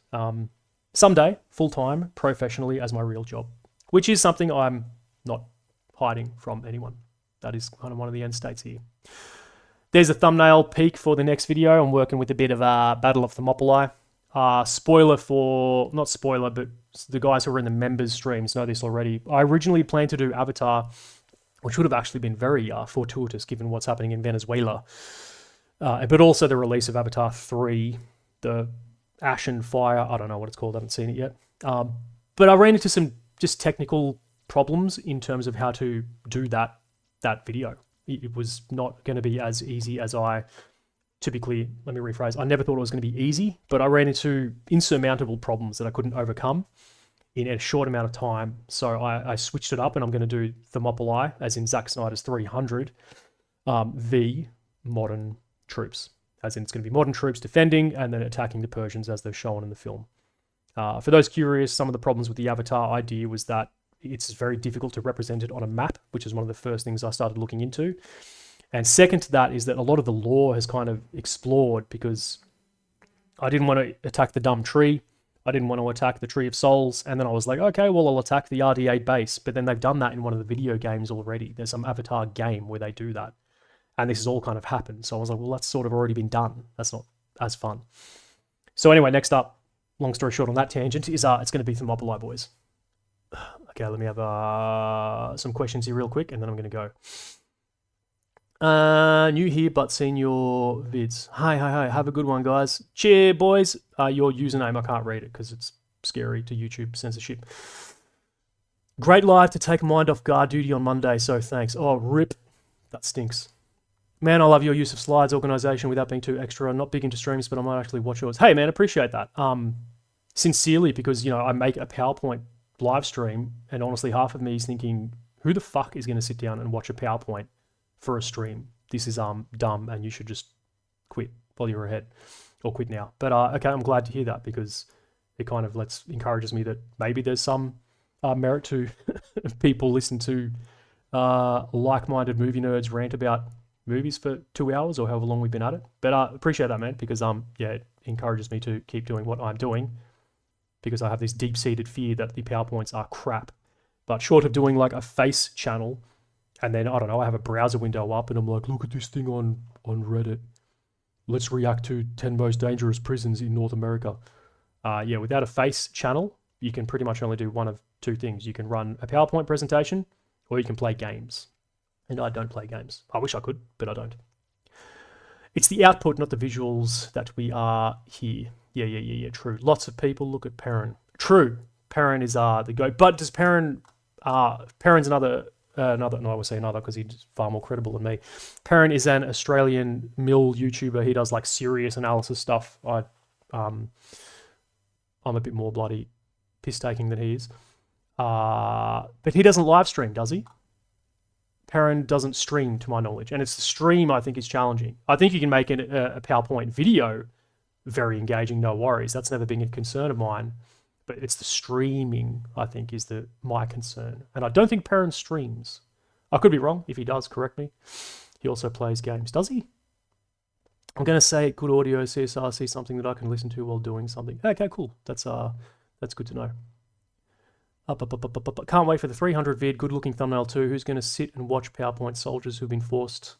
someday, full-time, professionally as my real job, which is something I'm not hiding from anyone. That is kind of one of the end states here. There's a thumbnail peek for the next video. I'm working with a bit of Battle of Thermopylae. Spoiler for, not spoiler, but the guys who are in the members streams know this already. I originally planned to do Avatar, which would have actually been very fortuitous given what's happening in Venezuela. But also the release of Avatar 3, the Ash and Fire, I don't know what it's called, I haven't seen it yet. But I ran into some just technical problems in terms of how to do that video. It was not going to be as easy as to be clear, let me rephrase, I never thought it was going to be easy, but I ran into insurmountable problems that I couldn't overcome in a short amount of time. So I switched it up, and I'm going to do Thermopylae, as in Zack Snyder's 300, v modern troops. as in it's going to be modern troops defending and then attacking the Persians as they're shown in the film. For those curious, some of the problems with the Avatar idea was that it's very difficult to represent it on a map, which is one of the first things I started looking into. And second to that is that a lot of the lore has kind of explored, because I didn't want to attack the dumb tree. I didn't want to attack the Tree of Souls. And then I was like, okay, well, I'll attack the RDA base. But then they've done that in one of the video games already. There's some Avatar game where they do that. And this has all kind of happened. So I was like, well, that's sort of already been done. That's not as fun. So anyway, next up, long story short on that tangent, is it's going to be Thermopylae, boys. Okay, let me have some questions here real quick, and then I'm going to go. New here, but seen your vids. Hi. Have a good one, guys. Cheer, boys. Your username, I can't read it because it's scary to YouTube censorship. Great live to take mind off guard duty on Monday, so thanks. Oh, rip. That stinks. Man, I love your use of slides organization without being too extra. I'm not big into streams, but I might actually watch yours. Hey, man, appreciate that. Sincerely, because, I make a PowerPoint live stream, and honestly, half of me is thinking, who the fuck is going to sit down and watch a PowerPoint for a stream? This is dumb, and you should just quit while you're ahead, or quit now. But okay, I'm glad to hear that, because it kind of encourages me that maybe there's some merit to people listen to like-minded movie nerds rant about movies for 2 hours or however long we've been at it. But I appreciate that, man, because it encourages me to keep doing what I'm doing, because I have this deep-seated fear that the PowerPoints are crap. But short of doing like a face channel, and then, I don't know, I have a browser window up and I'm like, look at this thing on Reddit. Let's react to 10 most dangerous prisons in North America. Without a face channel, you can pretty much only do one of two things. You can run a PowerPoint presentation, or you can play games. And I don't play games. I wish I could, but I don't. It's the output, not the visuals, that we are here. Yeah, true. Lots of people look at Perrin. True. Perrin is the GOAT. But does Perrin's another, no, I will say another because he's far more credible than me. Perrin is an Australian mill YouTuber. He does like serious analysis stuff. I'm a bit more bloody piss-taking than he is. But he doesn't live stream, does he? Perrin doesn't stream, to my knowledge. And it's the stream I think is challenging. I think you can make a PowerPoint video very engaging, no worries. That's never been a concern of mine. But it's the streaming, I think, is my concern. And I don't think Perrin streams. I could be wrong. If he does, correct me. He also plays games. Does he? I'm going to say good audio, CSRC, something that I can listen to while doing something. Okay, cool. That's good to know. Up. Can't wait for the 300 vid. Good looking thumbnail too. Who's going to sit and watch PowerPoint soldiers who've been forced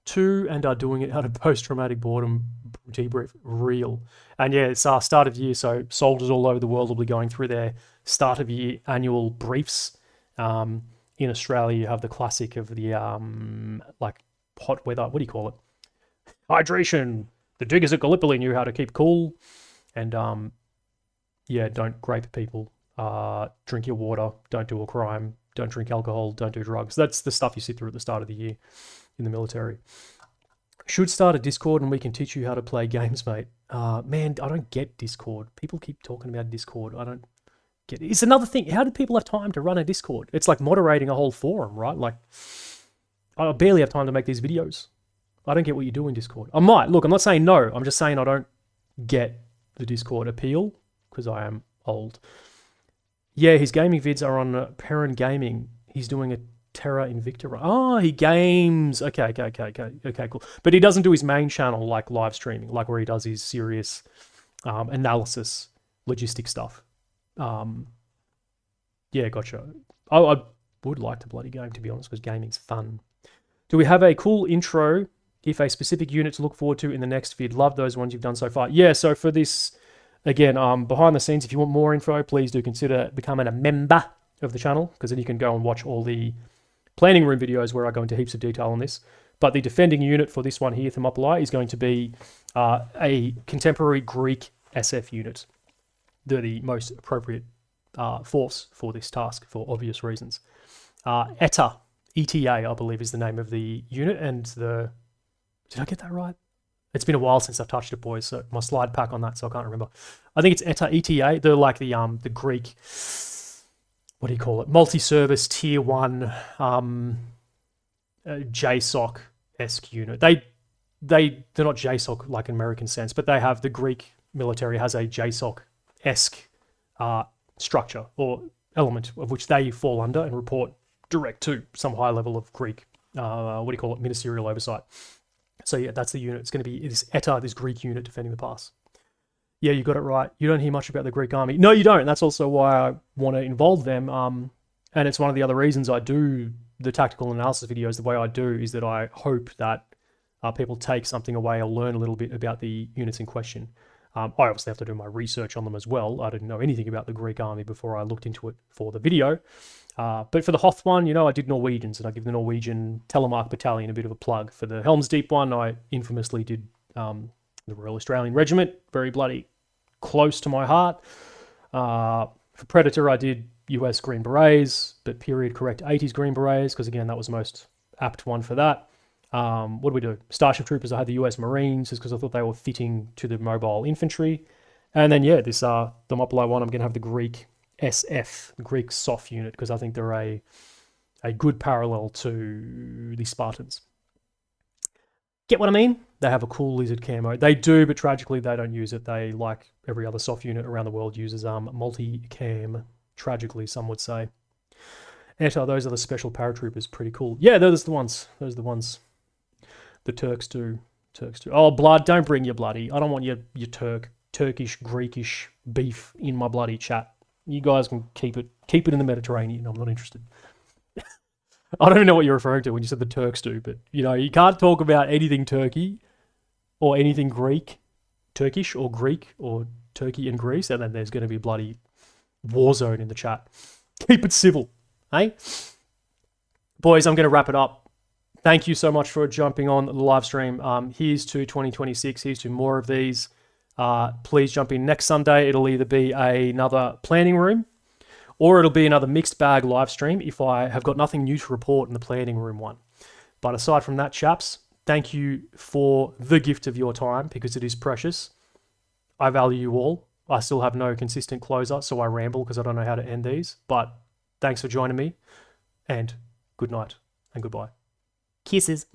to and are doing it out of post-traumatic boredom debrief? Real. And yeah, it's start of year, so soldiers all over the world will be going through their start of year annual briefs. In Australia, you have the classic of the hot weather. What do you call it? Hydration. The diggers at Gallipoli knew how to keep cool. And don't grape people. Drink your water. Don't do a crime. Don't drink alcohol. Don't do drugs. That's the stuff you sit through at the start of the year in the military. Should start a Discord and we can teach you how to play games, mate. Man, I don't get Discord. People keep talking about Discord. I don't get it. It's another thing. How do people have time to run a Discord? It's like moderating a whole forum, right? Like, I barely have time to make these videos. I don't get what you do in Discord. I might. Look, I'm not saying no. I'm just saying I don't get the Discord appeal because I am old. Yeah, his gaming vids are on Perrin Gaming. He's doing a Terra Invicta. Oh, he games. Okay, cool. But he doesn't do his main channel like live streaming, like where he does his serious analysis, logistic stuff. Yeah, gotcha. I would like to bloody game, to be honest, because gaming's fun. Do we have a cool intro, if a specific unit to look forward to in the next vid? Love those ones you've done so far. Yeah, so for this, again, behind the scenes, if you want more info, please do consider becoming a member of the channel, because then you can go and watch all the planning room videos where I go into heaps of detail on this. But the defending unit for this one here, Thermopylae, is going to be a contemporary Greek SF unit. They're the most appropriate force for this task for obvious reasons. ETA, I believe, is the name of the unit. And did I get that right? It's been a while since I've touched it, boys. So my slide pack on that, so I can't remember. I think it's ETA. They're like the Greek, what do you call it? Multi-service tier 1 JSOC-esque unit. They they're not JSOC like an American sense, but they have, the Greek military has a JSOC-esque structure or element of which they fall under and report direct to some high level of Greek, ministerial oversight. So yeah, that's the unit. It's going to be this ETA, this Greek unit defending the pass. Yeah, you got it right. You don't hear much about the Greek army. No, you don't. That's also why I want to involve them. And it's one of the other reasons I do the tactical analysis videos the way I do, is that I hope that people take something away or learn a little bit about the units in question. I obviously have to do my research on them as well. I didn't know anything about the Greek army before I looked into it for the video. But for the Hoth one, I did Norwegians, and I give the Norwegian Telemark Battalion a bit of a plug. For the Helm's Deep one, I infamously did the Royal Australian Regiment, very bloody close to my heart. For Predator, I did US Green Berets, but period correct 80s Green Berets, because again, that was the most apt one for that. What do we do? Starship Troopers, I had the US Marines, just because I thought they were fitting to the mobile infantry. And then, yeah, this Thermopylae one, I'm going to have the Greek SF, the Greek SOF unit, because I think they're a good parallel to the Spartans. Get what I mean? They have a cool lizard camo. They do, but tragically they don't use it. They, like every other SOF unit around the world, uses multi-cam. Tragically, some would say. ETA, those are the special paratroopers. Pretty cool. Yeah, those are the ones. Those are the ones. The Turks do. Oh, blood! Don't bring your bloody. I don't want your Turkish, Greekish beef in my bloody chat. You guys can keep it in the Mediterranean. I'm not interested. I don't even know what you're referring to when you said the Turks do, but you can't talk about anything Turkey or anything Greek, Turkish or Greek or Turkey and Greece, and then there's going to be a bloody war zone in the chat. Keep it civil, hey? Boys, I'm going to wrap it up. Thank you so much for jumping on the live stream. Here's to 2026. Here's to more of these. Please jump in next Sunday. It'll either be another planning room, or it'll be another mixed bag live stream if I have got nothing new to report in the planning room one. But aside from that, chaps, thank you for the gift of your time, because it is precious. I value you all. I still have no consistent closer, so I ramble because I don't know how to end these. But thanks for joining me, and good night and goodbye. Kisses.